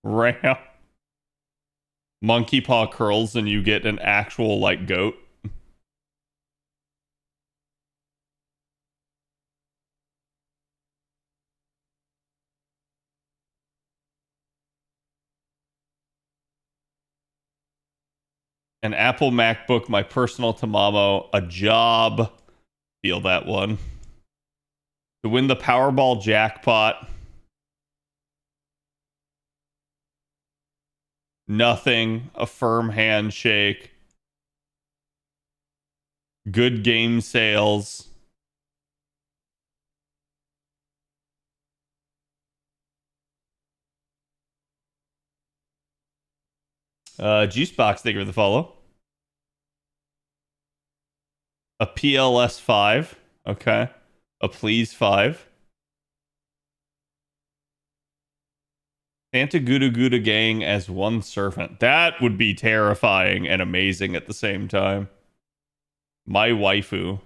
Speaker 6: Ram. Monkey paw curls and you get an actual like goat. An Apple MacBook, my personal Tamamo, a job. Feel that one. To win the Powerball jackpot. Nothing. A firm handshake. Good game sales. Juicebox, thank you for the follow. A PLS 5. Okay. A Please 5. Santa Gouda Gouda Gang as one servant. That would be terrifying and amazing at the same time. My waifu.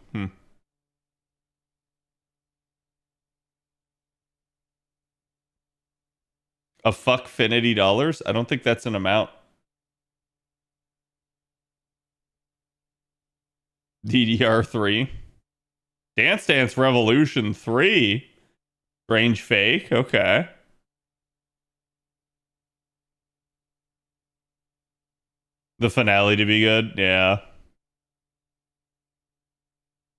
Speaker 6: A fuckfinity dollars? I don't think that's an amount. DDR3. Dance Dance Revolution 3. Strange fake. Okay. The finale to be good. Yeah.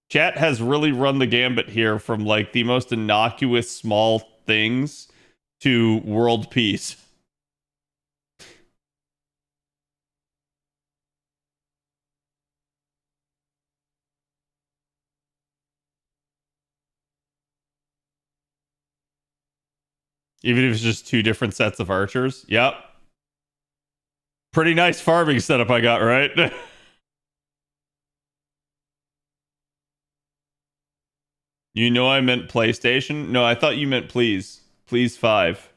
Speaker 6: Chat has really run the gambit here from like the most innocuous small things to world peace. Even if it's just two different sets of archers. Yep. Pretty nice farming setup I got, right? You know I meant PlayStation? No, I thought you meant please. Please 5.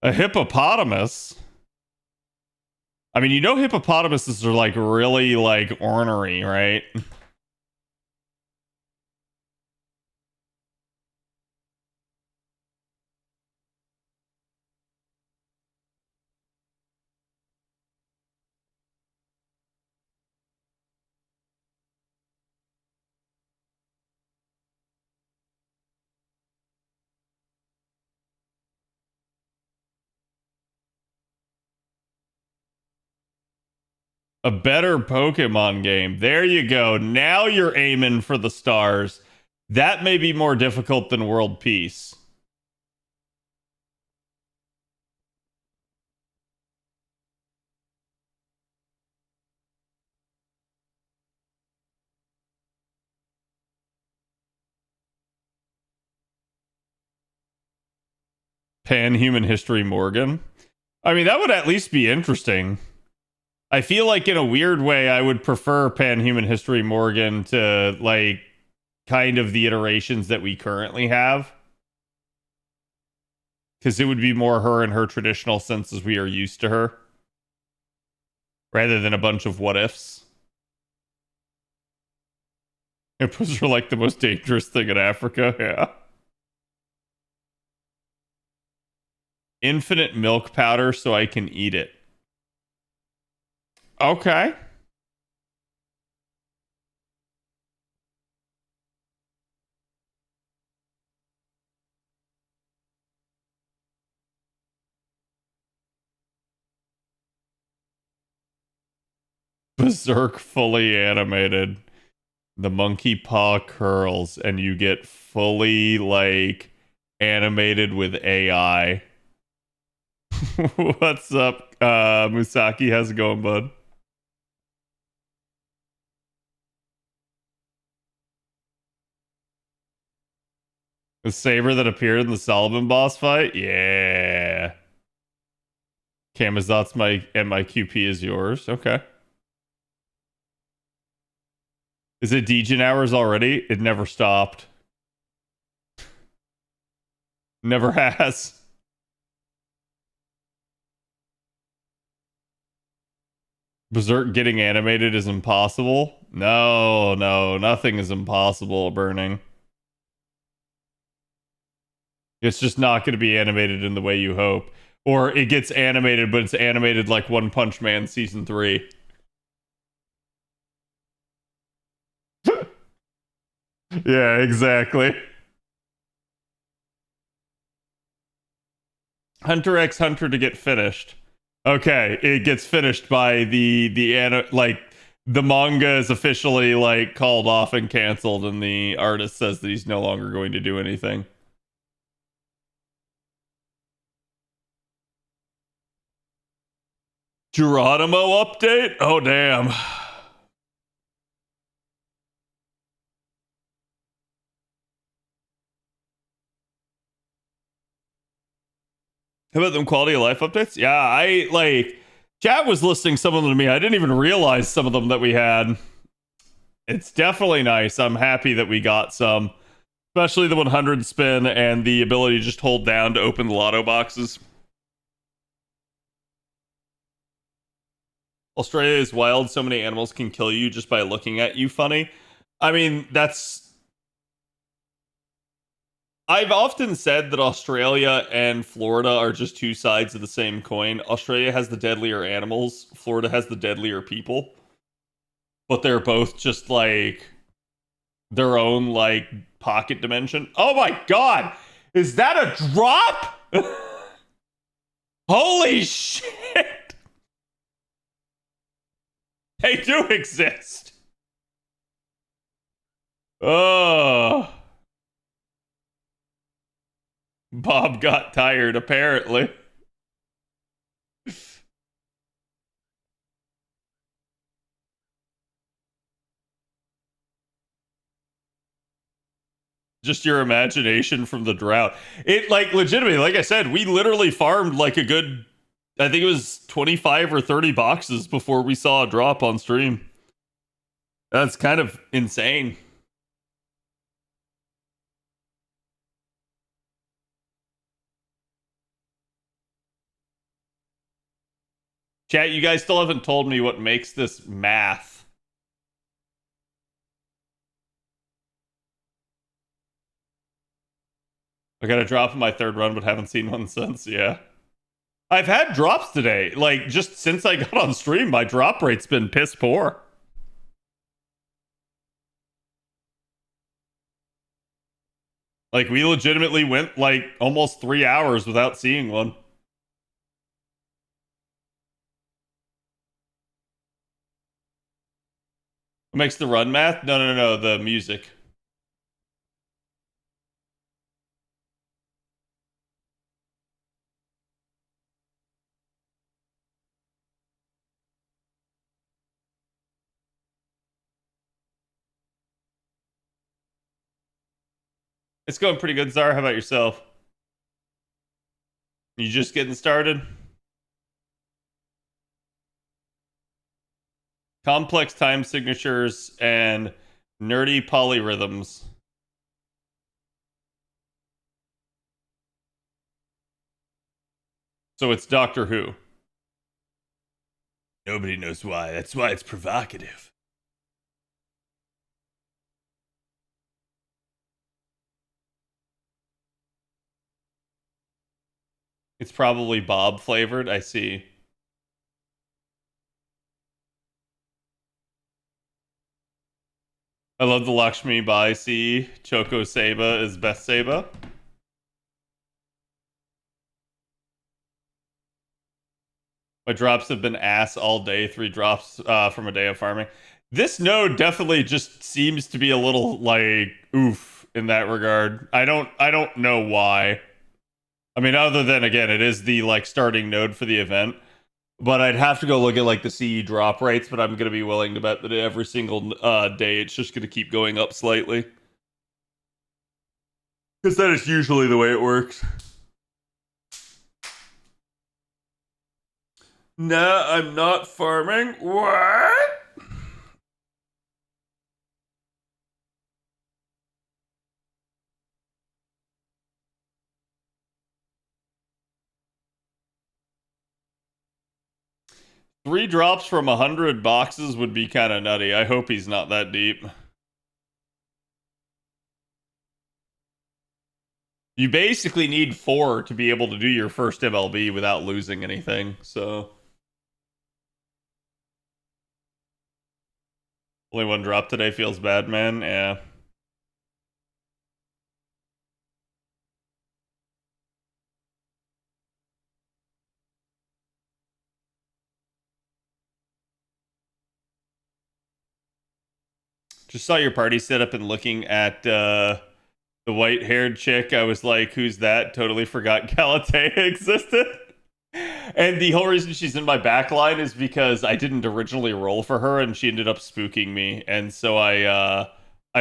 Speaker 6: A hippopotamus? I mean, you know hippopotamuses are like really like ornery, right? A better Pokemon game. There you go. Now you're aiming for the stars. That may be more difficult than world peace. Pan-human history Morgan. I mean, that would at least be interesting. I feel like in a weird way, I would prefer Pan-human history Morgan to like kind of the iterations that we currently have. Because it would be more her and her traditional sense as we are used to her. Rather than a bunch of what ifs. Hippos are like the most dangerous thing in Africa, yeah. Infinite milk powder so I can eat it. Okay. Berserk fully animated. The monkey paw curls and you get fully like animated with AI. What's up, Musaki? How's it going, bud? The saber that appeared in the Solomon boss fight? Yeah. Kamazot's my and my QP is yours. Okay. Is it Degen hours already? It never stopped. Never has. Berserk getting animated is impossible? No, nothing is impossible, Burning. It's just not going to be animated in the way you hope. Or it gets animated, but it's animated like One Punch Man Season 3. Yeah, exactly. Hunter x Hunter to get finished. Okay, it gets finished by like the manga is officially like called off and canceled, and the artist says that he's no longer going to do anything. Geronimo update? Oh damn. How about them quality of life updates? Yeah, I like chat was listing some of them to me. I didn't even realize some of them that we had. It's definitely nice. I'm happy that we got some, especially the 100 spin and the ability to just hold down to open the lotto boxes. Australia is wild. So many animals can kill you just by looking at you funny. I mean, I've often said that Australia and Florida are just two sides of the same coin. Australia has the deadlier animals, Florida has the deadlier people. But they're both just like their own like pocket dimension. Oh my god! Is that a drop? Holy shit! They do exist. Oh. Bob got tired, apparently. Just your imagination from the drought. It, like, legitimately, like I said, we literally farmed like a good, I think it was 25 or 30 boxes before we saw a drop on stream. That's kind of insane. Chat, you guys still haven't told me what makes this math. I got a drop in my third run, but haven't seen one since. Yeah. I've had drops today. Like, just since I got on stream, my drop rate's been piss poor. Like, we legitimately went, like, almost 3 hours without seeing one. What makes the run math? No, the music. It's going pretty good, Zara. How about yourself? You just getting started? Complex time signatures and nerdy polyrhythms. So it's Doctor Who. Nobody knows why. That's why it's provocative. It's probably Bob flavored. I see. I love the Lakshmi Bai C. Choco Seba is best Seba. My drops have been ass all day. 3 drops from a day of farming. This node definitely just seems to be a little like oof in that regard. I don't know why. I mean, other than again, it is the like starting node for the event. But I'd have to go look at like the CE drop rates, but I'm gonna be willing to bet that every single day it's just gonna keep going up slightly. Because that is usually the way it works. Nah, I'm not farming. What? Three drops from 100 boxes would be kind of nutty. I hope he's not that deep. You basically need 4 to be able to do your first MLB without losing anything, so... Only 1 drop today feels bad, man. Yeah. Just saw your party setup and looking at the white-haired chick. I was like, who's that? Totally forgot Galatea existed. And the whole reason she's in my backline is because I didn't originally roll for her, and she ended up spooking me. And so I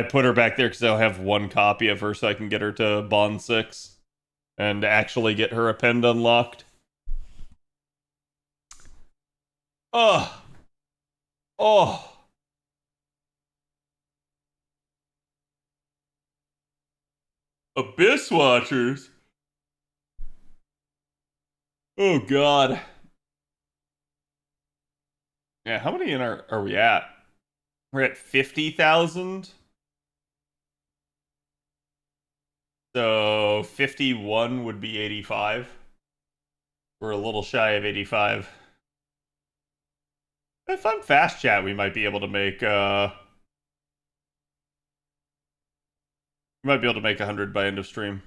Speaker 6: put her back there because I'll have 1 copy of her so I can get her to Bond 6. and actually get her append unlocked. Oh. Oh. Abyss Watchers. Oh god. Yeah, how many in are we at? We're at 50,000. So 51 would be 85. We're a little shy of 85. If I'm fast chat, we might be able to make we might be able to make 100 by end of stream.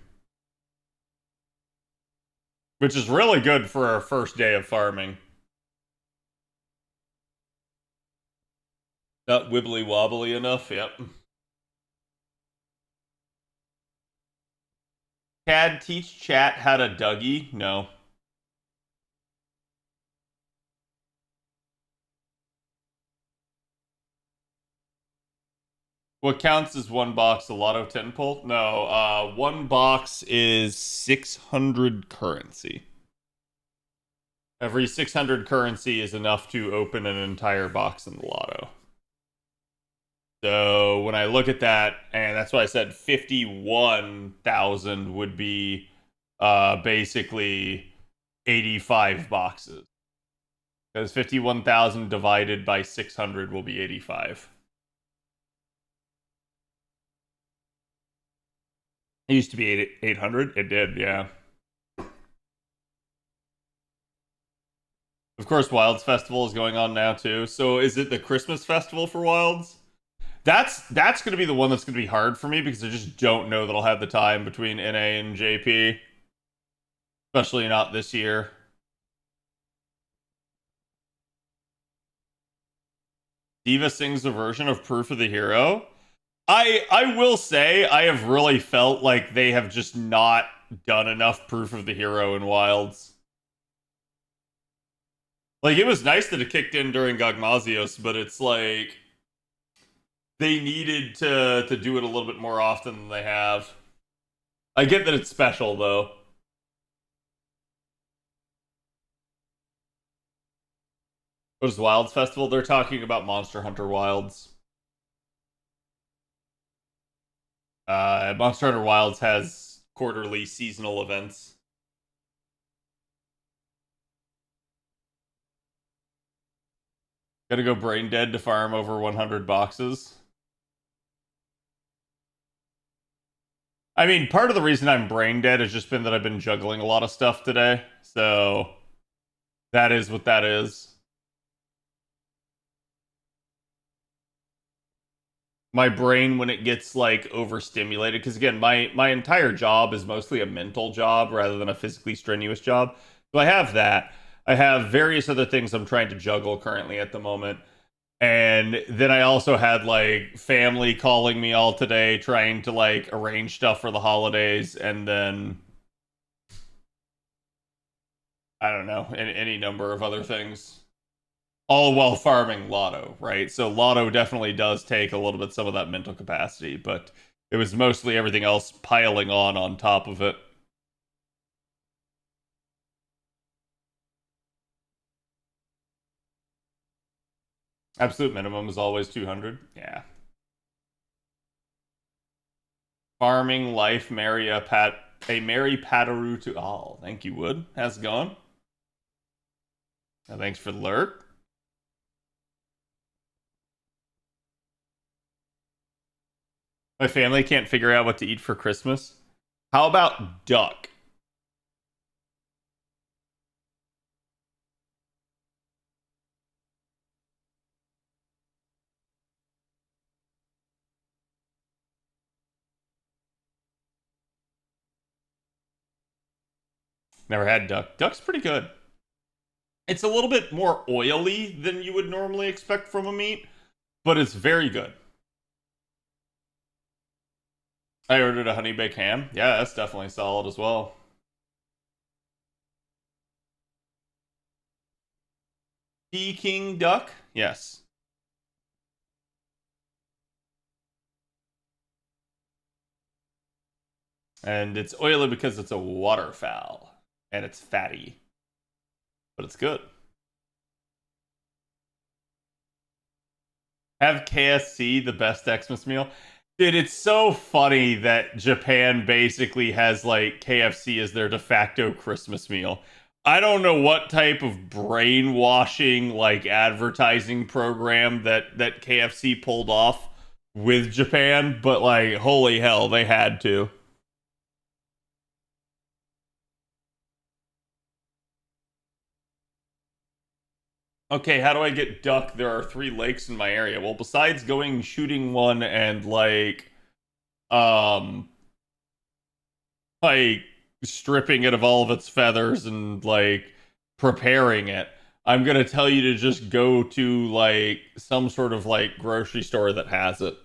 Speaker 6: Which is really good for our first day of farming. Not wibbly wobbly enough, yep. Cad, teach chat how to Dougie? No. What counts as one box of Lotto 10 pull? No, one box is 600 currency. Every 600 currency is enough to open an entire box in the Lotto. So when I look at that, and that's why I said 51,000 would be basically 85 boxes. Because 51,000 divided by 600 will be 85. It used to be 800. It did, yeah. Of course, Wilds Festival is going on now too. So is it the Christmas festival for Wilds? That's going to be the one that's going to be hard for me because I just don't know that I'll have the time between NA and JP. Especially not this year. Diva sings a version of Proof of the Hero. I will say I have really felt like they have just not done enough Proof of the Hero in Wilds. Like, it was nice that it kicked in during Gogmazios, but it's like they needed to do it a little bit more often than they have. I get that it's special, though. What is the Wilds Festival? They're talking about Monster Hunter Wilds. Monster Hunter Wilds has quarterly seasonal events. Gotta go brain dead to farm over 100 boxes. I mean, part of the reason I'm brain dead has just been that I've been juggling a lot of stuff today. So, that is what that is. My brain, when it gets, like, overstimulated, because again, my entire job is mostly a mental job rather than a physically strenuous job. So I have that. I have various other things I'm trying to juggle currently at the moment. And then I also had like family calling me all today, trying to like arrange stuff for the holidays, and then I don't know, any number of other things. All while farming Lotto, right? So Lotto definitely does take a little bit some of that mental capacity, but it was mostly everything else piling on top of it. Absolute minimum is always 200. Yeah. Farming life, marry a merry pataroo to all. Thank you, Wood. How's it going? Thanks for the lurk. My family can't figure out what to eat for Christmas. How about duck? Never had duck. Duck's pretty good. It's a little bit more oily than you would normally expect from a meat, but it's very good. I ordered a honey baked ham. Yeah, that's definitely solid as well. Peking duck? Yes. And it's oily because it's a waterfowl. And it's fatty. But it's good. Have KFC the best Xmas meal? Dude, it's so funny that Japan basically has like KFC as their de facto Christmas meal. I don't know what type of brainwashing like advertising program that KFC pulled off with Japan, but like holy hell, they had to. Okay, how do I get duck? There are 3 lakes in my area. Well, besides going shooting one and um like stripping it of all of its feathers and like preparing it, I'm gonna tell you to just go to like some sort of like grocery store that has it.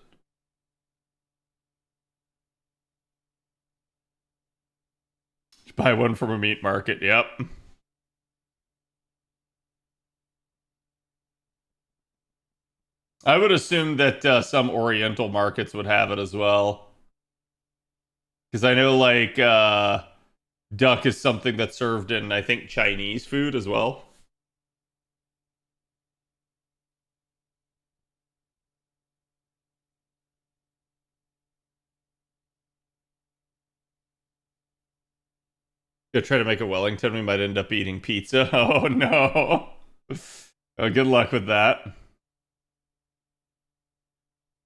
Speaker 6: Buy one from a meat market. Yep. I would assume that some Oriental markets would have it as well. Because I know, like, duck is something that's served in, I think, Chinese food as well. Go try to make a Wellington, we might end up eating pizza. Oh, no. Oh, good luck with that.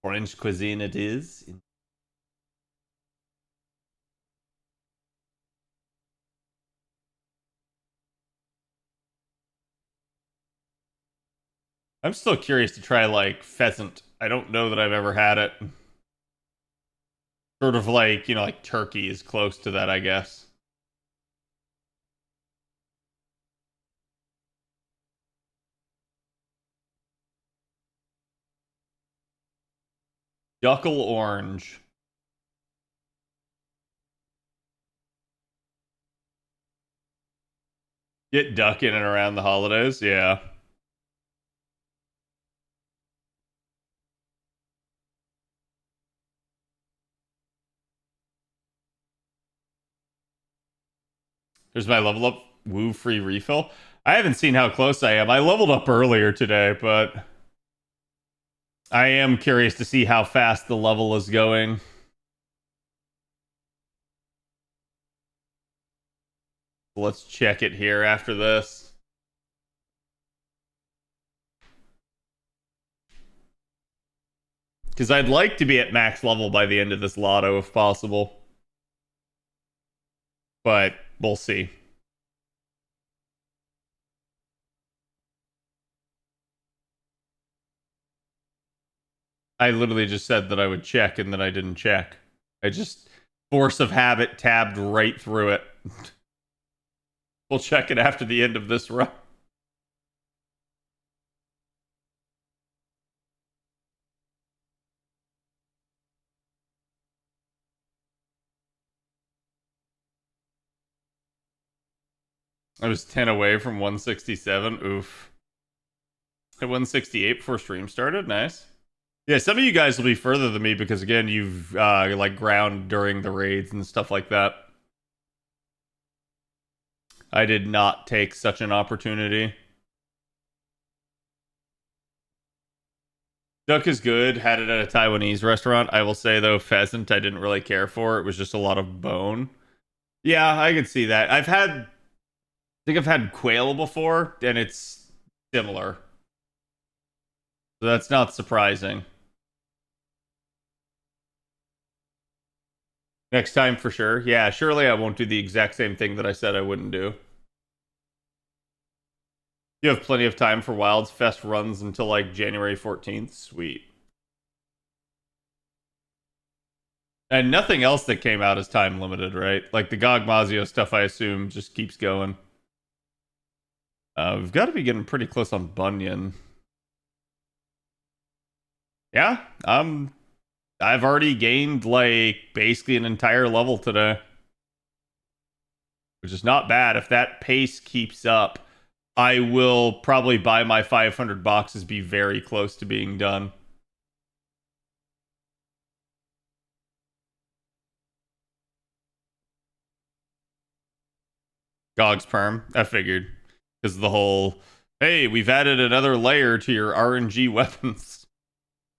Speaker 6: French cuisine it is. I'm still curious to try, like, pheasant. I don't know that I've ever had it. Sort of like, you know, like turkey is close to that, I guess. Duckle orange. Get duck in and around the holidays, yeah. There's my level up woo free refill. I haven't seen how close I am. I leveled up earlier today, but I am curious to see how fast the level is going. Let's check it here after this. Because I'd like to be at max level by the end of this lotto if possible. But we'll see. I literally just said that I would check and then I didn't check. I just, force of habit, tabbed right through it. We'll check it after the end of this run. I was 10 away from 167. Oof. At 168 before stream started. Nice. Yeah, some of you guys will be further than me because, again, you've like ground during the raids and stuff like that. I did not take such an opportunity. Duck is good. Had it at a Taiwanese restaurant. I will say, though, pheasant I didn't really care for. It was just a lot of bone. Yeah, I could see that. I think I've had quail before, and it's similar. So that's not surprising. Next time for sure. Yeah, surely I won't do the exact same thing that I said I wouldn't do. You have plenty of time for Wilds Fest runs until like January 14th. Sweet. And nothing else that came out is time limited, right? Like the GOG Mazio stuff, I assume, just keeps going. We've got to be getting pretty close on Bunyan. Yeah, I've already gained like basically an entire level today, which is not bad. If that pace keeps up, I will probably buy my 500 boxes, be very close to being done. Gog's perm. I figured. Because the whole, hey, we've added another layer to your RNG weapons.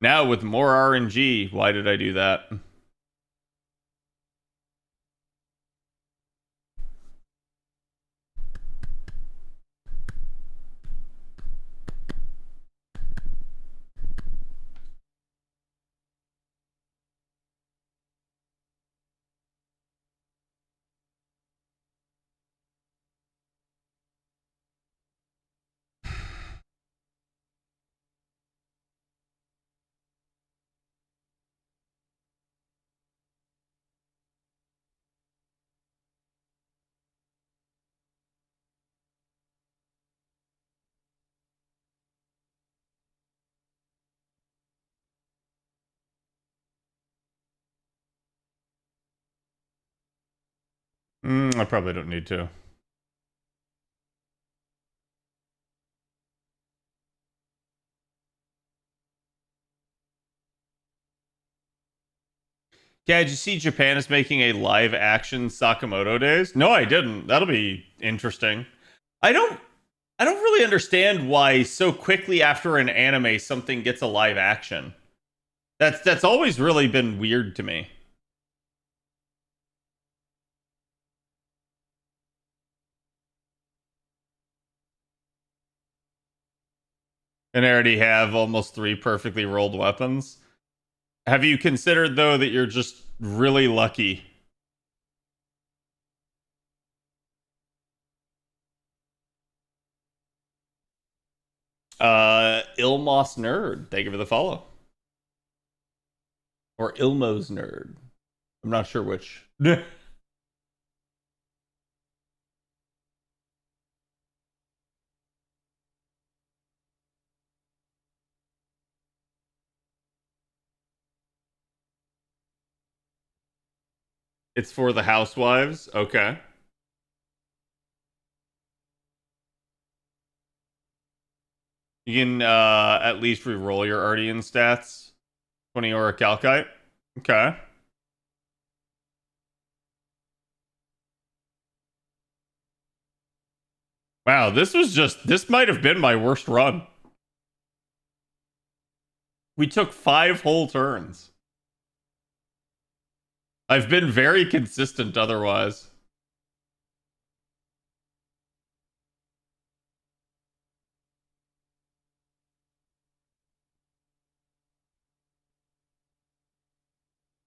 Speaker 6: Now with more RNG. Why did I do that? I probably don't need to. Yeah, did you see Japan is making a live action Sakamoto Days? No, I didn't. That'll be interesting. I don't I don't really understand why so quickly after an anime something gets a live action. That's always really been weird to me. And I already have almost 3 perfectly rolled weapons. Have you considered though that you're just really lucky? Ilmos Nerd, thank you for the follow. Or Ilmos Nerd. I'm not sure which. It's for the housewives. Okay. You can at least re-roll your Ardian stats. 20 or a Calcite. Okay. Wow, this might have been my worst run. We took 5 whole turns. I've been very consistent otherwise.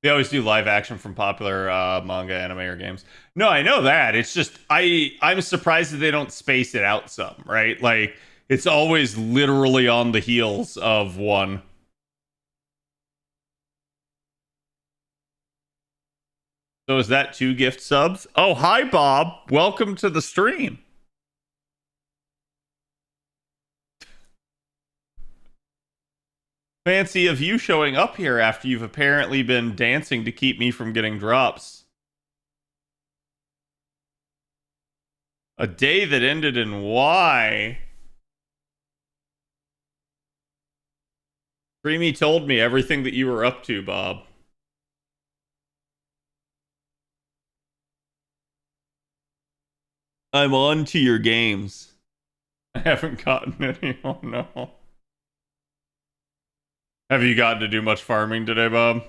Speaker 6: They always do live action from popular manga, anime, or games. No, I know that. It's just I'm surprised that they don't space it out some, right? Like it's always literally on the heels of one. So is that 2 gift subs? Oh, hi Bob. Welcome to the stream. Fancy of you showing up here after you've apparently been dancing to keep me from getting drops. A day that ended in Y. Creamy told me everything that you were up to, Bob. I'm on to your games. I haven't gotten any. Oh no. Have you gotten to do much farming today, Bob?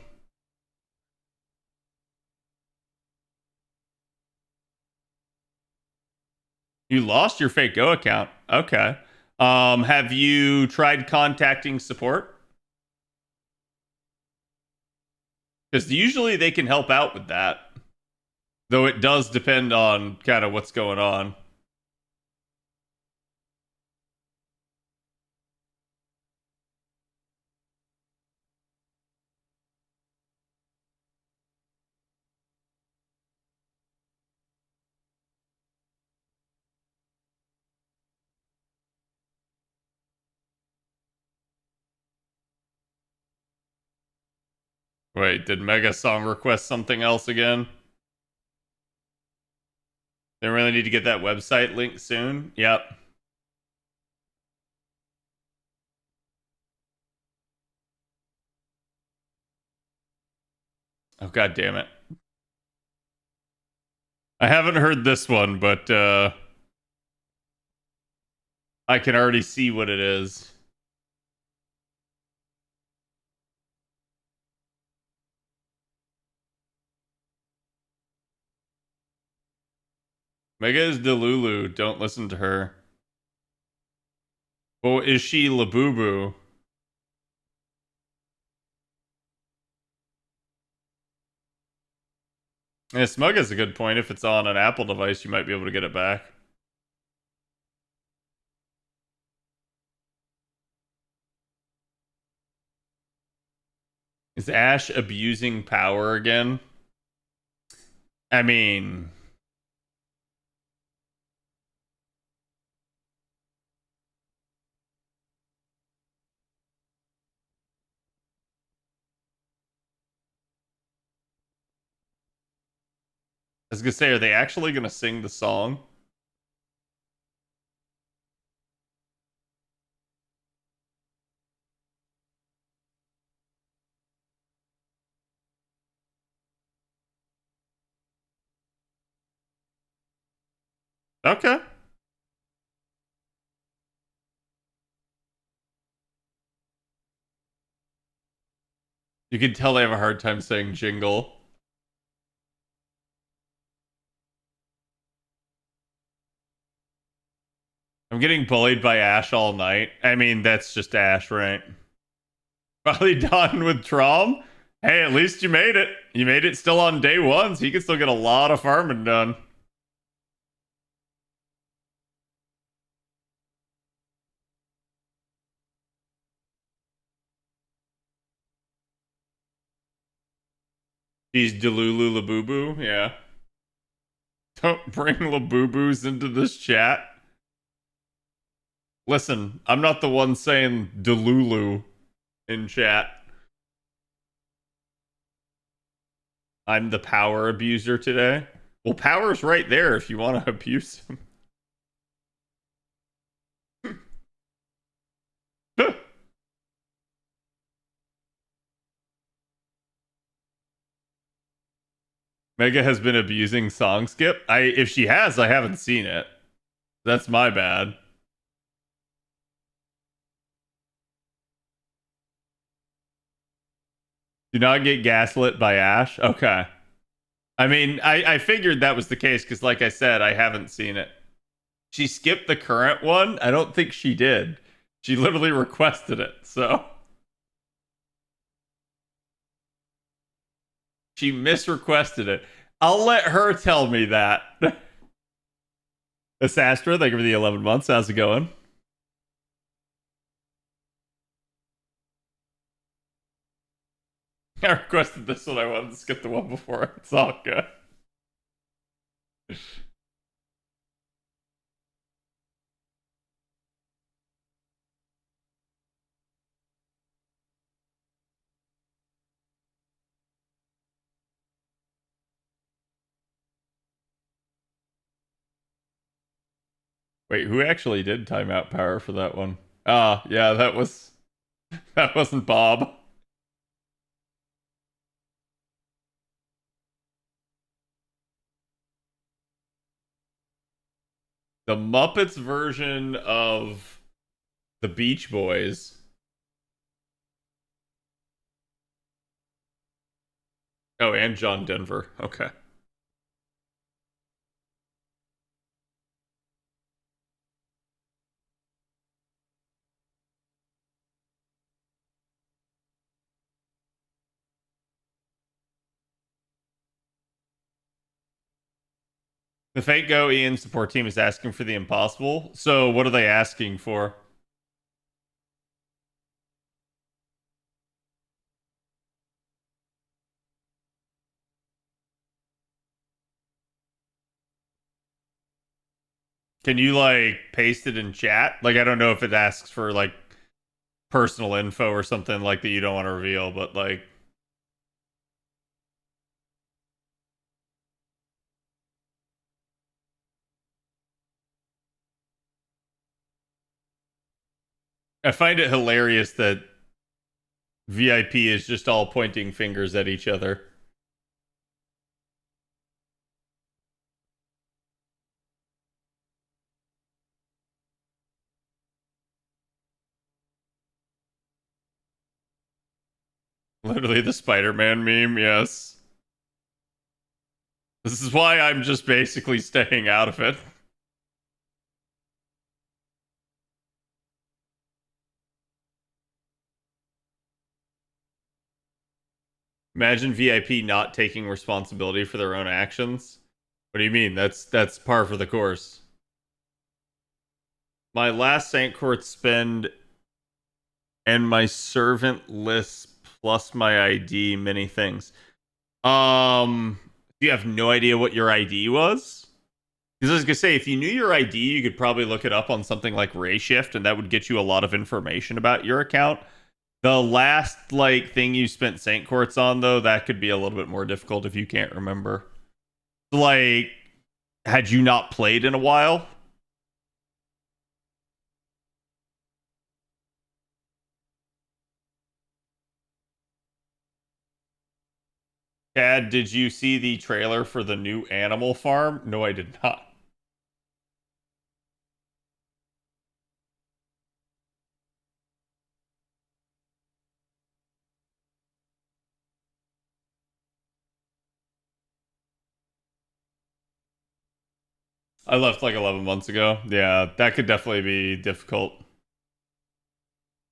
Speaker 6: You lost your fake Go account. Okay. Have you tried contacting support? Because usually they can help out with that. Though it does depend on kind of what's going on. Wait, did Mega Song request something else again? They really need to get that website link soon. Yep. Oh god damn it. I haven't heard this one, but I can already see what it is. Mega is Delulu. Don't listen to her. Oh, is she Labubu? Yeah, Smug has a good point. If it's on an Apple device, you might be able to get it back. Is Ash abusing power again? I mean, I was gonna say, are they actually gonna sing the song? Okay. You can tell they have a hard time saying jingle. I'm getting bullied by Ash all night. I mean, that's just Ash, right? Probably done with Trom. Hey, at least you made it. You made it still on day one, so you can still get a lot of farming done. She's Delulu Labubu, yeah. Don't bring Labubus into this chat. Listen, I'm not the one saying Delulu in chat. I'm the power abuser today. Well, power's right there if you want to abuse him. Mega has been abusing song skip. If she has, I haven't seen it. That's my bad. Do not get gaslit by Ash. Okay. I mean, I figured that was the case because, like I said, I haven't seen it. She skipped the current one. I don't think she did. She literally requested it, so she misrequested it. I'll let her tell me that. Asastra, thank you for the 11 months. How's it going? I requested this one. I wanted to skip the one before. It's all good. Wait, who actually did timeout power for that one? Ah, yeah, that wasn't Bob. The Muppets version of the Beach Boys. Oh, and John Denver. Okay. The Fake Go Ian support team is asking for the impossible. So what are they asking for? Can you like paste it in chat? Like I don't know if it asks for like personal info or something like that you don't want to reveal, but like I find it hilarious that VIP is just all pointing fingers at each other. Literally the Spider-Man meme, yes. This is why I'm just basically staying out of it. Imagine VIP not taking responsibility for their own actions. What do you mean? That's par for the course. My last Saint Court spend and my servant list plus my ID, many things. You have no idea what your ID was? Because I was gonna say, if you knew your ID, you could probably look it up on something like RayShift, and that would get you a lot of information about your account. The last like thing you spent Saint Courts on, though, that could be a little bit more difficult if you can't remember. Like, had you not played in a while? Chad, did you see the trailer for the new Animal Farm? No, I did not. I left like 11 months ago. Yeah, that could definitely be difficult.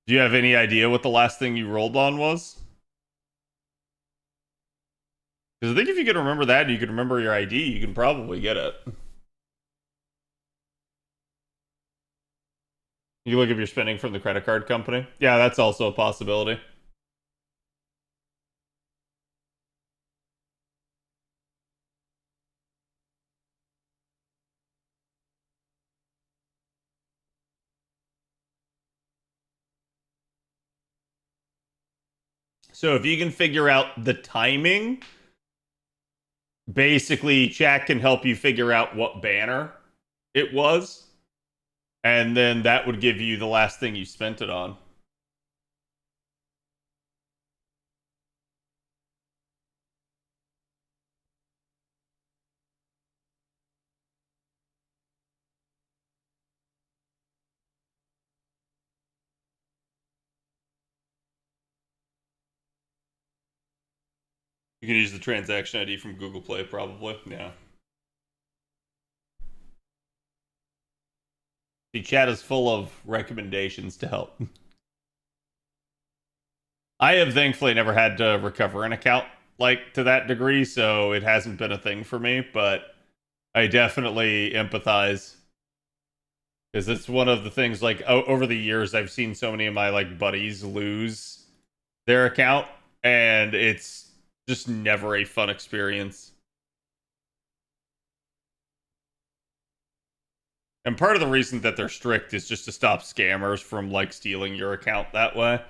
Speaker 6: Do you have any idea what the last thing you rolled on was? Because I think if you can remember that and you can remember your ID, you can probably get it. You look if you're spending from the credit card company. Yeah, that's also a possibility. So if you can figure out the timing, basically chat can help you figure out what banner it was. And then that would give you the last thing you spent it on. You can use the transaction ID from Google Play, probably. Yeah. The chat is full of recommendations to help. I have thankfully never had to recover an account like to that degree, so it hasn't been a thing for me, but I definitely empathize because it's one of the things like over the years I've seen so many of my like buddies lose their account and it's just never a fun experience. And part of the reason that they're strict is just to stop scammers from like stealing your account that way.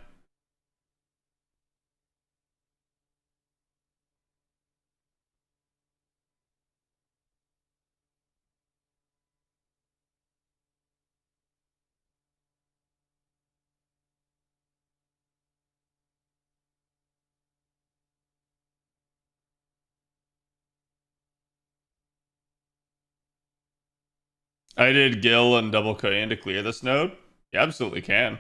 Speaker 6: I did Gil and double cayenne to clear this node. You absolutely can.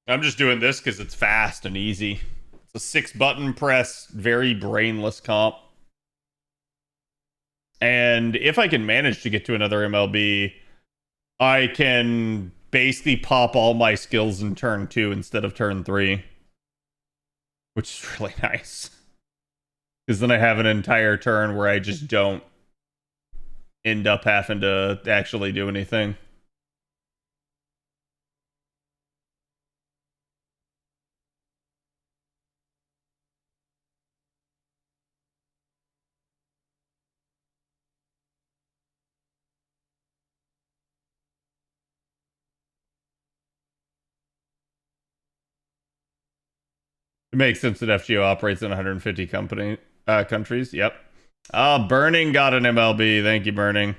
Speaker 6: I'm just doing this because it's fast and easy. It's a 6-button press, very brainless comp. And if I can manage to get to another MLB, I can basically pop all my skills in turn 2 instead of turn 3. Which is really nice. Because then I have an entire turn where I just don't end up having to actually do anything. It makes sense that FGO operates in 150 countries. Yep. Burning got an MLB. Thank you, Burning.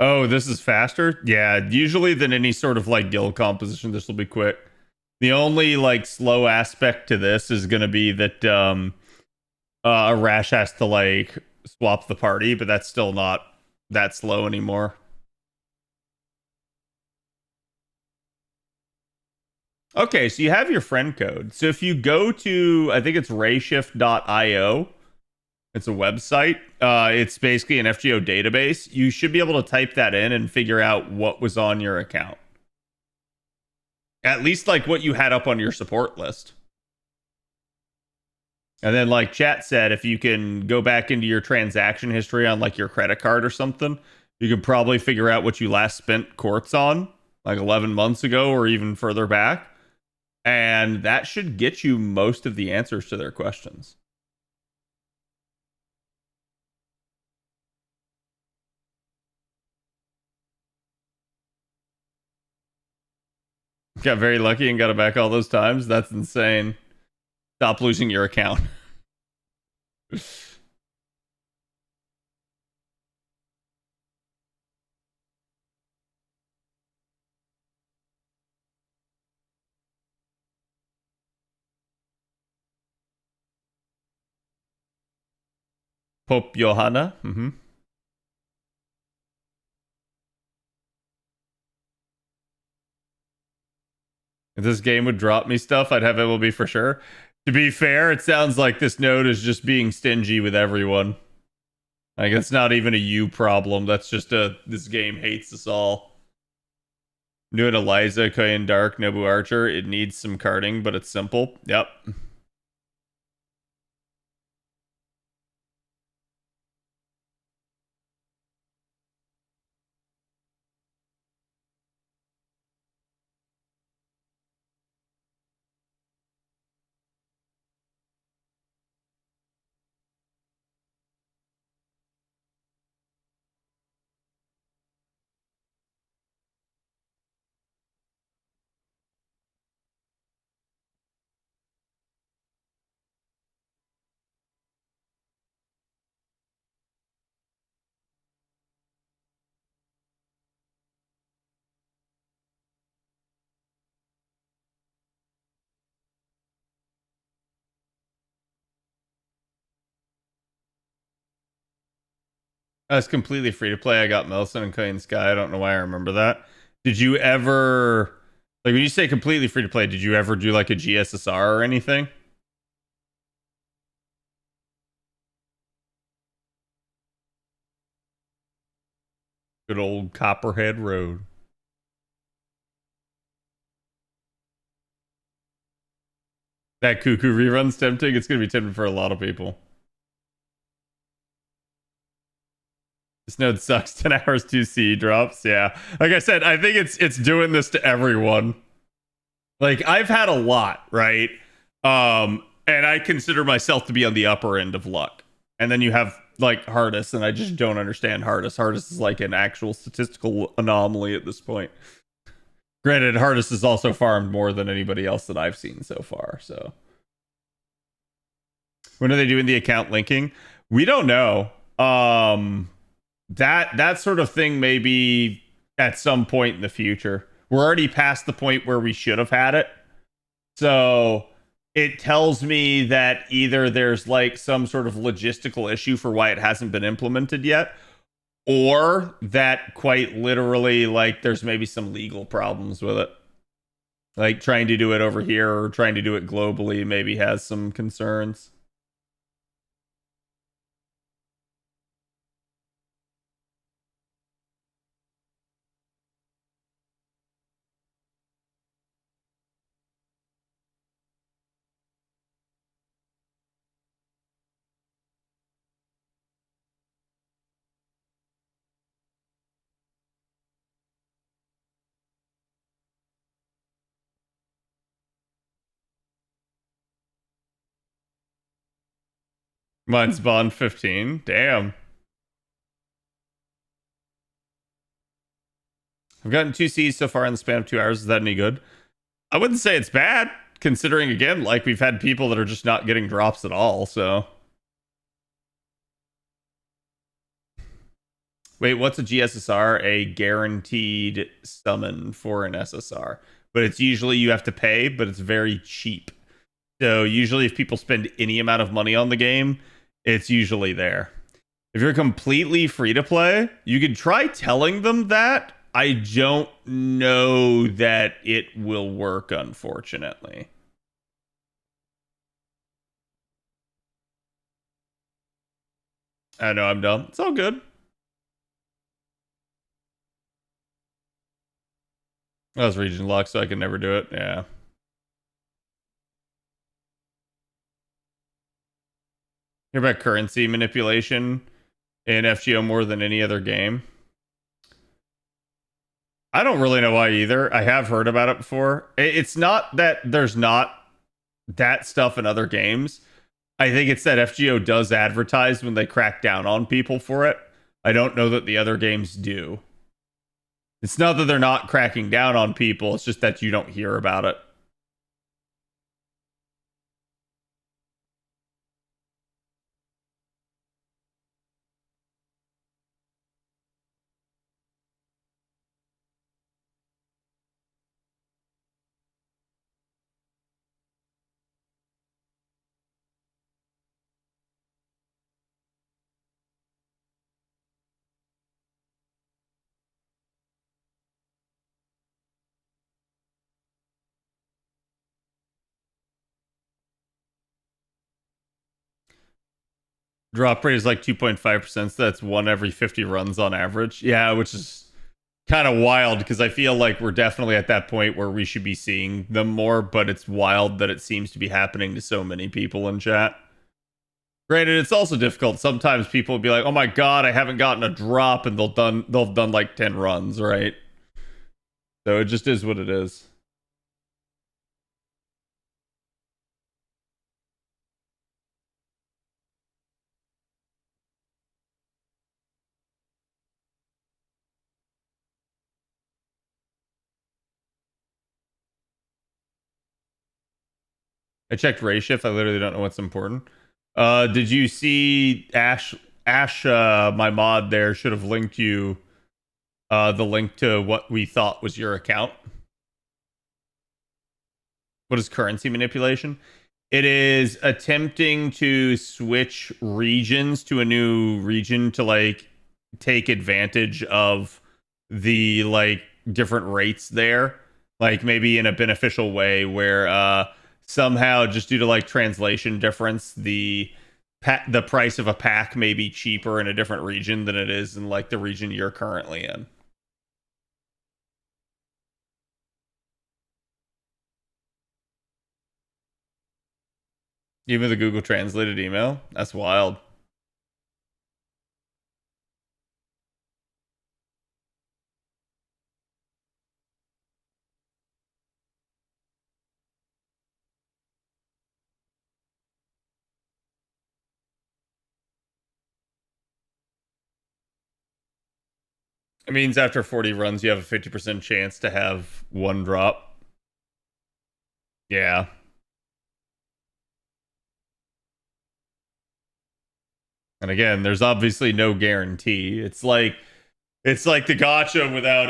Speaker 6: Oh, this is faster? Yeah, usually than any sort of like guild composition, this will be quick. The only like slow aspect to this is gonna be that a Rash has to like swap the party, but that's still not that slow anymore. Okay, so you have your friend code. So if you go to, I think it's rayshift.io, it's a website. It's basically an FGO database. You should be able to type that in and figure out what was on your account. At least like what you had up on your support list. And then like chat said, if you can go back into your transaction history on like your credit card or something, you can probably figure out what you last spent quartz on, like 11 months ago or even further back. And that should get you most of the answers to their questions. Got very lucky and got it back all those times. That's insane. Stop losing your account. Pope Johanna. If this game would drop me stuff, I'd have MLB for sure. To be fair, it sounds like this node is just being stingy with everyone. Like, it's not even a you problem. That's just this game hates us all. I'm doing Eliza, Koyan Dark, Nobu Archer. It needs some carding, but it's simple. Yep. That's completely free to play. I got Melson and Koyan Sky. I don't know why I remember that. Did you ever, like, when you say completely free to play, did you ever do like a GSSR or anything? Good old Copperhead Road. That cuckoo rerun's tempting. It's going to be tempting for a lot of people. This node sucks. 10 hours 2C drops. Yeah. Like I said, I think it's doing this to everyone. Like, I've had a lot, right? And I consider myself to be on the upper end of luck. And then you have like Hardest, and I just don't understand Hardest. Hardest is like an actual statistical anomaly at this point. Granted, Hardest has also farmed more than anybody else that I've seen so far. So, when are they doing the account linking? We don't know. That sort of thing may be at some point in the future. We're already past the point where we should have had it. So it tells me that either there's like some sort of logistical issue for why it hasn't been implemented yet, or that quite literally, like, there's maybe some legal problems with it. Like, trying to do it over here or trying to do it globally maybe has some concerns. Mine's Bond 15. Damn. I've gotten 2Cs so far in the span of 2 hours. Is that any good? I wouldn't say it's bad, considering, again, like, we've had people that are just not getting drops at all, so. Wait, what's a GSSR? A guaranteed summon for an SSR. But it's usually you have to pay, but it's very cheap. So usually if people spend any amount of money on the game, it's usually there. If you're completely free to play, you could try telling them that. I don't know that it will work, unfortunately. I know I'm dumb. It's all good. I was region locked, so I could never do it. Yeah. Hear about currency manipulation in FGO more than any other game? I don't really know why either. I have heard about it before. It's not that there's not that stuff in other games. I think it's that FGO does advertise when they crack down on people for it. I don't know that the other games do. It's not that they're not cracking down on people, it's just that you don't hear about it. Drop rate is like 2.5%, so that's 1 every 50 runs on average. Yeah, which is kind of wild because I feel like we're definitely at that point where we should be seeing them more, but it's wild that it seems to be happening to so many people in chat. Granted, it's also difficult. Sometimes people will be like, "Oh my god, I haven't gotten a drop," and they'll have done like 10 runs, right? So it just is what it is. I checked Ray Shift. I literally don't know what's important. Did you see Ash? Ash, my mod there should have linked you the link to what we thought was your account. What is currency manipulation? It is attempting to switch regions to a new region to like take advantage of the like different rates there, like maybe in a beneficial way where somehow just due to like translation difference the price of a pack may be cheaper in a different region than it is in like the region you're currently in. Even the Google translated email? That's wild. It means after 40 runs, you have a 50% chance to have one drop. Yeah. And again, there's obviously no guarantee. It's like the gotcha without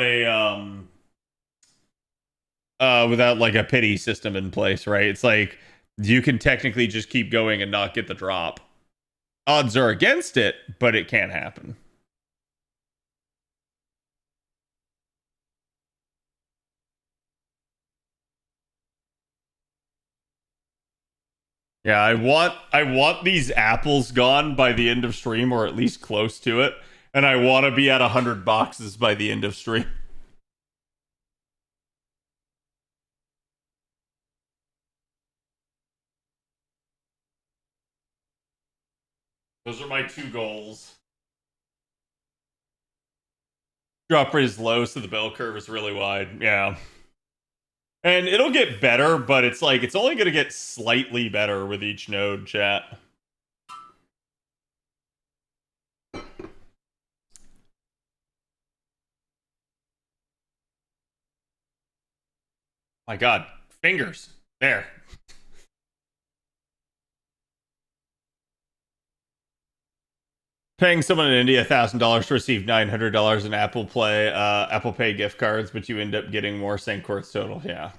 Speaker 6: like a pity system in place, right? It's like you can technically just keep going and not get the drop. Odds are against it, but it can happen. Yeah, I want these apples gone by the end of stream, or at least close to it, and I want to be at 100 boxes by the end of stream. Those are my two goals. Drop rate is low, so the bell curve is really wide. Yeah. And it'll get better, but it's like it's only gonna get slightly better with each node, chat. My god. Fingers. There. Paying someone in India $1,000 to receive $900 in Apple Pay gift cards, but you end up getting more same course total. Yeah.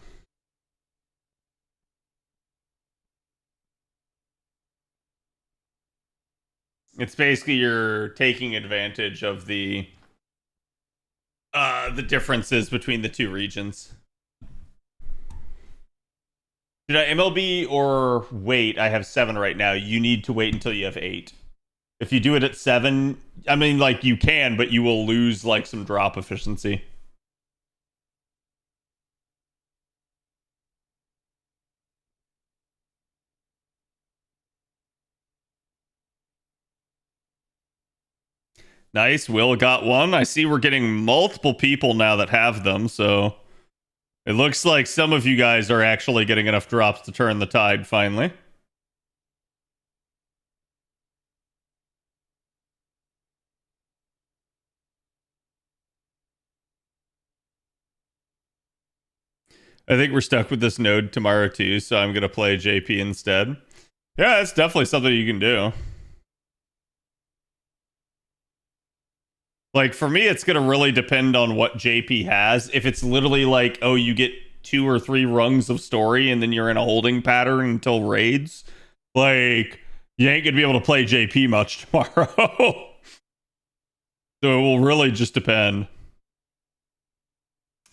Speaker 6: It's basically you're taking advantage of the differences between the two regions. Should I MLB or wait? I have 7 right now. You need to wait until you have 8. If you do it at 7, I mean, like, you can, but you will lose, like, some drop efficiency. Nice. Will got one. I see we're getting multiple people now that have them, so it looks like some of you guys are actually getting enough drops to turn the tide finally. I think we're stuck with this node tomorrow too, so I'm going to play JP instead. Yeah, it's definitely something you can do. Like, for me, it's going to really depend on what JP has. If it's literally like, oh, you get 2 or 3 rungs of story and then you're in a holding pattern until raids, like, you ain't going to be able to play JP much tomorrow. So it will really just depend.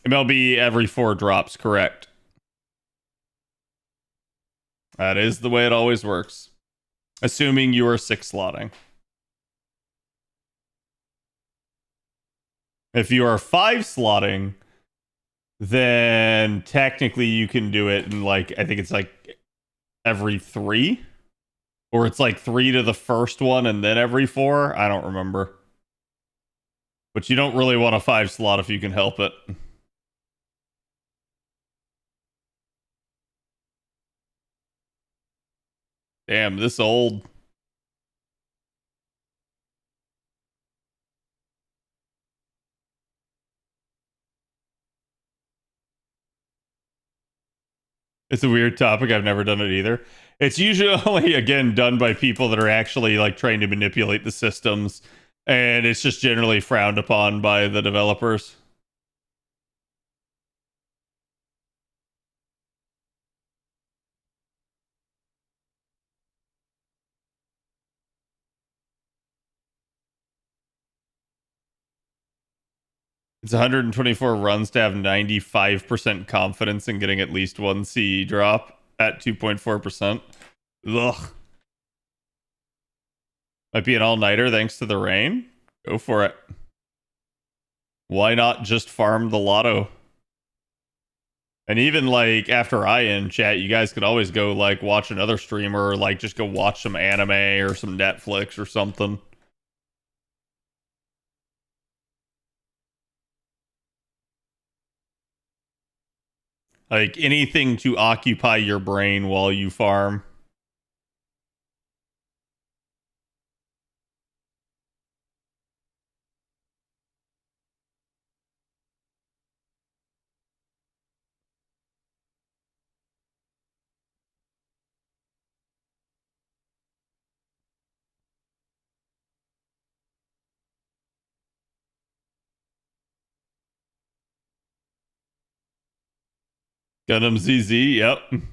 Speaker 6: MLB every 4 drops, correct. That is the way it always works. Assuming you are 6 slotting. If you are 5 slotting, then technically you can do it in, like, I think it's like every 3. Or it's like 3 to the first one and then every 4. I don't remember. But you don't really want a 5 slot if you can help it. Damn, this old. It's a weird topic. I've never done it either. It's usually, again, done by people that are actually like trying to manipulate the systems. And it's just generally frowned upon by the developers. It's 124 runs to have 95% confidence in getting at least 1 CE drop at 2.4%. Ugh. Might be an all-nighter thanks to the rain. Go for it. Why not just farm the lotto? And even like after I end chat, you guys could always go like watch another streamer or like just go watch some anime or some Netflix or something. Like anything to occupy your brain while you farm. Gundam ZZ, yep. Gonna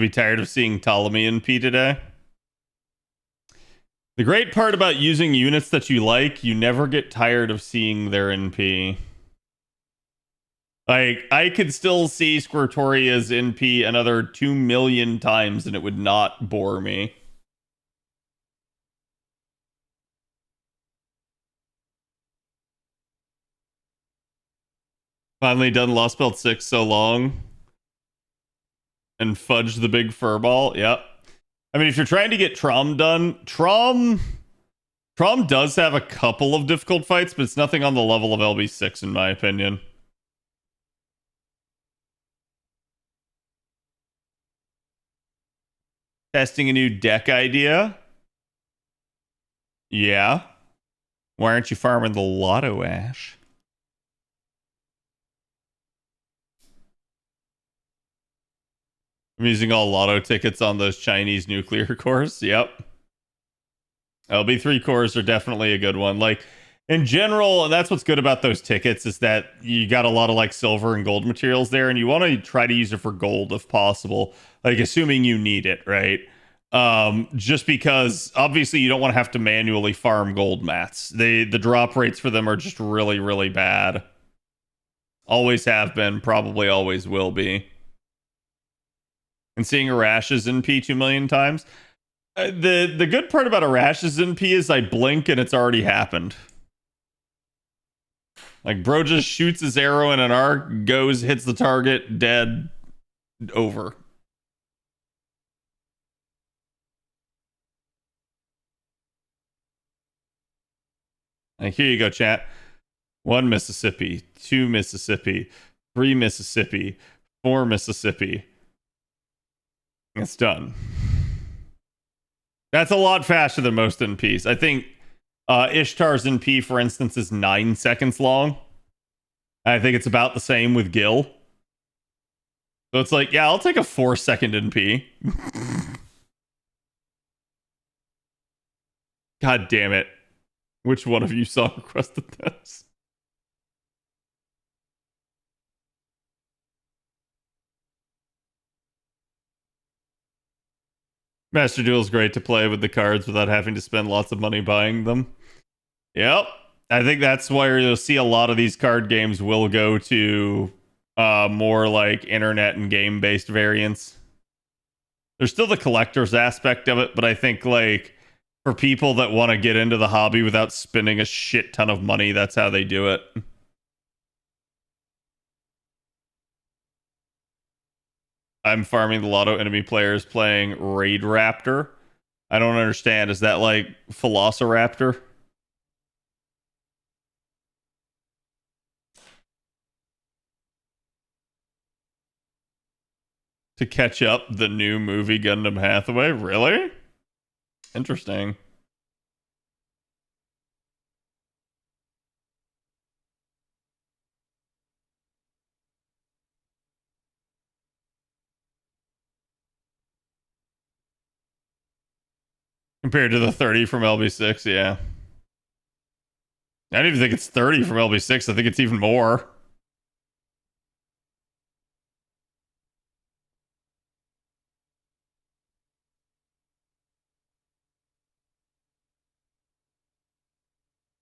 Speaker 6: be tired of seeing Ptolemy and P today. The great part about using units that you like, you never get tired of seeing their NP. Like, I could still see Squirtoria's NP another 2 million times and it would not bore me. Finally done Lost Belt 6 so long. And fudge the big furball. Yep. I mean, if you're trying to get Trom done, Trom does have a couple of difficult fights, but it's nothing on the level of LB6 in my opinion. Testing a new deck idea. Yeah. Why aren't you farming the Lotto, Ash? I'm using all Lotto tickets on those Chinese nuclear cores. Yep. LB3 cores are definitely a good one. Like, in general, and that's what's good about those tickets is that you got a lot of like silver and gold materials there, and you want to try to use it for gold if possible, like assuming you need it, right? Just because obviously you don't want to have to manually farm gold mats. The drop rates for them are just really, really bad. Always have been, probably always will be. And seeing Arash's in P 2 million times. The good part about Arash's in P is I blink and it's already happened. Like, bro just shoots his arrow in an arc, goes, hits the target, dead, over. Like, here you go, chat. 1 Mississippi, 2 Mississippi, 3 Mississippi, 4 Mississippi. It's done. That's a lot faster than most NPs. I think Ishtar's NP, for instance, is 9 seconds long. I think it's about the same with Gil. So it's like, yeah, I'll take a 4-second NP. God damn it. Which one of you saw requested this? Master Duel is great to play with the cards without having to spend lots of money buying them. Yep. I think that's why you'll see a lot of these card games will go to more like internet and game-based variants. There's still the collector's aspect of it, but I think like for people that want to get into the hobby without spending a shit ton of money, that's how they do it. I'm farming the Lotto enemy players playing Raid Raptor. I don't understand. Is that like Velociraptor? To catch up the new movie Gundam Hathaway? Really? Interesting. Compared to the 30 from LB6, yeah. I don't even think it's 30 from LB6. I think it's even more.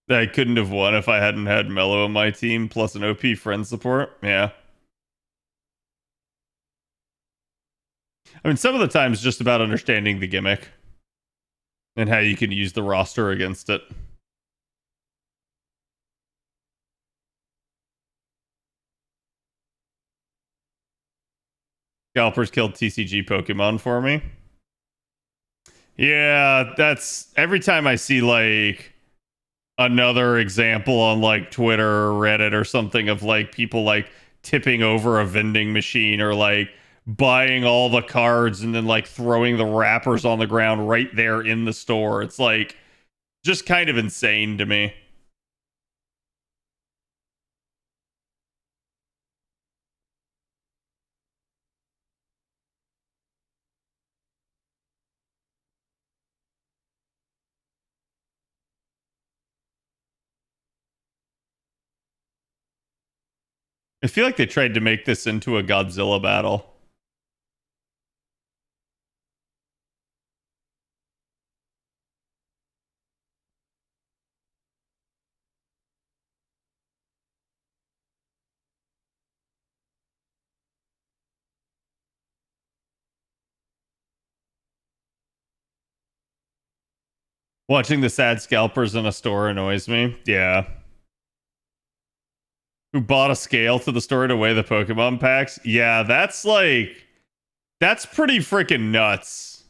Speaker 6: I couldn't have won if I hadn't had Mello on my team, plus an OP friend support. Yeah. I mean, some of the time it's just about understanding the gimmick and how you can use the roster against it. Scalpers killed TCG Pokemon for me. Yeah, that's every time I see like another example on like Twitter or Reddit or something of like people like tipping over a vending machine or like buying all the cards and then like throwing the wrappers on the ground right there in the store. It's like just kind of insane to me. I feel like they tried to make this into a Godzilla battle. Watching the sad scalpers in a store annoys me. Yeah. Who bought a scale to the store to weigh the Pokemon packs? Yeah, that's pretty freaking nuts.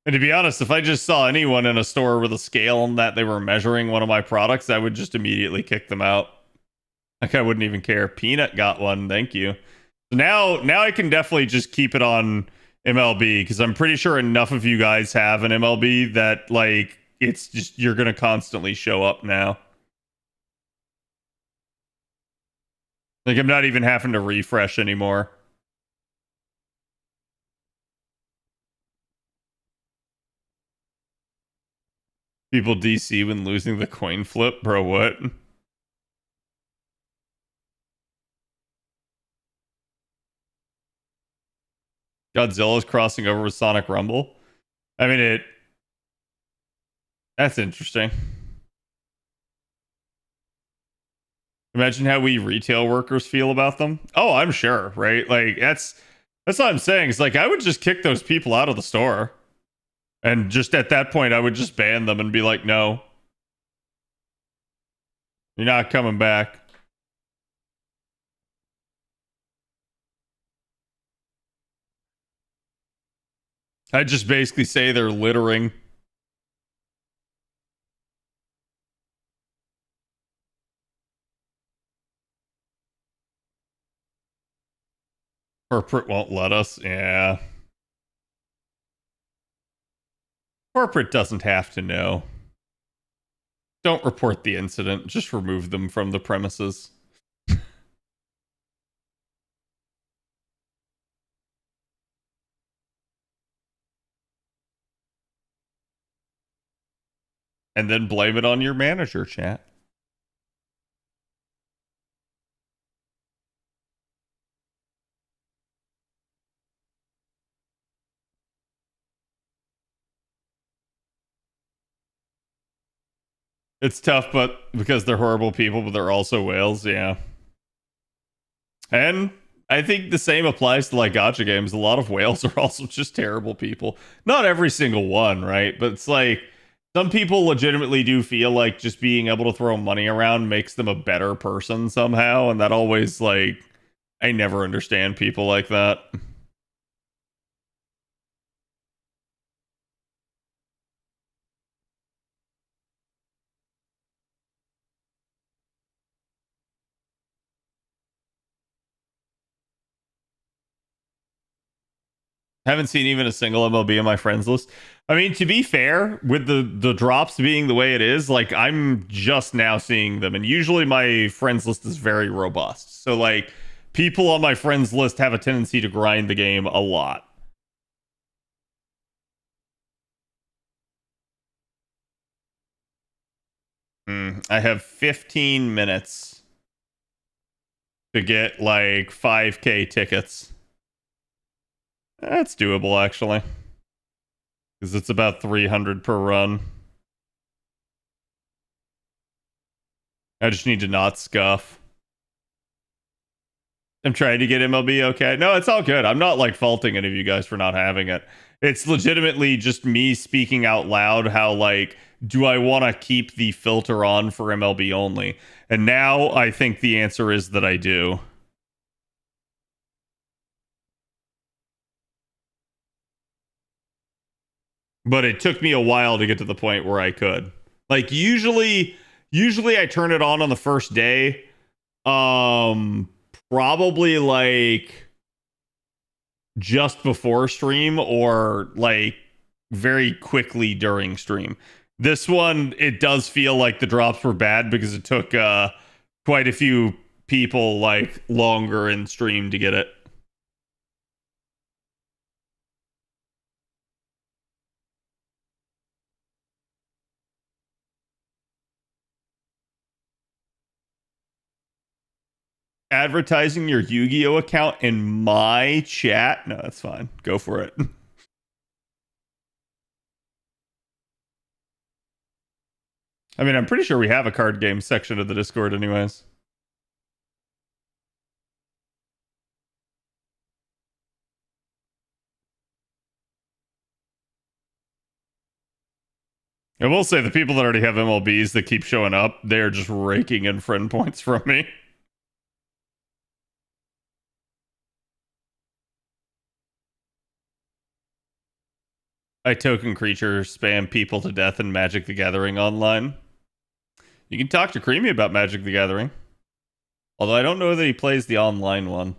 Speaker 6: And to be honest, if I just saw anyone in a store with a scale and that they were measuring one of my products, I would just immediately kick them out. Like, I wouldn't even care. Peanut got one, thank you. So now I can definitely just keep it on MLB because I'm pretty sure enough of you guys have an MLB that like it's just you're gonna constantly show up now. Like, I'm not even having to refresh anymore. People DC when losing the coin flip, bro. What? Godzilla's crossing over with Sonic Rumble. I mean, it. That's interesting. Imagine how we retail workers feel about them. Oh, I'm sure, right? Like that's what I'm saying. It's like I would just kick those people out of the store, and just at that point, I would just ban them and be like, "No, you're not coming back." I'd just basically say they're littering. Corporate won't let us. Yeah. Corporate doesn't have to know. Don't report the incident. Just remove them from the premises. And then blame it on your manager, chat. It's tough, but because they're horrible people, but they're also whales, yeah. And I think the same applies to like gotcha games. A lot of whales are also just terrible people. Not every single one, right? But it's like some people legitimately do feel like just being able to throw money around makes them a better person somehow. And that always like I never understand people like that. Haven't seen even a single MLB on my friends list. I mean, to be fair, with the drops being the way it is, like I'm just now seeing them, and usually my friends list is very robust. So like people on my friends list have a tendency to grind the game a lot. I have 15 minutes to get like 5K tickets. That's doable actually, because it's about 300 per run. I just need to not scuff. I'm trying to get MLB okay. No, it's all good. I'm not like faulting any of you guys for not having it. It's legitimately just me speaking out loud how like do I want to keep the filter on for MLB only? And now I think the answer is that I do. But it took me a while to get to the point where I could. Like usually I turn it on the first day. Probably like just before stream or like very quickly during stream. This one, it does feel like the drops were bad because it took quite a few people like longer in stream to get it. Advertising your Yu-Gi-Oh account in my chat? No, that's fine. Go for it. I mean, I'm pretty sure we have a card game section of the Discord anyways. I will say the people that already have MLBs that keep showing up, they're just raking in friend points from me. I token creature spam people to death in Magic the Gathering online. You can talk to Creamy about Magic the Gathering. Although I don't know that he plays the online one.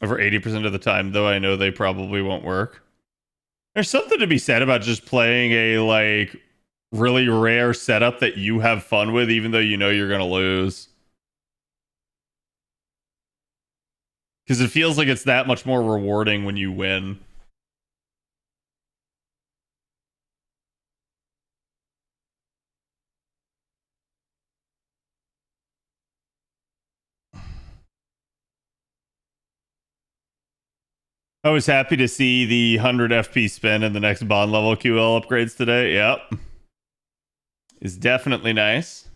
Speaker 6: over 80% of the time, though I know they probably won't work. There's something to be said about just playing a like really rare setup that you have fun with, even though you know you're gonna lose. Because it feels like it's that much more rewarding when you win. I was happy to see the 100 FP spin in the next bond level QL upgrades today. Yep. Is definitely nice.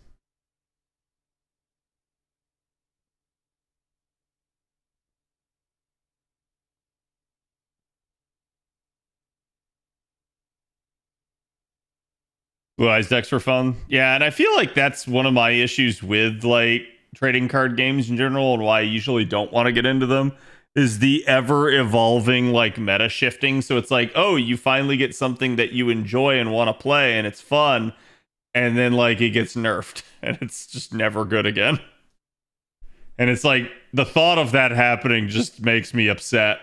Speaker 6: Blue Eyes decks for fun. Yeah, and I feel like that's one of my issues with like trading card games in general and why I usually don't want to get into them is the ever evolving like meta shifting. So it's like, oh, you finally get something that you enjoy and want to play and it's fun, and then like it gets nerfed and it's just never good again. And it's like the thought of that happening just makes me upset.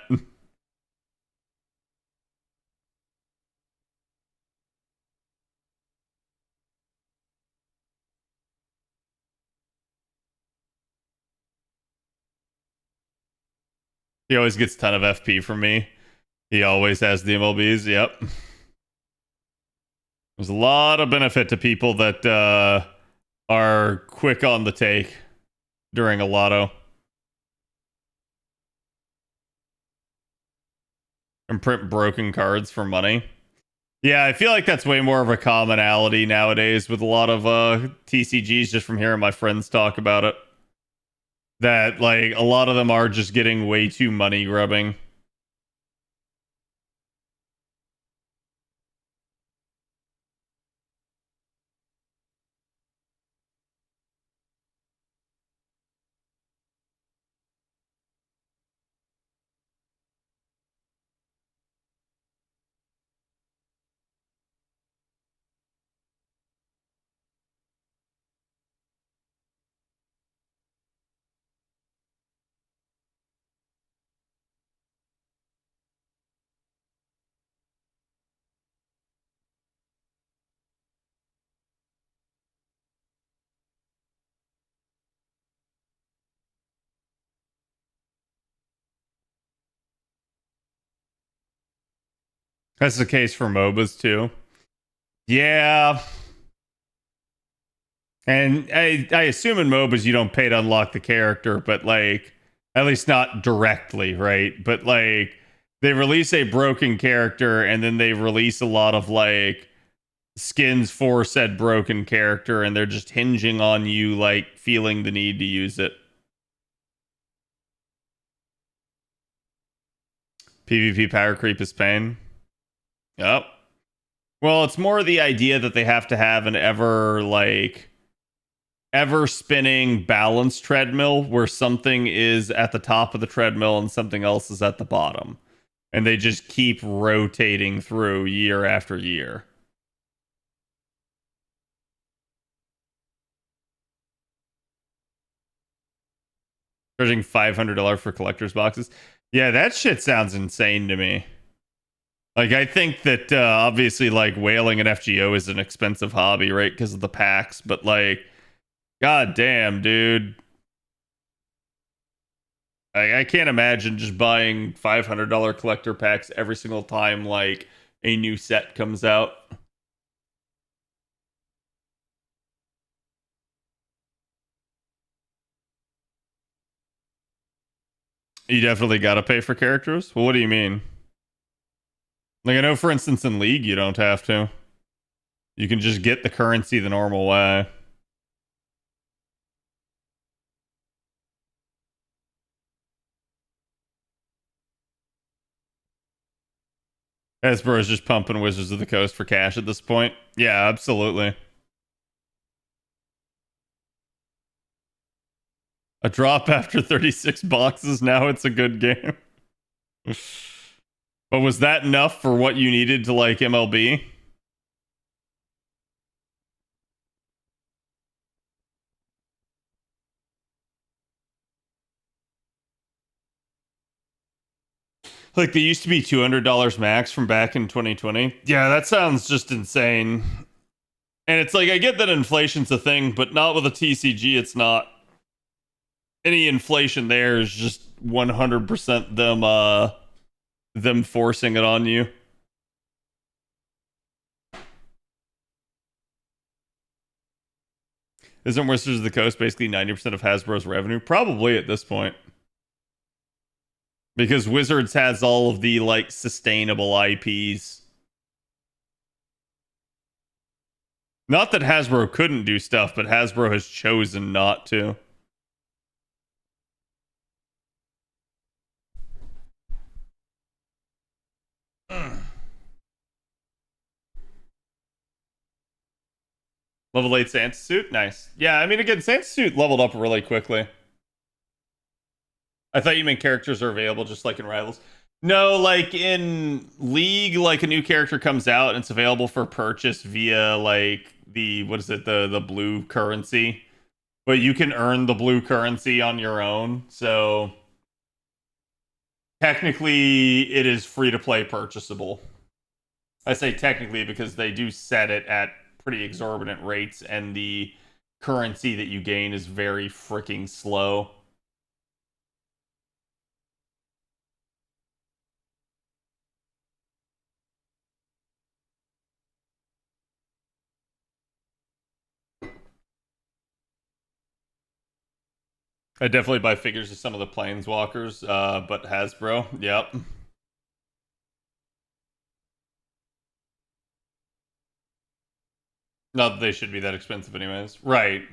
Speaker 6: He always gets a ton of FP from me. He always has the MLBs. Yep. There's a lot of benefit to people that are quick on the take during a lotto. And print broken cards for money. Yeah, I feel like that's way more of a commonality nowadays with a lot of TCGs, just from hearing my friends talk about it. That like a lot of them are just getting way too money grubbing. That's the case for MOBAs too. Yeah. And I assume in MOBAs you don't pay to unlock the character, but like at least not directly, right? But like they release a broken character and then they release a lot of like skins for said broken character, and they're just hinging on you like feeling the need to use it. PvP power creep is pain. Yep. Well, it's more the idea that they have to have an ever spinning balance treadmill where something is at the top of the treadmill and something else is at the bottom. And they just keep rotating through year after year. Charging $500 for collector's boxes. Yeah, that shit sounds insane to me. Like, I think that obviously, like, whaling an FGO is an expensive hobby, right? Because of the packs. But, like, god damn, dude. I can't imagine just buying $500 collector packs every single time, like, a new set comes out. You definitely gotta pay for characters? Well, what do you mean? Like, I know, for instance, in League, you don't have to. You can just get the currency the normal way. Hasbro is just pumping Wizards of the Coast for cash at this point. Yeah, absolutely. A drop after 36 boxes, now it's a good game. But was that enough for what you needed to like MLB? Like they used to be $200 max from back in 2020. Yeah, that sounds just insane. And it's like I get that inflation's a thing, but not with a TCG. It's not. Any inflation there is just 100% them forcing it on you. Isn't Wizards of the Coast basically 90% of Hasbro's revenue? Probably at this point. Because Wizards has all of the like sustainable IPs. Not that Hasbro couldn't do stuff, but Hasbro has chosen not to. Level 8 Santa suit? Nice. Yeah, I mean, again, Santa suit leveled up really quickly. I thought you meant characters are available just like in Rivals. No, like in League, like a new character comes out and it's available for purchase via like the, what is it, the blue currency. But you can earn the blue currency on your own. So technically it is free to play purchasable. I say technically because they do set it at pretty exorbitant rates and the currency that you gain is very freaking slow. I definitely buy figures of some of the Planeswalkers, but Hasbro, yep. Not that they should be that expensive anyways. Right.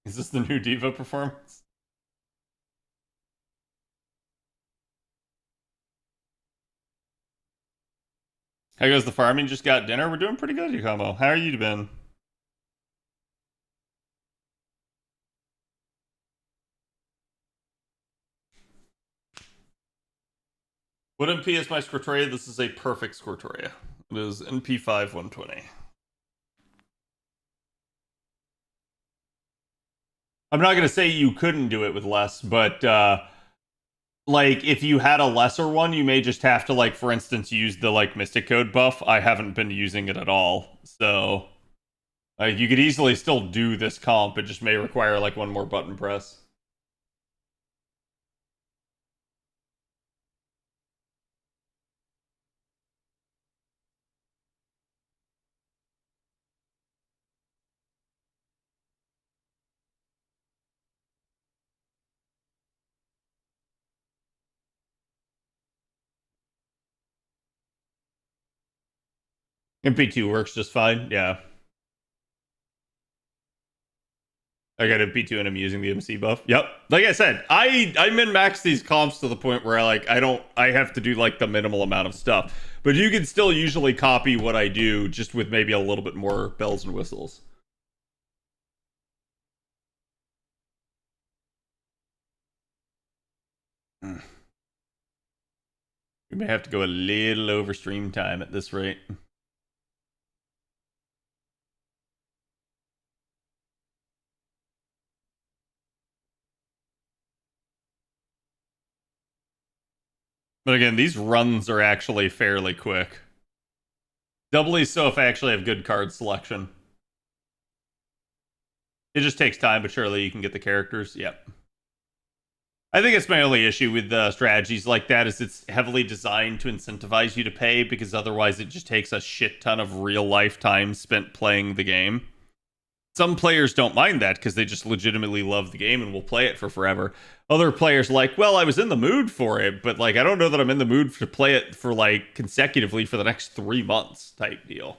Speaker 6: Is this the new Diva performance? How goes the farming? Just got dinner? We're doing pretty good, you combo. How are you been? What MP is my Scortoria? This is a perfect Scortoria. It is NP5 120. I'm not going to say you couldn't do it with less, but like if you had a lesser one, you may just have to, like, for instance, use the like Mystic Code buff. I haven't been using it at all, so like you could easily still do this comp. It just may require like one more button press. MP2 works just fine. Yeah. I got MP2 and I'm using the MC buff. Yep. Like I said, I min-max these comps to the point where I have to do like the minimal amount of stuff. But you can still usually copy what I do just with maybe a little bit more bells and whistles. We may have to go a little over stream time at this rate. But again, these runs are actually fairly quick. Doubly so if I actually have good card selection. It just takes time, but surely you can get the characters. Yep. I think it's my only issue with strategies like that is it's heavily designed to incentivize you to pay because otherwise it just takes a shit ton of real life time spent playing the game. Some players don't mind that because they just legitimately love the game and will play it for forever. Other players are like, well, I was in the mood for it, but like I don't know that I'm in the mood to play it for like consecutively for the next 3 months type deal.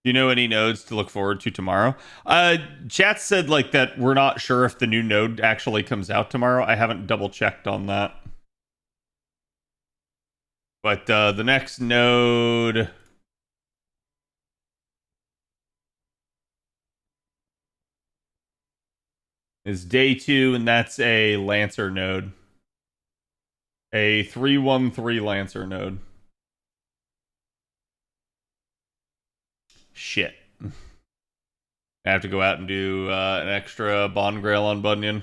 Speaker 6: Do you know any nodes to look forward to tomorrow? Chat said like that we're not sure if the new node actually comes out tomorrow. I haven't double checked on that. But the next node is day 2, and that's a Lancer node. A 313 Lancer node. Shit. I have to go out and do an extra Bond Grail on Bunyan.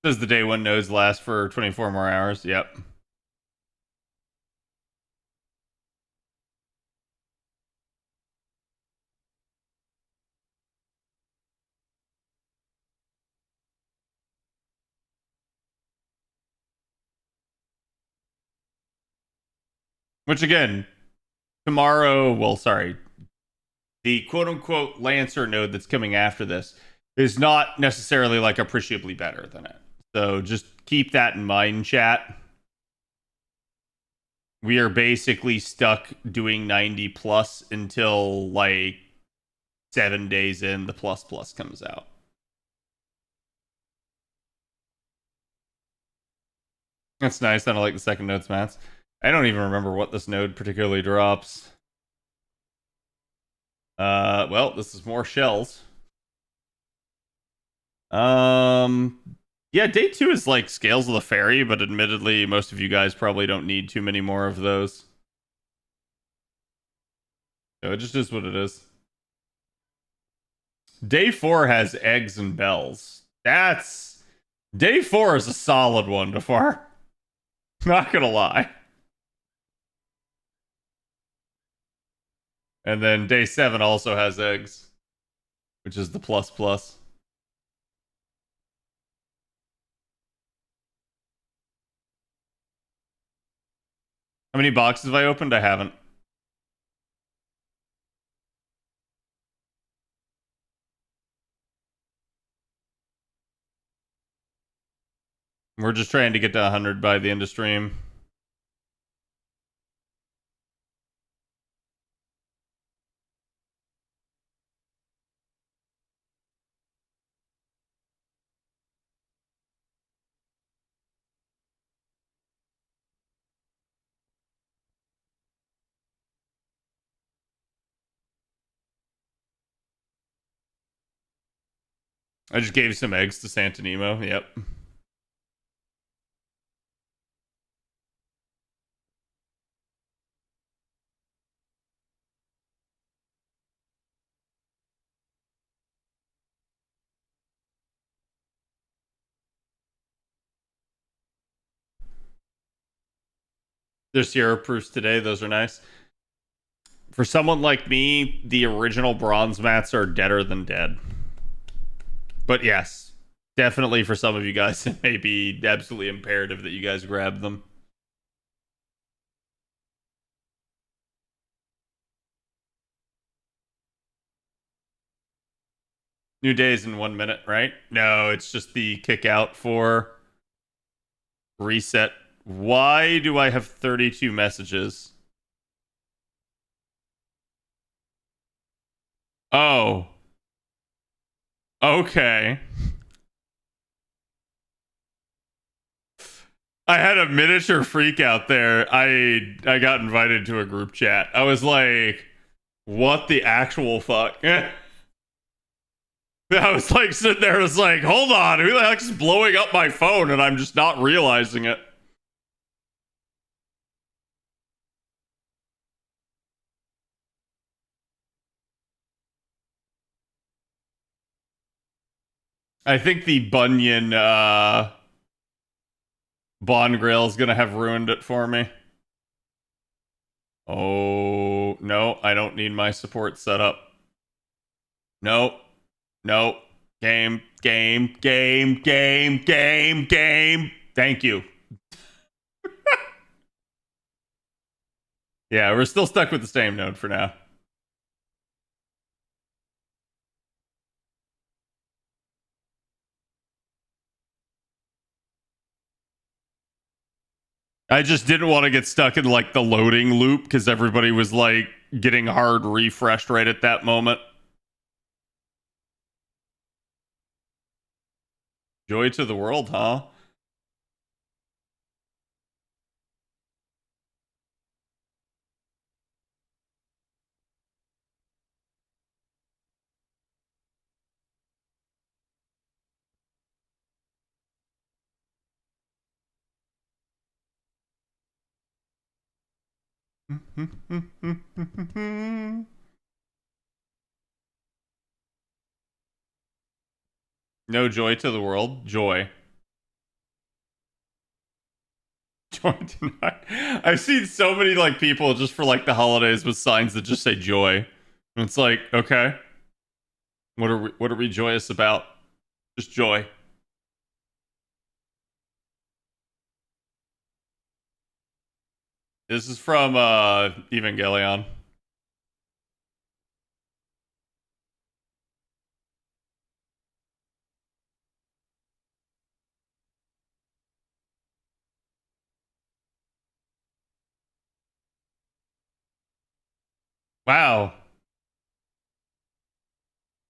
Speaker 6: Does the day one nodes last for 24 more hours? Yep. Which again, tomorrow, well, sorry, the quote unquote Lancer node that's coming after this is not necessarily like appreciably better than it. So just keep that in mind, chat. We are basically stuck doing 90 plus until like 7 days in the plus plus comes out. That's nice. I don't like the second node's mats. I don't even remember what this node particularly drops. Well, this is more shells. Yeah, day 2 is like Scales of the Fairy, but admittedly, most of you guys probably don't need too many more of those. So it just is what it is. Day 4 has eggs and bells. Day 4 is a solid one before. Not gonna lie. And then day 7 also has eggs, which is the plus plus. How many boxes have I opened? I haven't. We're just trying to get to 100 by the end of stream. I just gave some eggs to Santa Nemo. Yep. There's Sierra proofs today. Those are nice. For someone like me, the original bronze mats are deader than dead. But yes, definitely for some of you guys, it may be absolutely imperative that you guys grab them. New days in 1 minute, right? No, it's just the kick out for reset. Why do I have 32 messages? Oh. Okay. I had a miniature freak out there. I got invited to a group chat. I was like, what the actual fuck? I was like sitting there, I was like, hold on, who the heck's blowing up my phone and I'm just not realizing it? I think the Bunyan Bond Grail is gonna have ruined it for me. Oh no, I don't need my support set up. Nope. Nope. Game. Thank you. Yeah, we're still stuck with the same node for now. I just didn't want to get stuck in like the loading loop because everybody was like getting hard refreshed right at that moment. Joy to the world, huh? No joy to the world. Joy. Joy tonight. I've seen so many like people just for like the holidays with signs that just say joy. And it's like, okay. What are we joyous about? Just joy. This is from Evangelion. Wow.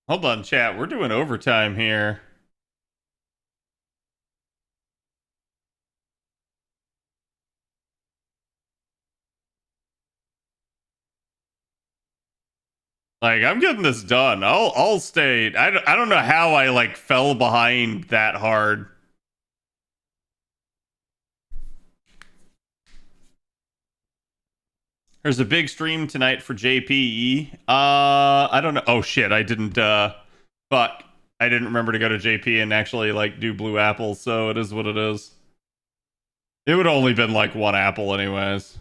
Speaker 6: Hold on, chat. We're doing overtime here. Like, I'm getting this done. I'll stay. I don't know how I like fell behind that hard. There's a big stream tonight for JPE. I don't know. Oh shit, I didn't fuck. I didn't remember to go to JP and actually like do blue apples, so it is what it is. It would only been like one apple anyways.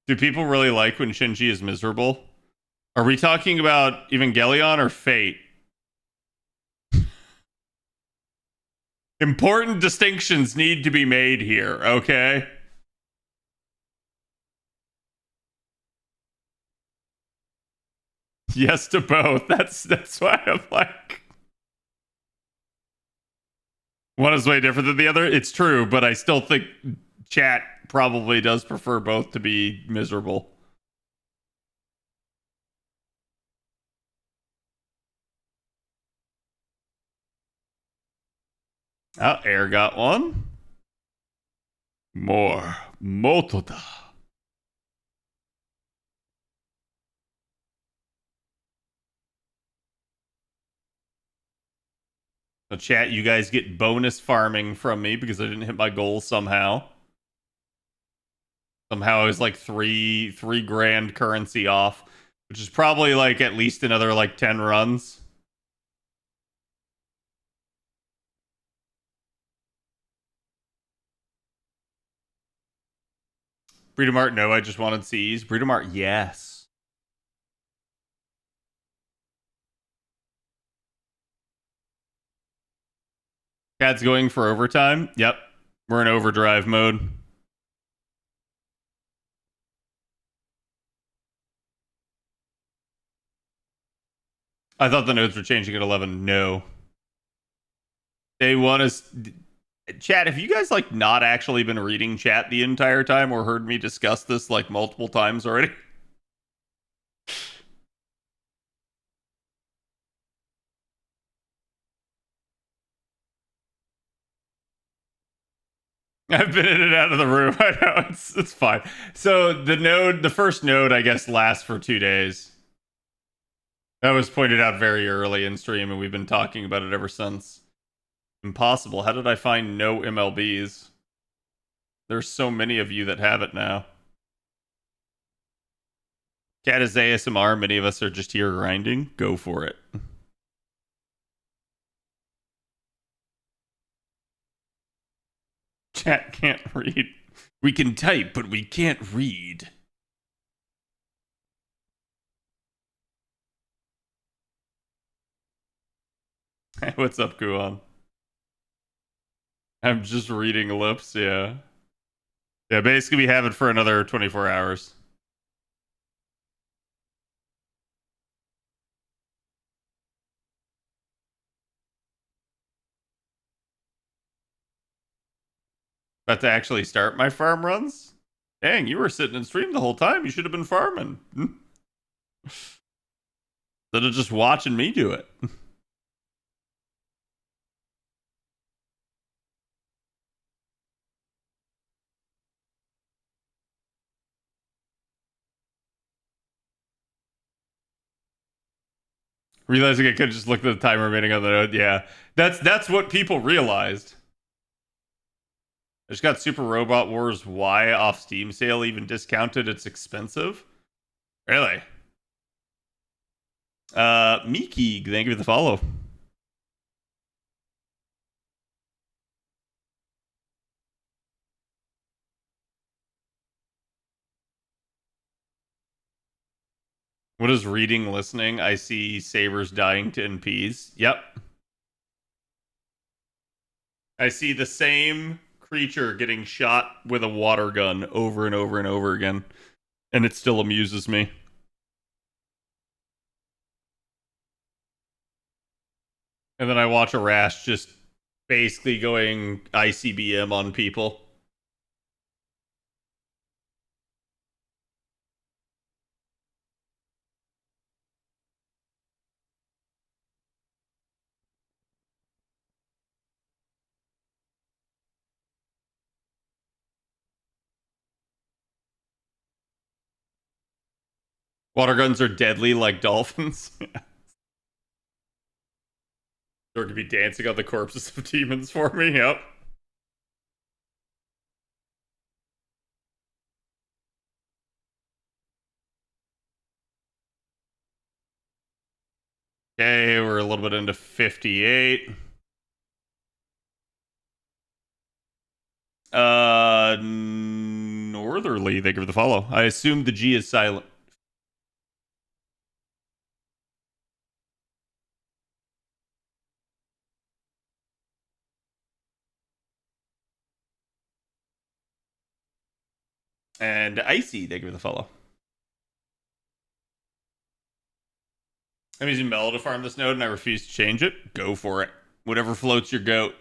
Speaker 6: Do people really like when Shinji is miserable? Are we talking about Evangelion or Fate? Important distinctions need to be made here, okay? Yes to both. That's why I'm like one is way different than the other. It's true, but I still think chat probably does prefer both to be miserable. Oh, Air got one. More Motoda. So chat, you guys get bonus farming from me because I didn't hit my goal somehow. Somehow I was like three grand currency off, which is probably like at least another like 10 runs. Breedemart, Mart, no, I just wanted C's. Breedemart, Mart, yes. Cat's going for overtime. Yep. We're in overdrive mode. I thought the nodes were changing at 11. No. Day one is... Chat, have you guys like not actually been reading chat the entire time or heard me discuss this like multiple times already? I've been in and out of the room. I know it's fine. So the first node, I guess, lasts for 2 days. That was pointed out very early in stream, and we've been talking about it ever since. Impossible. How did I find no MLBs? There's so many of you that have it now. Cat is ASMR. Many of us are just here grinding. Go for it. Chat can't read. We can type, but we can't read. What's up, Kuan? I'm just reading lips, yeah. Yeah, basically we have it for another 24 hours. About to actually start my farm runs? Dang, you were sitting and stream the whole time. You should have been farming. Instead of just watching me do it. Realizing I could just look at the time remaining on the node. Yeah, that's what people realized. I just got Super Robot Wars Y off Steam sale, even discounted. It's expensive. Really? Miki, thank you for the follow. What is reading, listening? I see sabers dying to NPs. Yep. I see the same creature getting shot with a water gun over and over and over again. And it still amuses me. And then I watch a rash just basically going ICBM on people. Water guns are deadly like dolphins. Or could be dancing on the corpses of demons for me. Yep. Okay, we're a little bit into 58. Northerly, thank you for the follow. I assume the G is silent. And Icy, thank you for the follow. I'm using Mellow to farm this node and I refuse to change it. Go for it. Whatever floats your goat.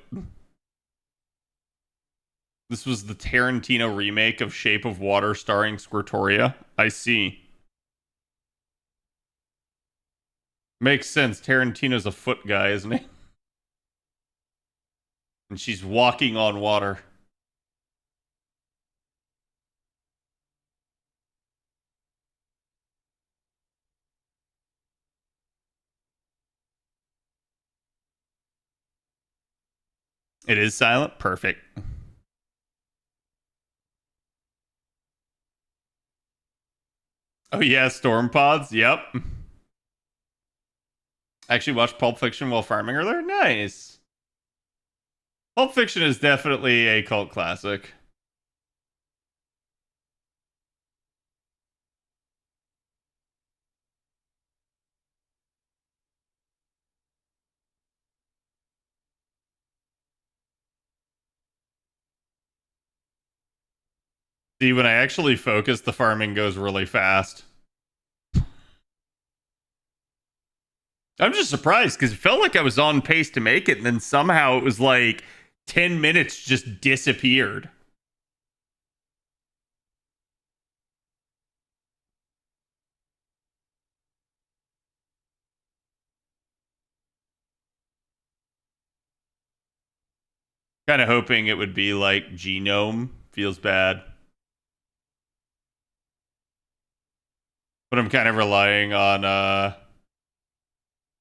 Speaker 6: This was the Tarantino remake of Shape of Water starring Squirtoria. I see. Makes sense. Tarantino's a foot guy, isn't he? And she's walking on water. It is silent? Perfect. Oh yeah, storm pods. Yep. I actually watched Pulp Fiction while farming earlier. Nice. Pulp Fiction is definitely a cult classic. See, when I actually focus, the farming goes really fast. I'm just surprised because it felt like I was on pace to make it, and then somehow it was like 10 minutes just disappeared. Kind of hoping it would be like Genome. Feels bad. But I'm kind of relying on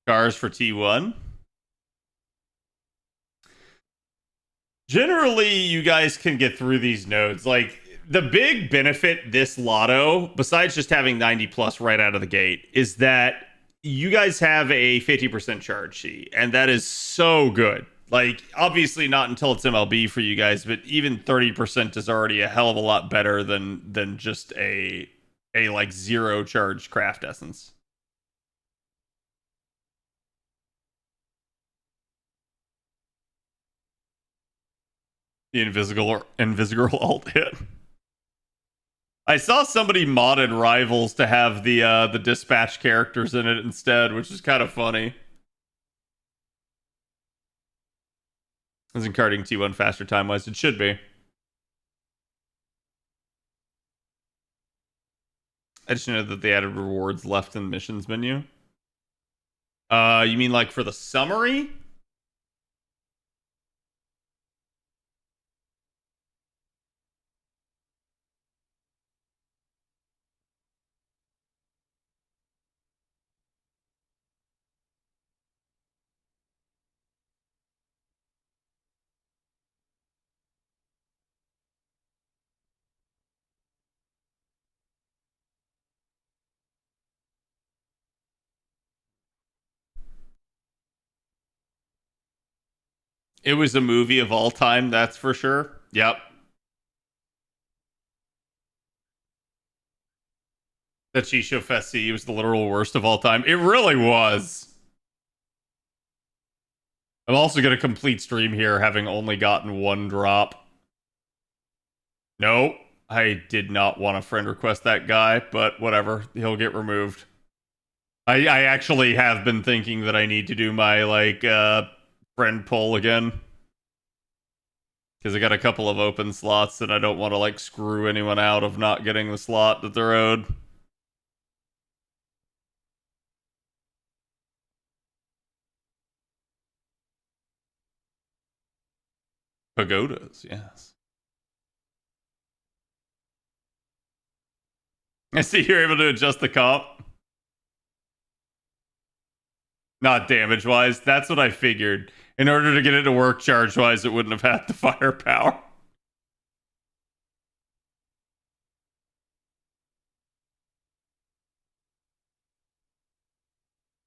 Speaker 6: cars for T1. Generally, you guys can get through these nodes. Like, the big benefit this Lotto, besides just having 90 plus right out of the gate, is that you guys have a 50% charge sheet, and that is so good. Like, obviously not until it's MLB for you guys, but even 30% is already a hell of a lot better than just a like zero charge craft essence. The invisible alt hit. I saw somebody modded Rivals to have the dispatch characters in it instead, which is kind of funny. Isn't karting T1 faster time-wise? It should be. I just know that they added rewards left in the missions menu. You mean like for the summary? It was a movie of all time, that's for sure. Yep. That Chisho Festi was the literal worst of all time. It really was. I'm also going to complete stream here having only gotten one drop. Nope. I did not want to friend request that guy, but whatever. He'll get removed. I actually have been thinking that I need to do my, like, friend poll again. Because I got a couple of open slots and I don't want to, like, screw anyone out of not getting the slot that they're owed. Pagodas, yes. I see you're able to adjust the comp. Not damage-wise. That's what I figured. In order to get it to work charge-wise, it wouldn't have had the firepower.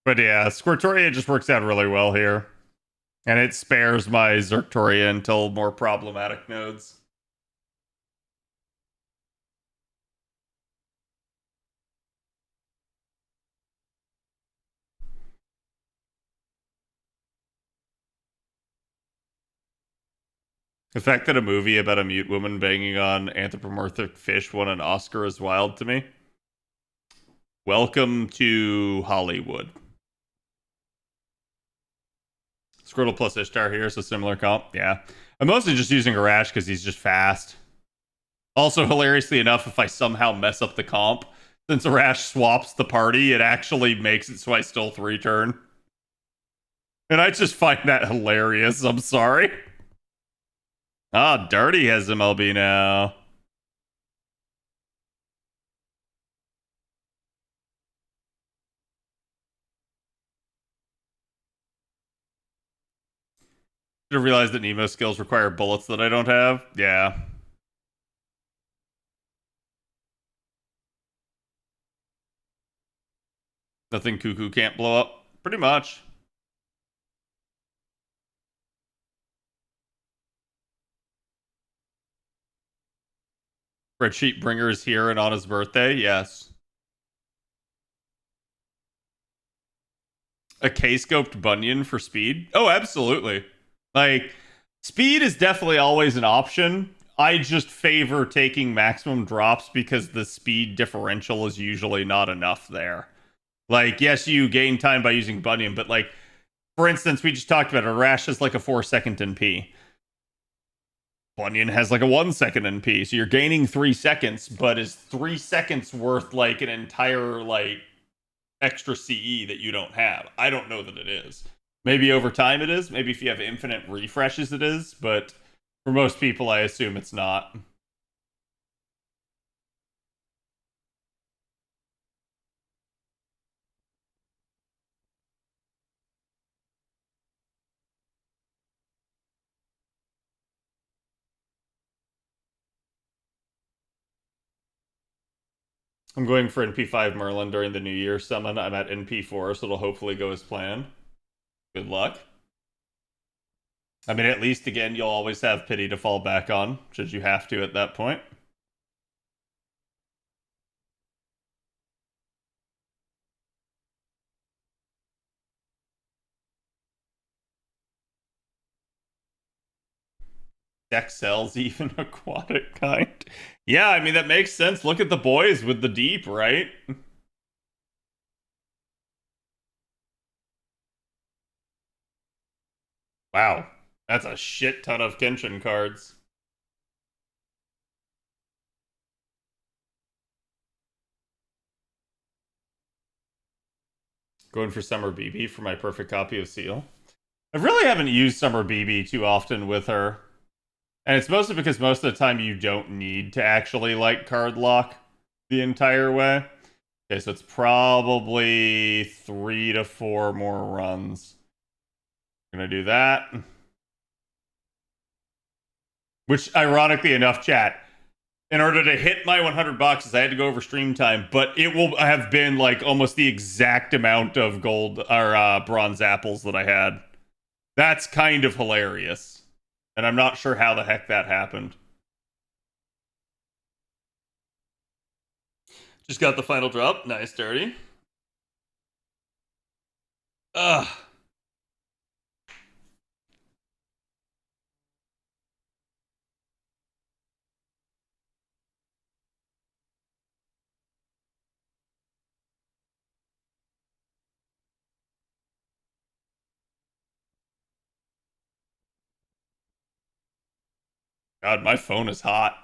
Speaker 6: But yeah, Squirtoria just works out really well here. And it spares my Zerctoria until more problematic nodes. The fact that a movie about a mute woman banging on anthropomorphic fish won an Oscar is wild to me. Welcome to Hollywood. Squirtle plus Ishtar here, so similar comp. Yeah. I'm mostly just using Arash because he's just fast. Also, hilariously enough, if I somehow mess up the comp, since Arash swaps the party, it actually makes it so I still 3-turn. And I just find that hilarious. I'm sorry. Ah, Dirty has MLB now. Should have realized that Nemo skills require bullets that I don't have. Yeah. Nothing Cuckoo can't blow up. Pretty much. Spreadsheet Bringer is here and on his birthday. Yes. A K-scoped Bunyan for speed? Oh, absolutely. Like, speed is definitely always an option. I just favor taking maximum drops because the speed differential is usually not enough there. Like, yes, you gain time by using Bunyan, but like, for instance, we just talked about it. Rash is like a 4-second NP. Bunyan has like a 1-second NP, so you're gaining 3 seconds, but is 3 seconds worth like an entire like extra CE that you don't have? I don't know that it is. Maybe over time it is. Maybe if you have infinite refreshes it is, but for most people I assume it's not. I'm going for NP5 Merlin during the New Year summon. I'm at NP4, so it'll hopefully go as planned. Good luck. I mean, at least, again, you'll always have Pity to fall back on, should you have to at that point. Sex sells even aquatic kind. Yeah, I mean that makes sense. Look at the boys with the deep, right? Wow. That's a shit ton of Kenshin cards. Going for Summer BB for my perfect copy of Seal. I really haven't used Summer BB too often with her. And it's mostly because most of the time you don't need to actually like card lock the entire way. Okay, so it's probably 3 to 4 more runs. Gonna do that. Which, ironically enough, chat, in order to hit my $100, I had to go over stream time, but it will have been like almost the exact amount of gold or bronze apples that I had. That's kind of hilarious. And I'm not sure how the heck that happened. Just got the final drop. Nice, dirty. Ugh. God, my phone is hot.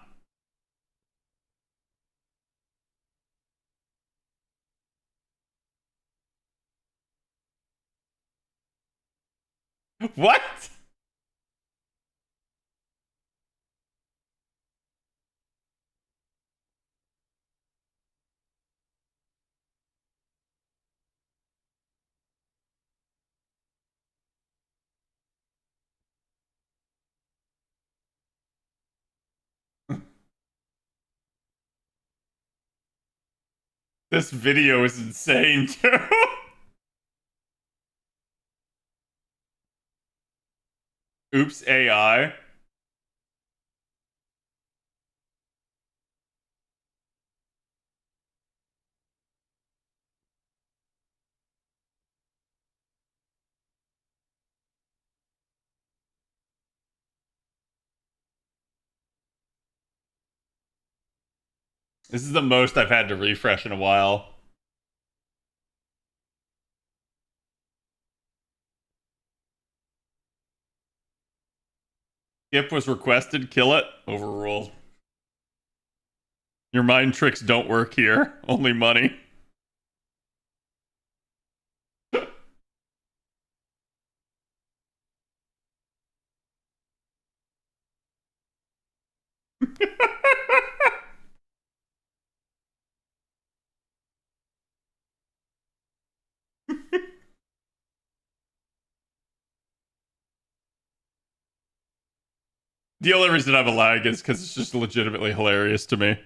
Speaker 6: What? This video is insane, too. Oops, AI. This is the most I've had to refresh in a while. Skip was requested, kill it, overruled. Your mind tricks don't work here, only money. The only reason I have a lag is because it's just legitimately hilarious to me.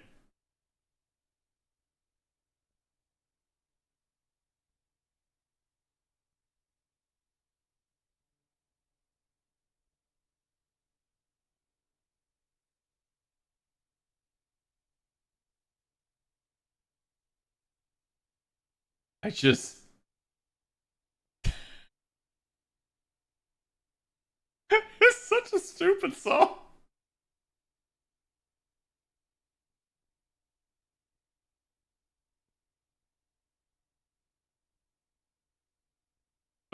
Speaker 6: I just... It's such a stupid song.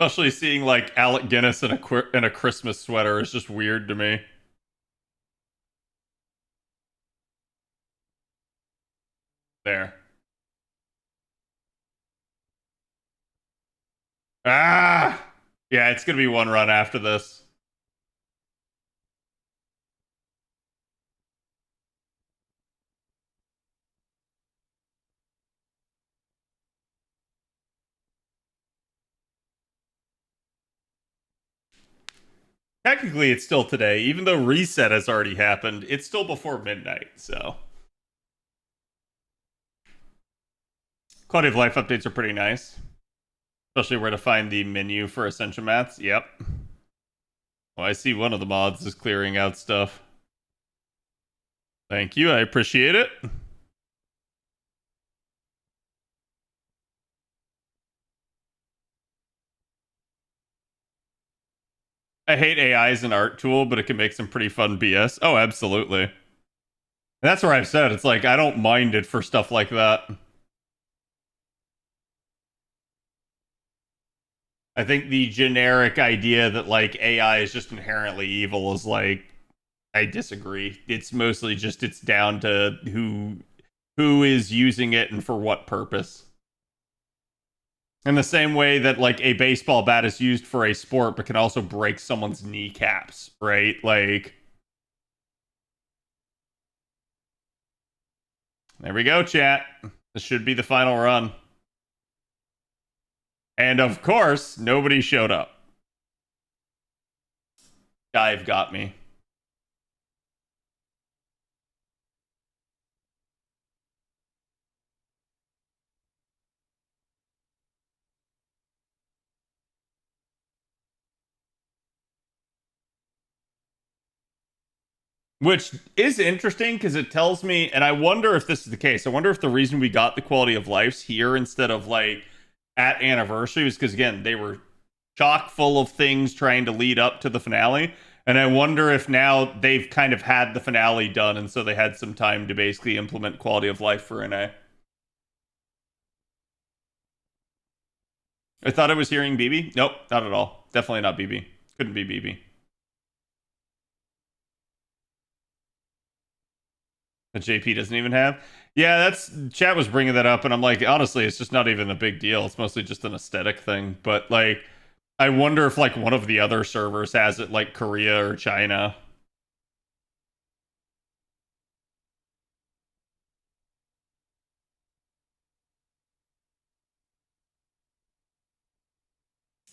Speaker 6: Especially seeing like Alec Guinness in a Christmas sweater is just weird to me. There. Ah! Yeah, it's gonna be one run after this. Technically, it's still today. Even though reset has already happened, it's still before midnight, so. Quality of life updates are pretty nice. Especially where to find the menu for Ascension Mats. Yep. Well, I see one of the mods is clearing out stuff. Thank you, I appreciate it. I hate AI as an art tool, but it can make some pretty fun BS. Oh, absolutely. And that's where I've said it's like I don't mind it for stuff like that. I think the generic idea that like AI is just inherently evil is like I disagree. It's mostly just it's down to who is using it and for what purpose. In the same way that like a baseball bat is used for a sport but can also break someone's kneecaps, right? Like there we go, chat. This should be the final run. And of course, nobody showed up. Dive got me. Which is interesting because it tells me, and I wonder if this is the case. I wonder if the reason we got the quality of lives here instead of like at anniversary was because again they were chock full of things trying to lead up to the finale. And I wonder if now they've kind of had the finale done, and so they had some time to basically implement quality of life for NA. I thought I was hearing BB. Nope, not at all. Definitely not BB. Couldn't be BB. That JP doesn't even have. Yeah, that's chat was bringing that up, and I'm like, honestly, it's just not even a big deal. It's mostly just an aesthetic thing. But like, I wonder if like one of the other servers has it, like Korea or China.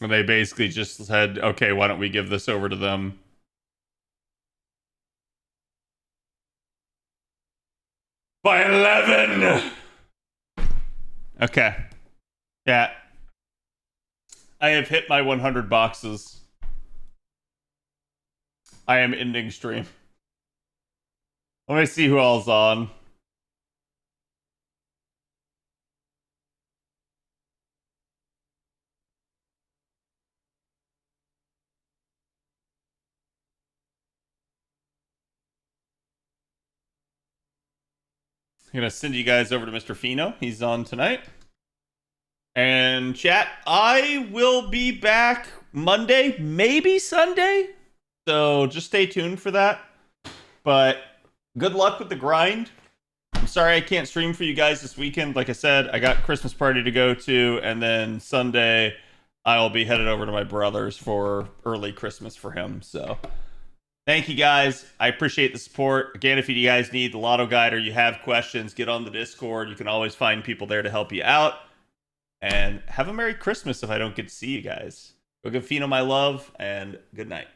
Speaker 6: And they basically just said, okay, why don't we give this over to them? By 11! Okay. Yeah. I have hit my 100 boxes. I am ending stream. Let me see who all's on. I'm gonna send you guys over to Mr. Fino. He's on tonight. And chat, I will be back Monday, maybe Sunday. So just stay tuned for that. But good luck with the grind. I'm sorry I can't stream for you guys this weekend. Like I said, I got Christmas party to go to, and then Sunday I'll be headed over to my brother's for early Christmas for him. So thank you guys. I appreciate the support. Again, if you guys need the Lotto Guide or you have questions, get on the Discord. You can always find people there to help you out. And have a Merry Christmas if I don't get to see you guys. Go give Fino my love, and good night.